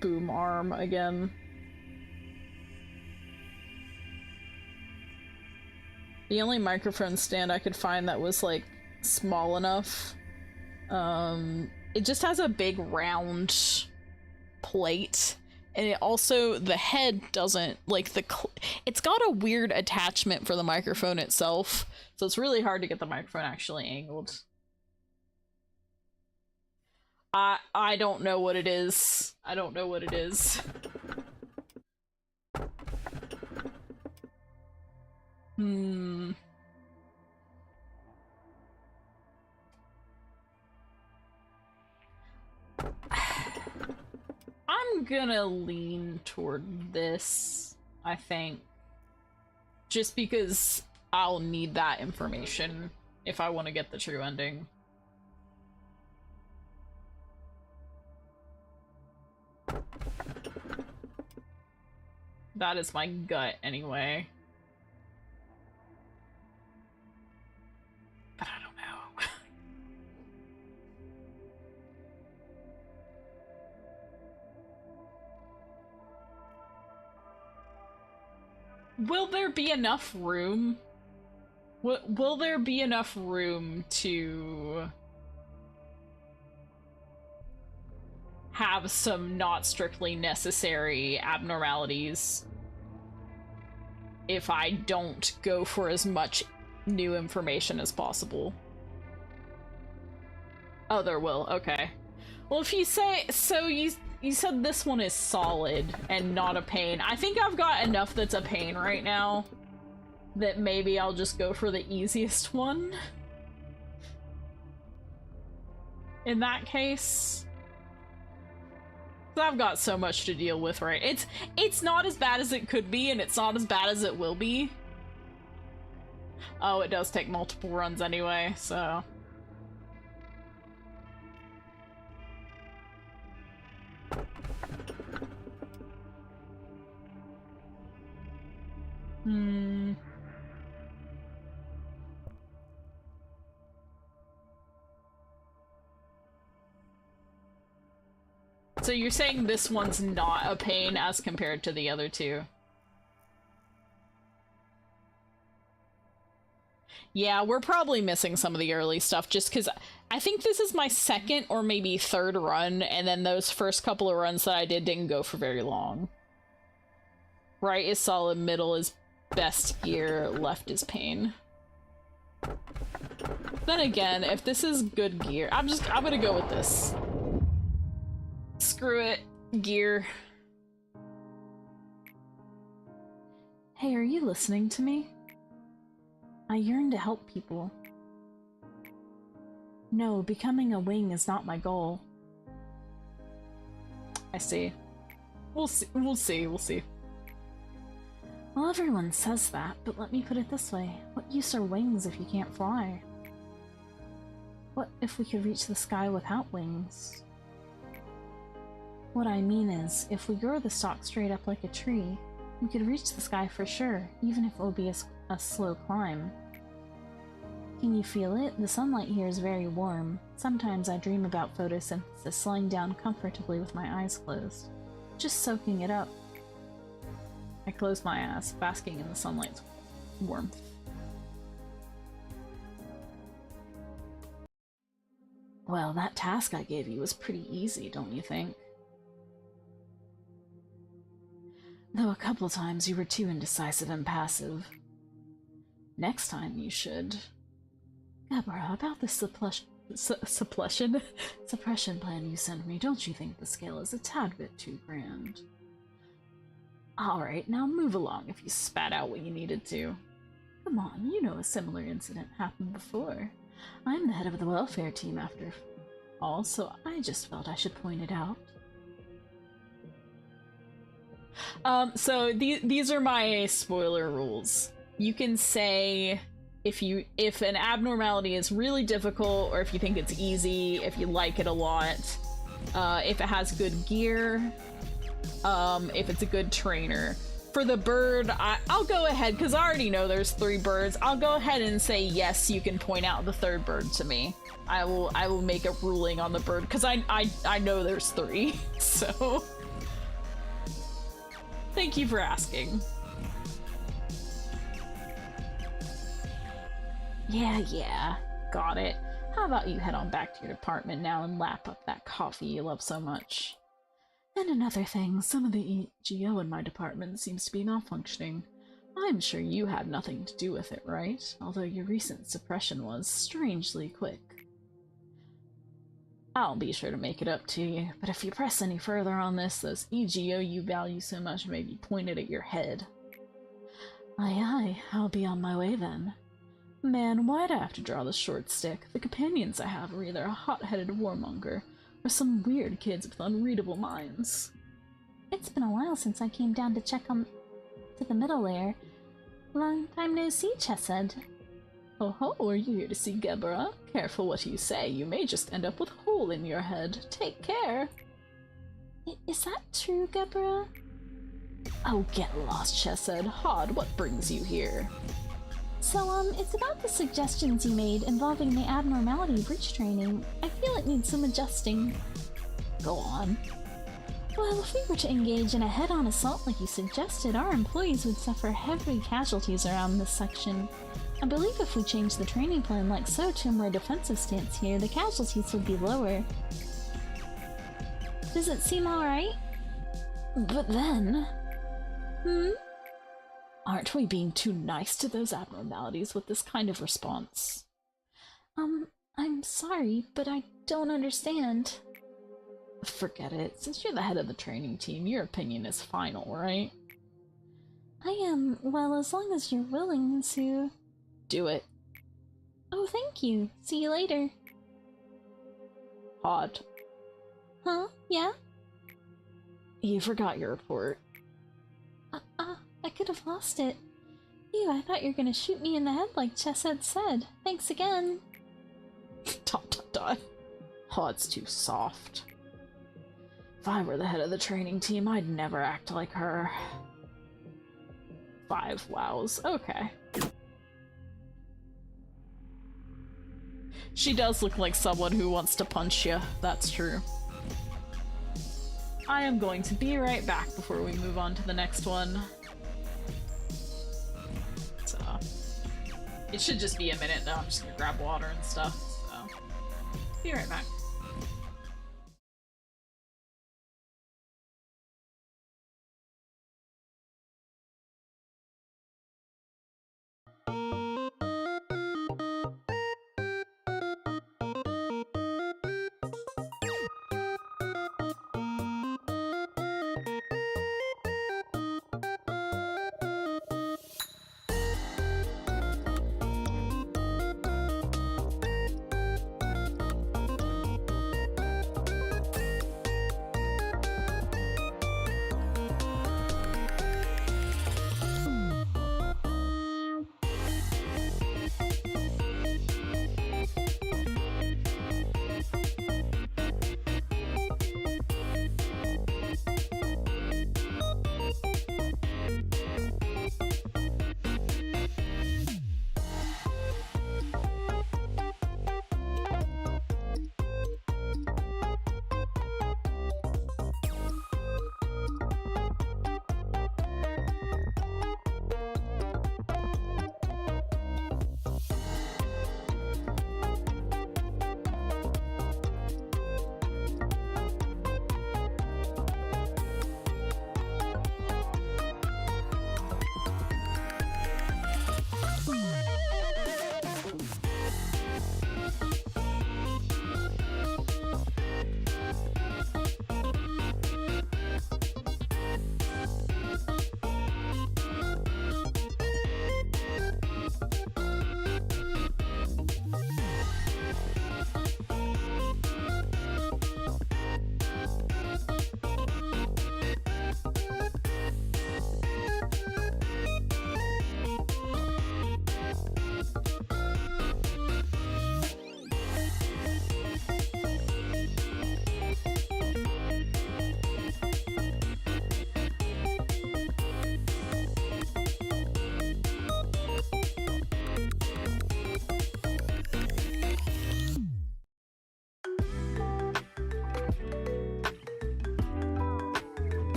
boom arm again. The only microphone stand I could find that was like small enough, it just has a big round plate. And it also, the head doesn't, like, it's got a weird attachment for the microphone itself, so it's really hard to get the microphone actually angled. I don't know what it is. I don't know what it is. I'm gonna lean toward this, I think. Just because I'll need that information if I want to get the true ending. That is my gut, anyway. But I don't know. Will there be enough room? Will there be enough room to have some not strictly necessary abnormalities if I don't go for as much new information as possible? Oh, there will. Okay. Well, if you say so, you said this one is solid and not a pain. I think I've got enough that's a pain right now that maybe I'll just go for the easiest one. In that case, I've got so much to deal with, right? It's not as bad as it could be, and it's not as bad as it will be. Oh, it does take multiple runs anyway, so... So you're saying this one's not a pain as compared to the other two? Yeah, we're probably missing some of the early stuff just because I think this is my second or maybe third run, and then those first couple of runs that I did didn't go for very long. Right is solid, middle is best gear, left is pain. Then again, if this is good gear, I'm gonna go with this. Screw it, gear. Hey, are you listening to me? I yearn to help people. No, becoming a wing is not my goal. I see. We'll see. Well, everyone says that, but let me put it this way. What use are wings if you can't fly? What if we could reach the sky without wings? What I mean is, if we grow the stalk straight up like a tree, we could reach the sky for sure, even if it will be a slow climb. Can you feel it? The sunlight here is very warm. Sometimes I dream about photosynthesis lying down comfortably with my eyes closed, just soaking it up. I close my eyes, basking in the sunlight's warmth. Well, that task I gave you was pretty easy, don't you think? Though a couple times you were too indecisive and passive. Next time you should... Gabra, about the suppression plan you sent me, don't you think the scale is a tad bit too grand? Alright, now move along if you spat out what you needed to. Come on, you know a similar incident happened before. I'm the head of the welfare team after all, so I just felt I should point it out. So these are my spoiler rules. You can say if an abnormality is really difficult, or if you think it's easy, if you like it a lot, if it has good gear, if it's a good trainer. For the bird, I'll go ahead, because I already know there's 3 birds. I'll go ahead and say yes, you can point out the 3rd bird to me. I will make a ruling on the bird, because I know there's 3, so... Thank you for asking. Yeah, got it. How about you head on back to your department now and lap up that coffee you love so much? And another thing, some of the EGO in my department seems to be malfunctioning. I'm sure you had nothing to do with it, right? Although your recent suppression was strangely quick. I'll be sure to make it up to you, but if you press any further on this, those EGO you value so much may be pointed at your head. Aye, I'll be on my way then. Man, why'd I have to draw the short stick? The companions I have are either a hot-headed warmonger, or some weird kids with unreadable minds. It's been a while since I came down to check on to the middle layer. Long time no see, Chesed. Oh ho, are you here to see Gebra? Careful what you say, you may just end up with a hole in your head. Take care. Is that true, Gebra? Oh, get lost, Chesed. Hod, what brings you here? So, it's about the suggestions you made involving the abnormality breach training. I feel it needs some adjusting. Go on. Well, if we were to engage in a head-on assault like you suggested, our employees would suffer heavy casualties around this section. I believe if we change the training plan like so to a more defensive stance here, the casualties would be lower. Does it seem alright? But then... Aren't we being too nice to those abnormalities with this kind of response? I'm sorry, but I don't understand. Forget it. Since you're the head of the training team, your opinion is final, right? I am. Well, as long as you're willing to... Do it. Oh, thank you. See you later. Hot. Huh? Yeah? You forgot your report. I could have lost it. Ew, I thought you were gonna shoot me in the head like Chesed said. Thanks again. ... Hot's too soft. If I were the head of the training team, I'd never act like her. 5 wows. Okay. She does look like someone who wants to punch you. That's true. I am going to be right back before we move on to the next one. So, it should just be a minute though, I'm just gonna grab water and stuff, so. Be right back.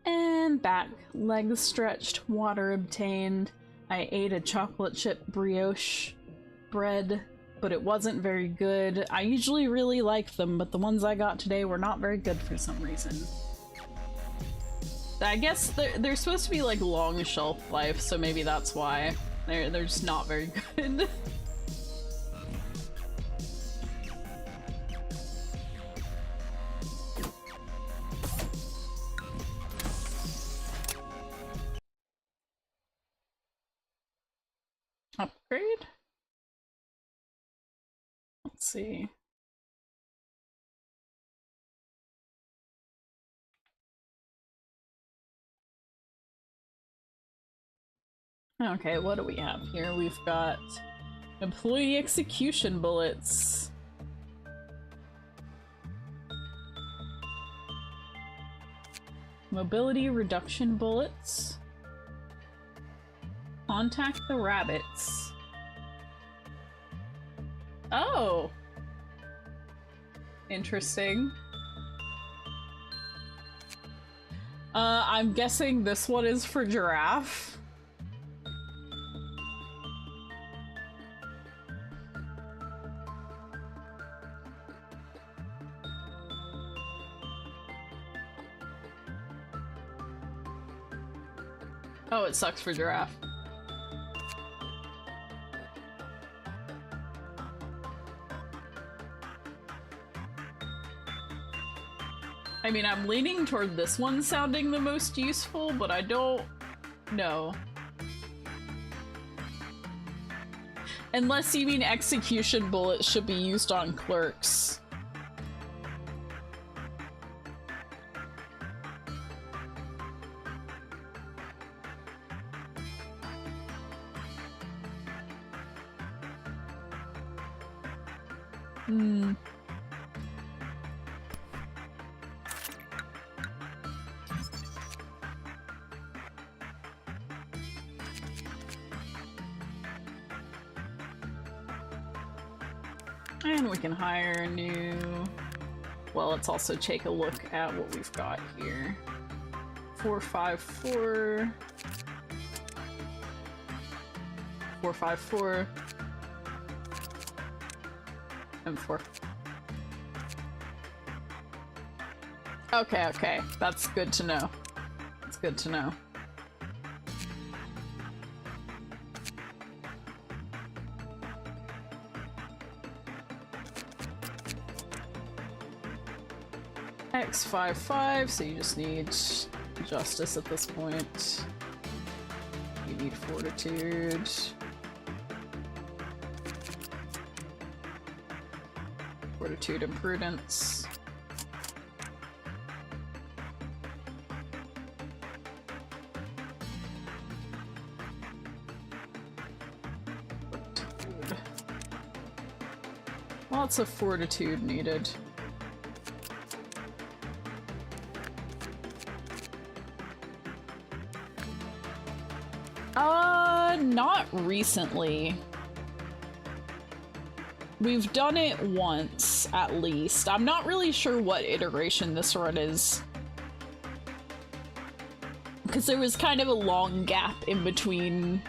And back. Legs stretched, water obtained. I ate a chocolate chip brioche bread, but it wasn't very good. I usually really like them, but the ones I got today were not very good for some reason. I guess they're supposed to be like long shelf life, so maybe that's why. They're just not very good. Upgrade? Let's see. Okay, what do we have here? We've got employee execution bullets. Mobility reduction bullets. Contact the rabbits. Oh! Interesting. I'm guessing this one is for giraffe. Oh, it sucks for giraffe. I mean, I'm leaning toward this one sounding the most useful, but I don't know. Unless you mean execution bullets should be used on clerks. Hmm. And we can hire a new... Well, let's also take a look at what we've got here. 454... 454... and 4... Okay, that's good to know. That's good to know. X55, so you just need justice at this point. You need fortitude. Fortitude and prudence. Fortitude. Lots of fortitude needed. Not recently. We've done it once, at least. I'm not really sure what iteration this run is. Because there was kind of a long gap in between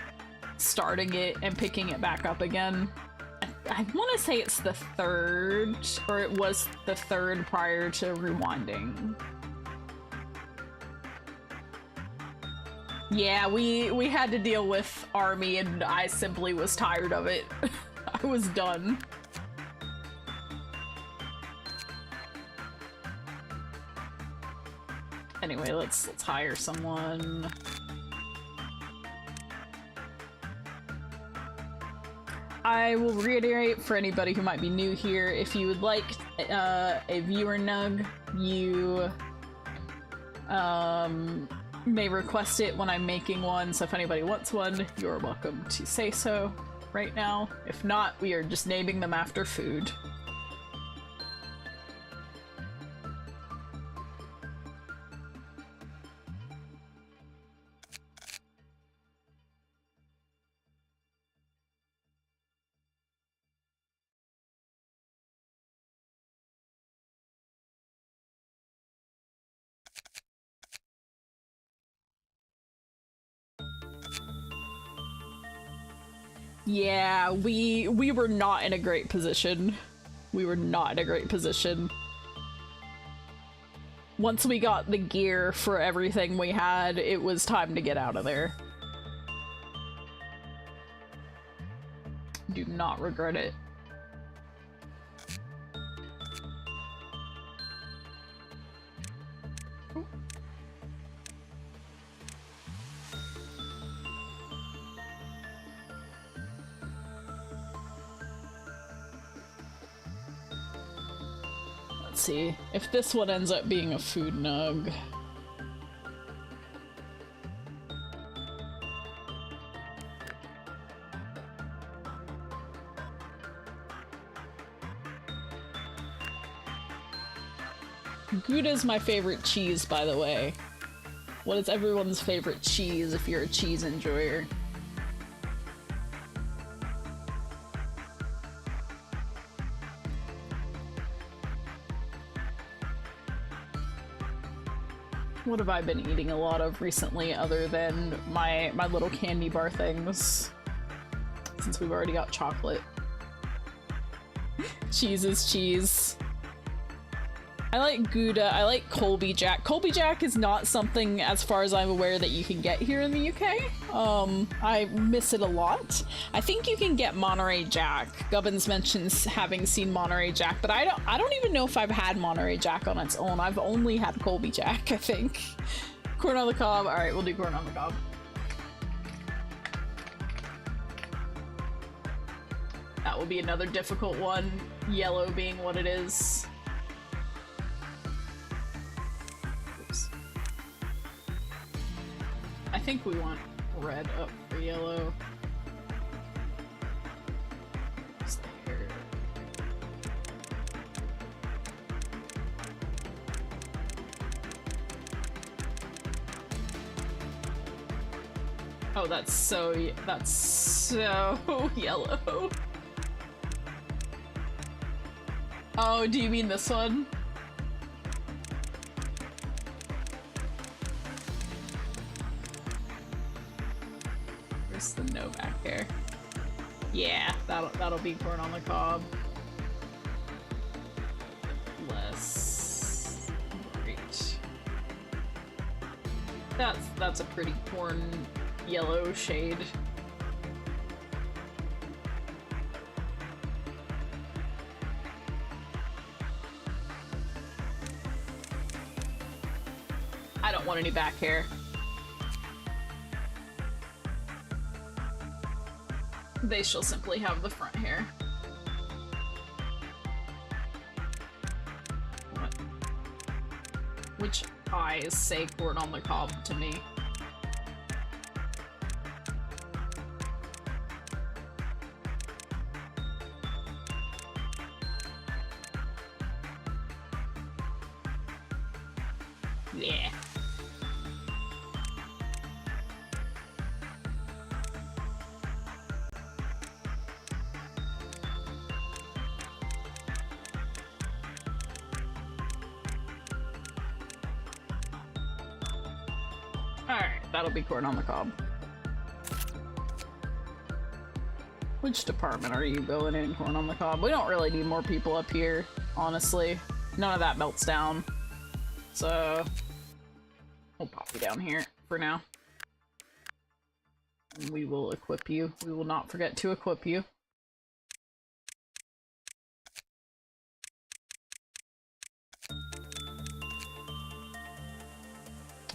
starting it and picking it back up again. I want to say it's the third, or it was the third prior to rewinding. Yeah, we had to deal with army and I simply was tired of it. I was done. Anyway, let's hire someone. I will reiterate for anybody who might be new here, if you would like a viewer nug, you may request it when I'm making one, so if anybody wants one, you're welcome to say so right now. If not, we are just naming them after food. Yeah, we were not in a great position. We were not in a great position. Once we got the gear for everything we had, it was time to get out of there. Do not regret it. See if this one ends up being a food nug. Gouda's my favorite cheese, by the way. What is everyone's favorite cheese if you're a cheese enjoyer? What have I been eating a lot of recently other than my little candy bar things? Since we've already got chocolate. Cheese is cheese. I like Gouda, I like Colby Jack. Colby Jack is not something, as far as I'm aware, that you can get here in the UK. I miss it a lot. I think you can get Monterey Jack. Gubbins mentions having seen Monterey Jack, but I don't even know if I've had Monterey Jack on its own. I've only had Colby Jack, I think. Corn on the cob. Alright, we'll do corn on the cob. That will be another difficult one, yellow being what it is. Oops. I think we want red up for yellow. There. Oh, that's so yellow. Oh, do you mean this one? Where's the no back here? Yeah, that'll be corn on the cob. Less great. That's a pretty corn yellow shade. I don't want any back hair. They shall simply have the front hair. What? Which eyes say corn on the cob to me? Yeah. Alright, that'll be corn on the cob. Which department are you going in, corn on the cob? We don't really need more people up here, honestly. None of that melts down. So we'll pop you down here for now. And we will equip you. We will not forget to equip you.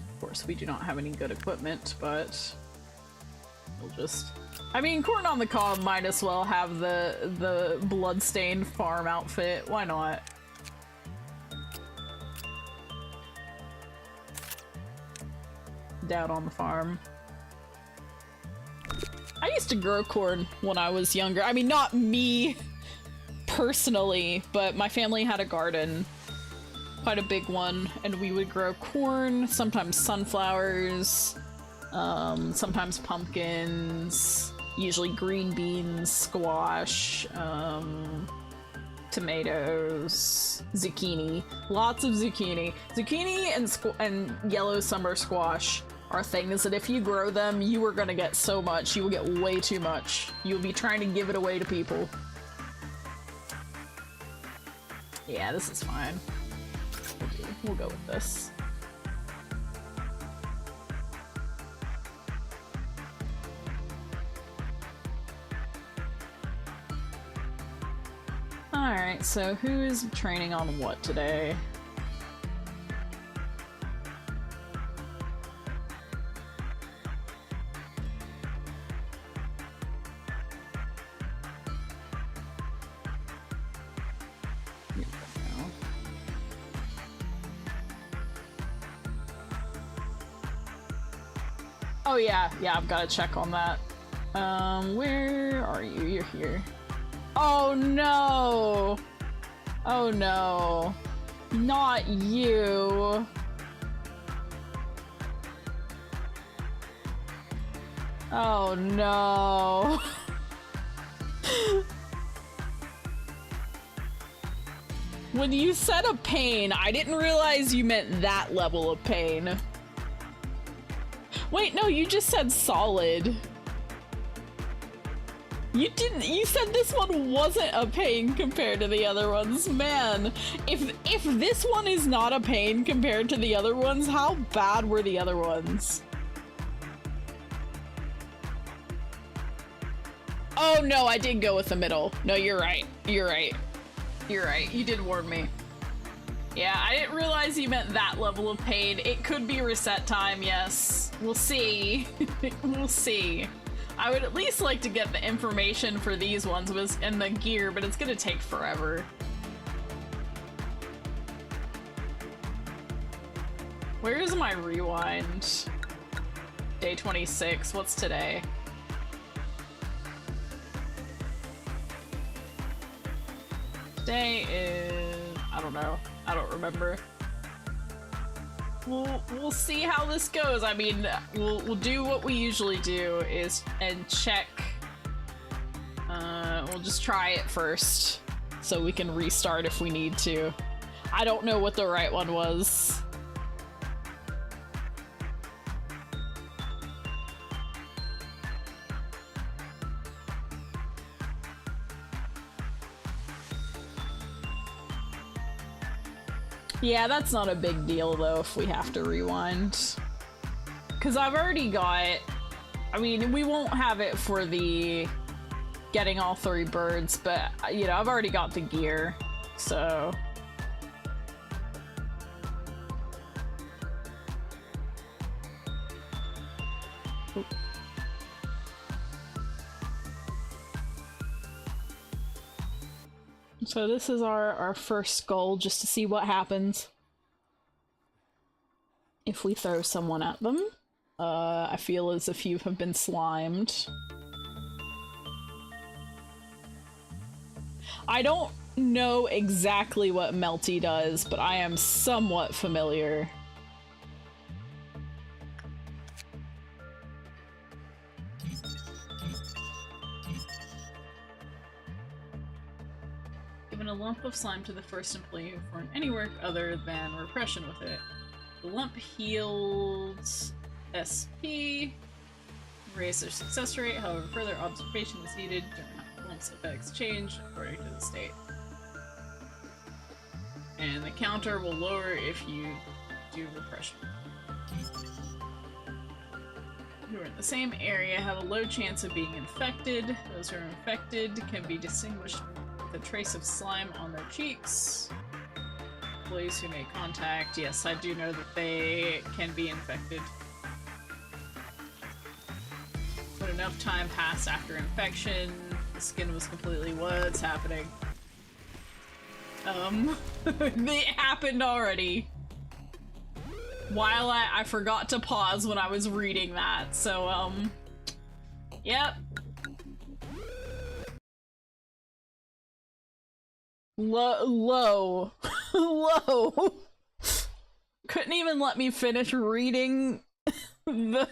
Of course, we do not have any good equipment, but we'll just... I mean, corn on the cob might as well have the bloodstained farm outfit. Why not? Down on the farm. I used to grow corn when I was younger. I mean, not me personally, but my family had a garden, quite a big one, and we would grow corn, sometimes sunflowers, sometimes pumpkins, usually green beans, squash, tomatoes, zucchini, lots of zucchini. Zucchini and yellow summer squash are things that if you grow them, you are gonna get so much. You will get way too much. You'll be trying to give it away to people. Yeah, this is fine. We'll go with this. Alright, so who is training on what today? Oh yeah, I've got to check on that. Where are you? You're here. Oh no! Oh no. Not you. Oh no. When you said a pain, I didn't realize you meant that level of pain. Wait, no, you just said solid. You didn't- you said this one wasn't a pain compared to the other ones. Man, if this one is not a pain compared to the other ones, how bad were the other ones? Oh no, I did go with the middle. No, you're right. You're right. You're right. You did warn me. Yeah, I didn't realize you meant that level of pain. It could be reset time, yes. We'll see. We'll see. I would at least like to get the information for these ones and the gear, but it's gonna take forever. Where is my rewind? Day 26. What's today? Today is... I don't know. I don't remember. We'll see how this goes. I mean, we'll do what we usually do and check. We'll just try it first so we can restart if we need to. I don't know what the right one was. Yeah, that's not a big deal though if we have to rewind. Cause I've already got, I mean, we won't have it for the getting all 3 birds, but you know, I've already got the gear, so. Oop. So this is our first goal, just to see what happens if we throw someone at them. I feel as if you have been slimed. I don't know exactly what Melty does, but I am somewhat familiar. Given a lump of slime to the first employee who performed any work other than repression with it. The lump heals SP, raise their success rate, however further observation is needed during how the lump's effects change according to the state. And the counter will lower if you do repression. Who are in the same area have a low chance of being infected. Those who are infected can be distinguished with a trace of slime on their cheeks. Employees who make contact, yes, I do know that they can be infected. When enough time passed after infection, the skin was completely what's happening. It happened already. While I forgot to pause when I was reading that, so, yep. Low. Low. Couldn't even let me finish reading the...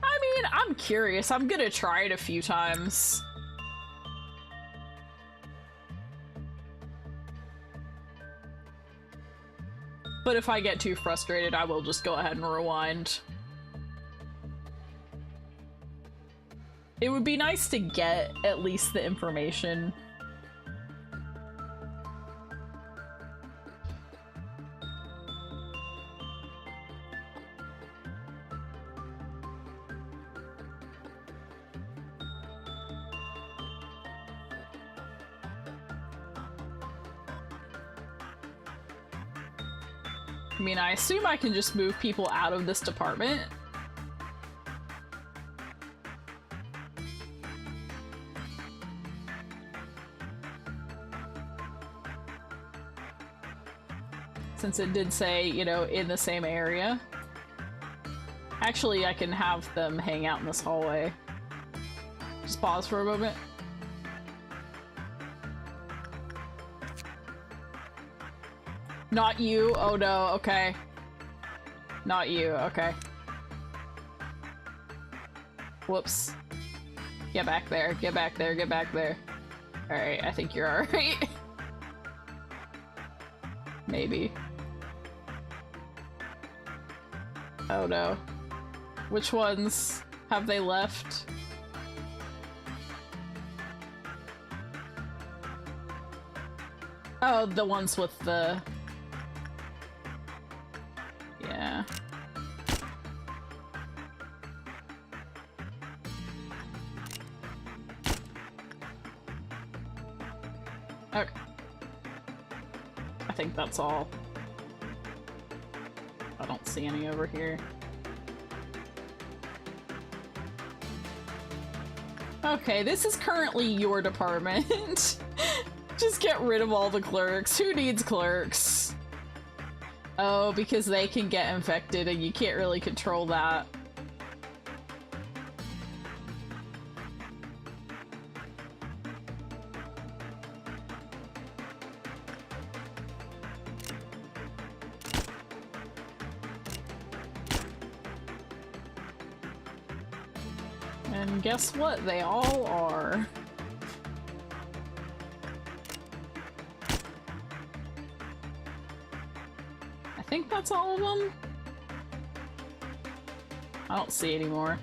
I mean, I'm curious. I'm gonna try it a few times. But if I get too frustrated, I will just go ahead and rewind. It would be nice to get at least the information. I mean, I assume I can just move people out of this department. Since it did say, you know, in the same area. Actually, I can have them hang out in this hallway. Just pause for a moment. Not you. Oh no, okay. Not you, okay. Whoops. Get back there, get back there, get back there. Alright, I think you're alright. Maybe. Oh no. Which ones have they left? Oh, the ones with the... Yeah. Okay. I think that's all. I don't see any over here. Okay, this is currently your department. Just get rid of all the clerks. Who needs clerks? Oh, because they can get infected and you can't really control that. And guess what? They all are. I think that's all of them. I don't see any more.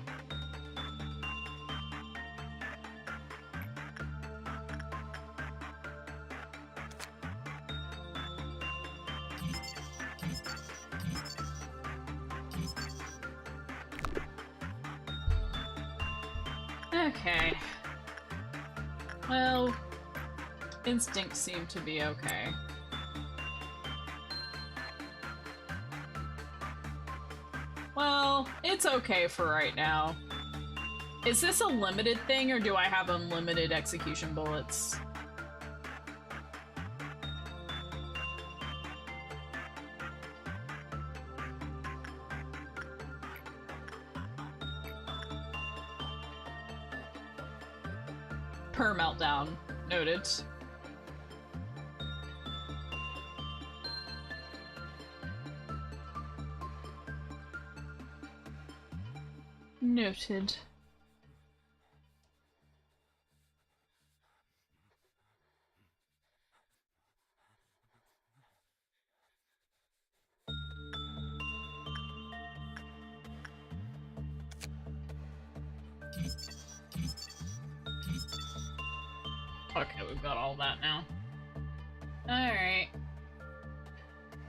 Okay. Well, instincts seem to be okay. Well, it's okay for right now. Is this a limited thing, or do I have unlimited execution bullets? Per meltdown. Noted. Noted. Okay, we've got all that now. Alright.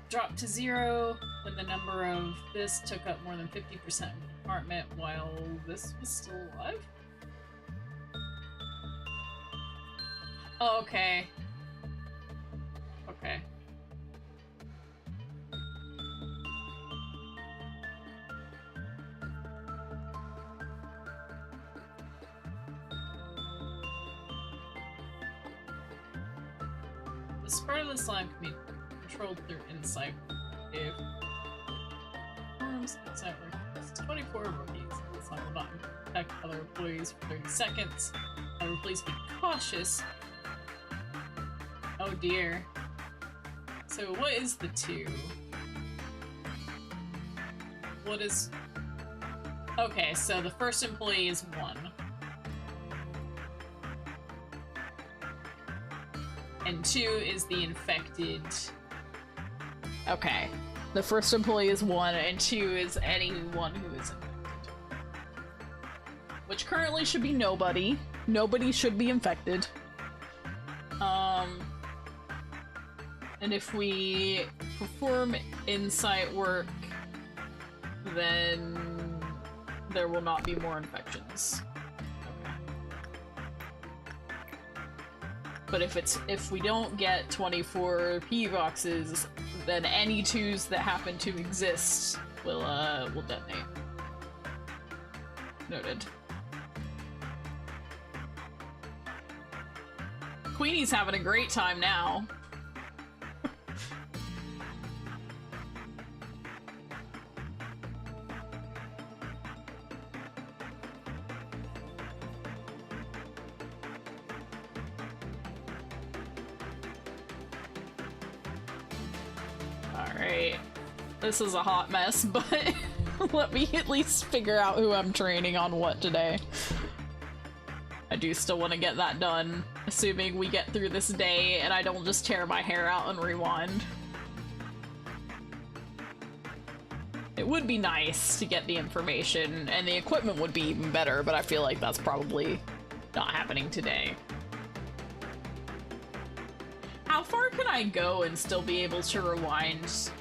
Dropped to 0 when the number of this took up more than 50% of the department while this was still alive? Oh, okay. Okay. The spread of the slime can be controlled through insight. If forms insight requests 24 rookies, the slime will not infect other employees for 30 seconds. However, please be cautious. Oh dear. So what is the 2? What is... Okay, so the first employee is 1. And 2 is the infected. Okay. The first employee is 1, and 2 is anyone who is infected. Which currently should be nobody. Nobody should be infected. And if we perform insight work, then there will not be more infections. But if we don't get 24 P boxes, then any 2s that happen to exist will detonate. Noted. Queenie's having a great time now. Alright. This is a hot mess, but let me at least figure out who I'm training on what today. I do still want to get that done, assuming we get through this day and I don't just tear my hair out and rewind. It would be nice to get the information, and the equipment would be even better, but I feel like that's probably not happening today. How far can I go and still be able to rewind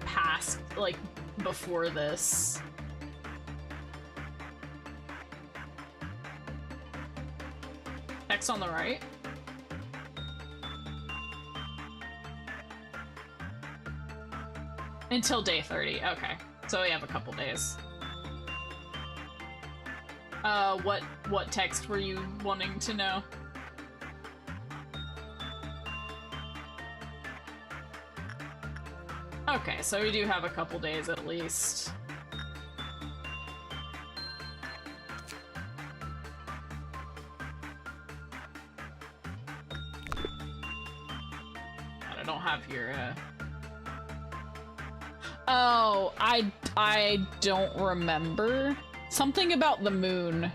past, like, before this? X on the right? Until day 30, okay. So we have a couple days. What text were you wanting to know? Okay, so we do have a couple days at least. I don't have your, Oh, I don't remember. Something about the moon.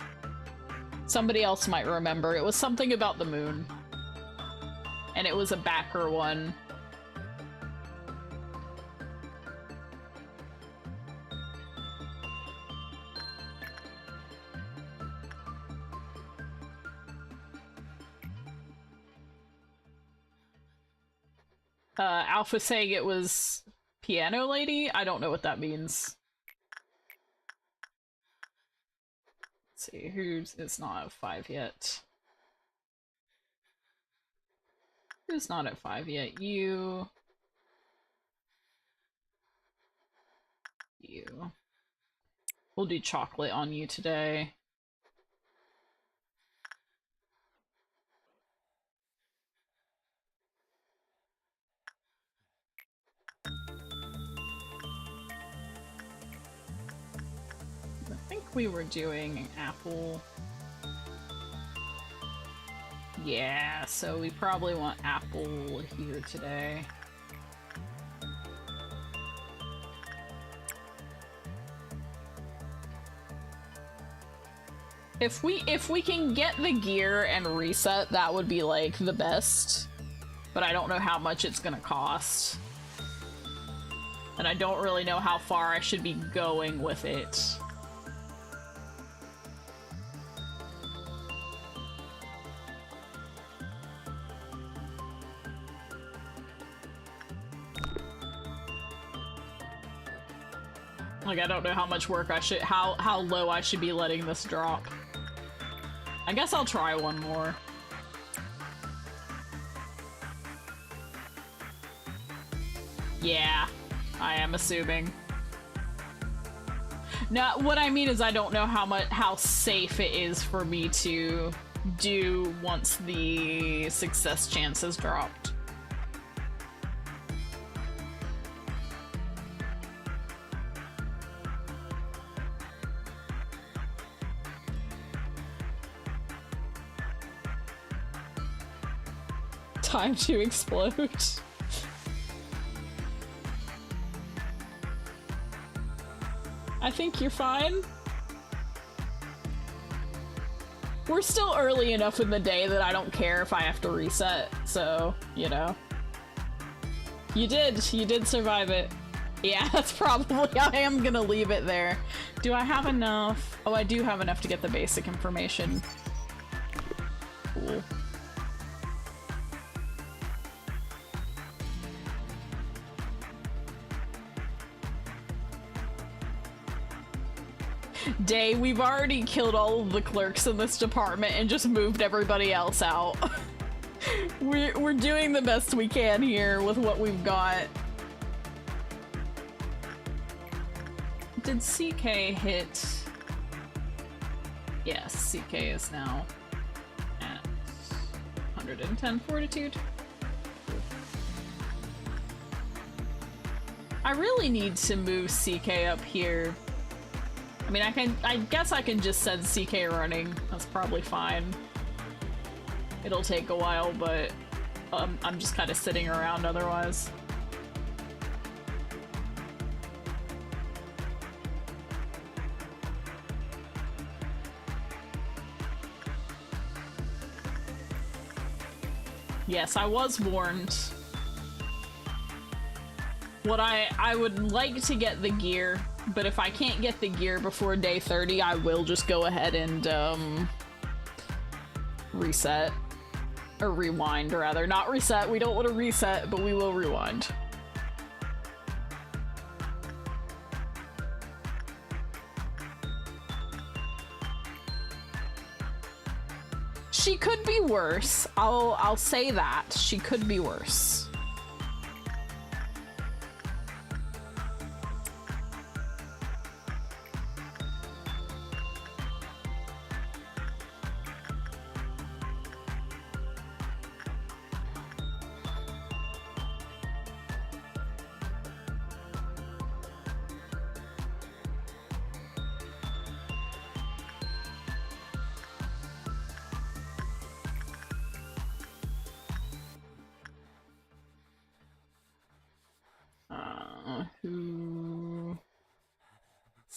Somebody else might remember. It was something about the moon. And it was a backer one. Alpha saying it was Piano Lady? I don't know what that means. Let's see, it's not at 5 yet. Who's not at 5 yet? You. We'll do chocolate on you today. I think we were doing apple. Yeah, so we probably want apple here today. If we can get the gear and reset, that would be like the best. But I don't know how much it's gonna cost. And I don't really know how far I should be going with it. Like, I don't know how much work I should- how low I should be letting this drop. I guess I'll try one more. Yeah, I am assuming. No, what I mean is I don't know how safe it is for me to do once the success chance has dropped. Time to explode. I think you're fine. We're still early enough in the day that I don't care if I have to reset, so, you know. You did survive it. Yeah, that's probably, I am gonna leave it there. Do I have enough? Oh, I do have enough to get the basic information. Cool. Day, we've already killed all of the clerks in this department and just moved everybody else out. We're doing the best we can here with what we've got. Did CK hit? Yes, CK is now at 110 fortitude. I really need to move CK up here. I mean, I guess I can just send CK running. That's probably fine. It'll take a while, but I'm just kind of sitting around otherwise. Yes, I was warned. What I would like to get the gear, but if I can't get the gear before day 30, I will just go ahead and, reset. Or rewind, rather. Not reset, we don't want to reset, but we will rewind. She could be worse. I'll say that. She could be worse.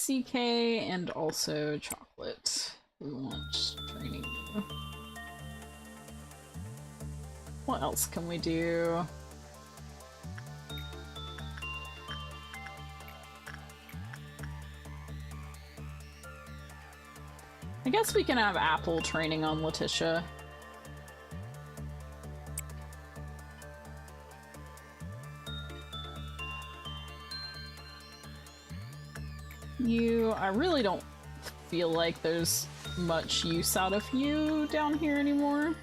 CK and also chocolate. We want training. What else can we do? I guess we can have Apple training on Letitia. I really don't feel like there's much use out of you down here anymore.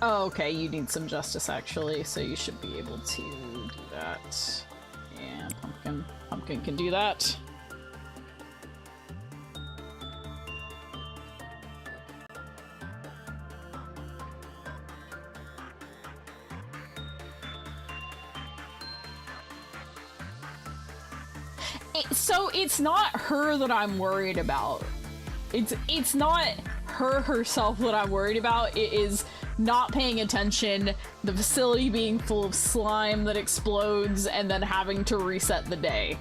Oh, okay, you need some justice actually, so you should be able to do that. Yeah, Pumpkin can do that. So it's not her that I'm worried about. It's not her herself that I'm worried about. It is not paying attention, the facility being full of slime that explodes, and then having to reset the day.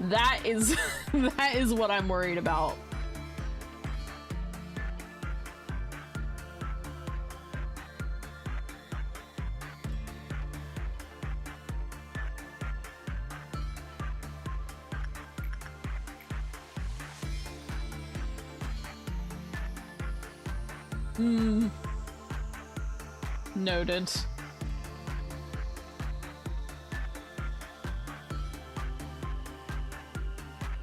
That is that is what I'm worried about. Noted.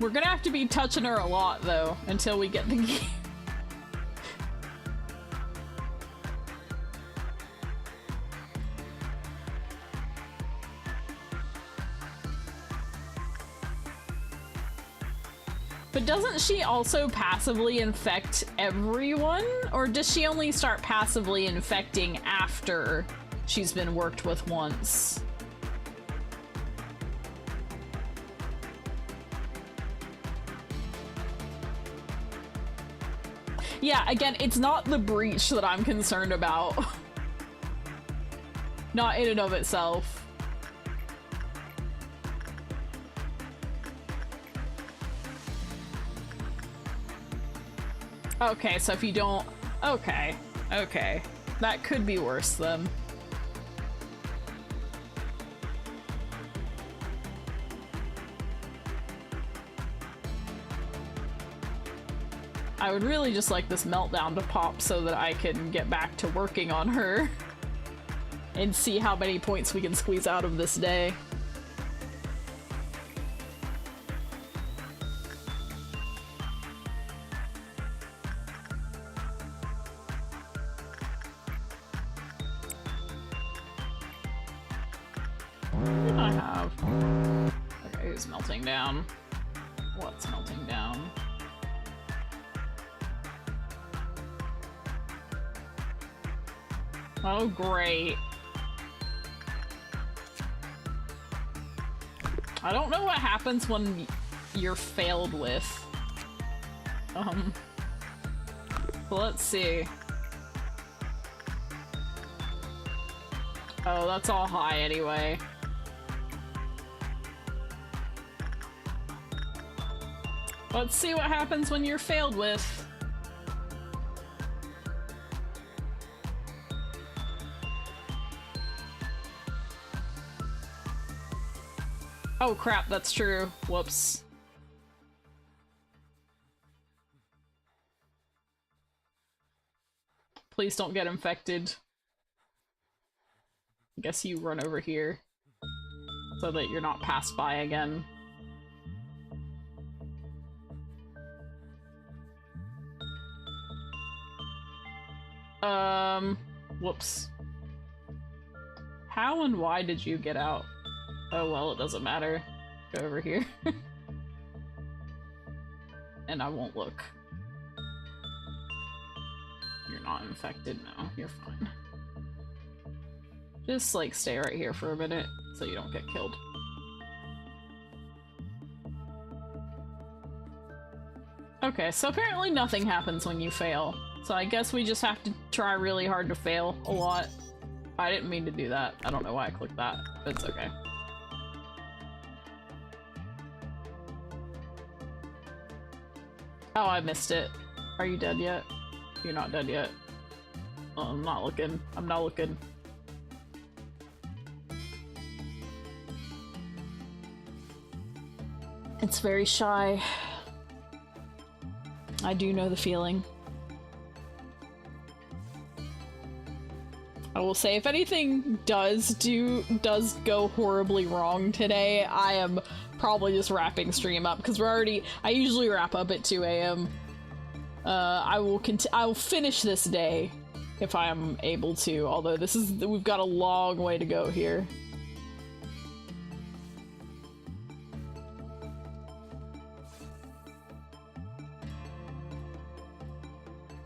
We're gonna have to be touching her a lot, though, until we get the gear. But doesn't she also passively infect everyone? Or does she only start passively infecting after she's been worked with once? Yeah, again, it's not the breach that I'm concerned about. Not in and of itself. Okay, so if you don't... Okay. Okay. That could be worse, then. I would really just like this meltdown to pop so that I can get back to working on her. And see how many points we can squeeze out of this day. Melting down. What's melting down? Oh, great. I don't know what happens when you're failed with. Let's see. Oh, that's all high anyway. Let's see what happens when you're failed with. Oh crap, that's true. Whoops. Please don't get infected. I guess you run over here so that you're not passed by again. Whoops. How and why did you get out? Oh well, it doesn't matter. Go over here. And I won't look. You're not infected, no, you're fine. Just, like, stay right here for a minute so you don't get killed. Okay, so apparently nothing happens when you fail. So I guess we just have to try really hard to fail a lot. I didn't mean to do that. I don't know why I clicked that, but it's okay. Oh, I missed it. Are you dead yet? You're not dead yet. Oh, I'm not looking. I'm not looking. It's very shy. I do know the feeling. I will say, if anything does go horribly wrong today, I am probably just wrapping stream up, because I usually wrap up at 2 AM. I will finish this day if I am able to, although we've got a long way to go here.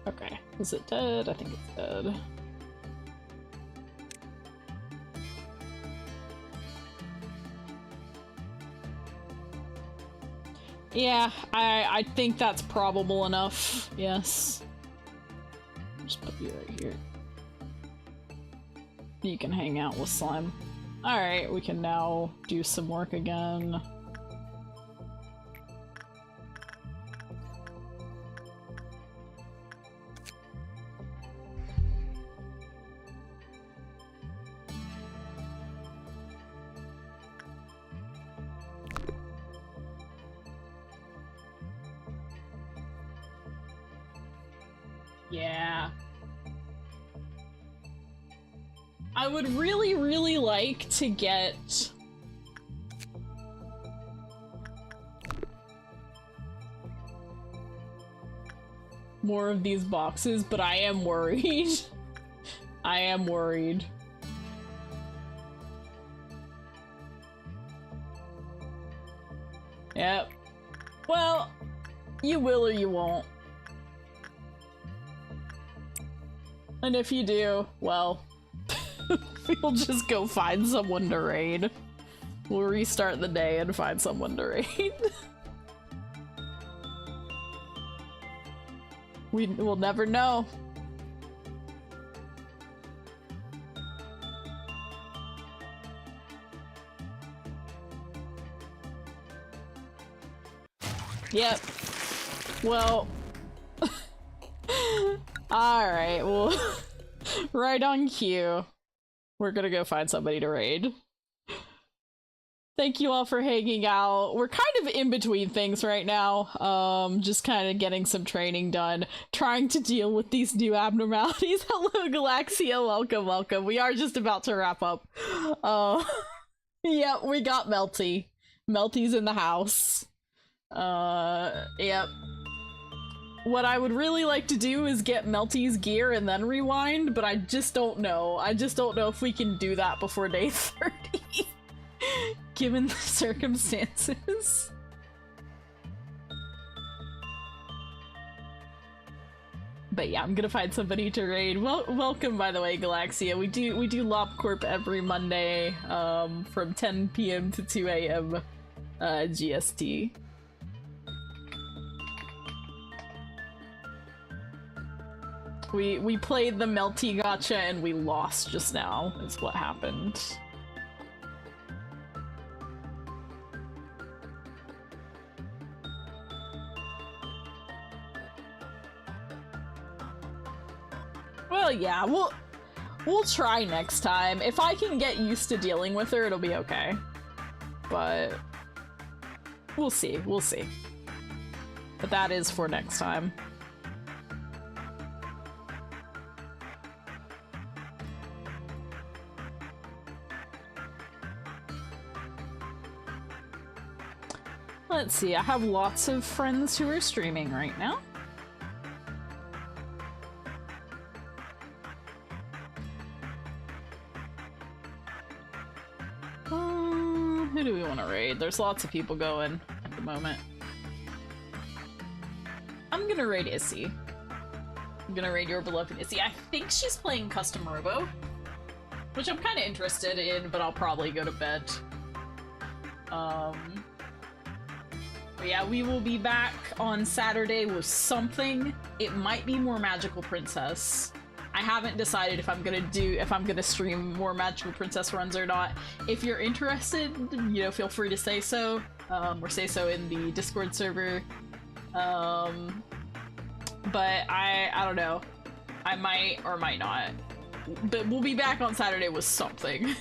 Okay, is it dead? I think it's dead. Yeah, I think that's probable enough, yes. Just put you right here. You can hang out with slime. Alright, we can now do some work again. Yeah. I would really, really like to get more of these boxes, but I am worried. I am worried. Yep. Well, you will or you won't. And if you do, well, we'll just go find someone to raid. We'll restart the day and find someone to raid. We'll never know. Yep. Well. Alright, well, right on cue. We're gonna go find somebody to raid. Thank you all for hanging out. We're kind of in between things right now. Just kind of getting some training done. Trying to deal with these new abnormalities. Hello, Galaxia. Welcome, welcome. We are just about to wrap up. Yep, we got Melty. Melty's in the house. Yep. What I would really like to do is get Melty's gear and then rewind, but I just don't know. I just don't know if we can do that before day 30. Given the circumstances. But yeah, I'm gonna find somebody to raid. Welcome, by the way, Galaxia. We do LobCorp every Monday, from 10 PM to 2 AM GST. We played the Melty Gacha and we lost just now, is what happened. Well, yeah, we'll try next time. If I can get used to dealing with her, it'll be okay. But we'll see, we'll see. But that is for next time. Let's see, I have lots of friends who are streaming right now. Who do we want to raid? There's lots of people going at the moment. I'm gonna raid Issy. I'm gonna raid your beloved Issy. I think she's playing Custom Robo, which I'm kind of interested in, but I'll probably go to bed. But yeah, we will be back on Saturday with something. It might be more Magical Princess. I haven't decided if I'm gonna stream more Magical Princess runs or not. If you're interested, you know, feel free to say so, or say so in the Discord server. But I don't know. I might or might not. But we'll be back on Saturday with something.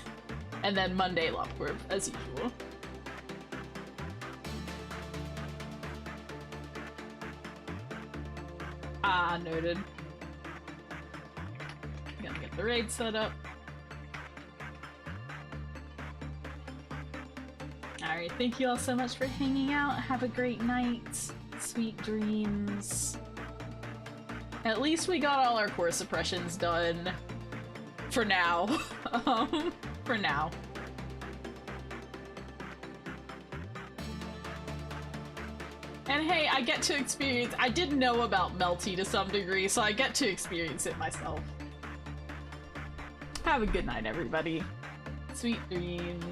And then Monday, Lopcorp, as usual. Ah, noted. Gonna get the raid set up. Alright, thank you all so much for hanging out. Have a great night. Sweet dreams. At least we got all our core suppressions done. For now. For now. And hey, I get to experience- I did know about Melty to some degree, so I get to experience it myself. Have a good night, everybody. Sweet dreams.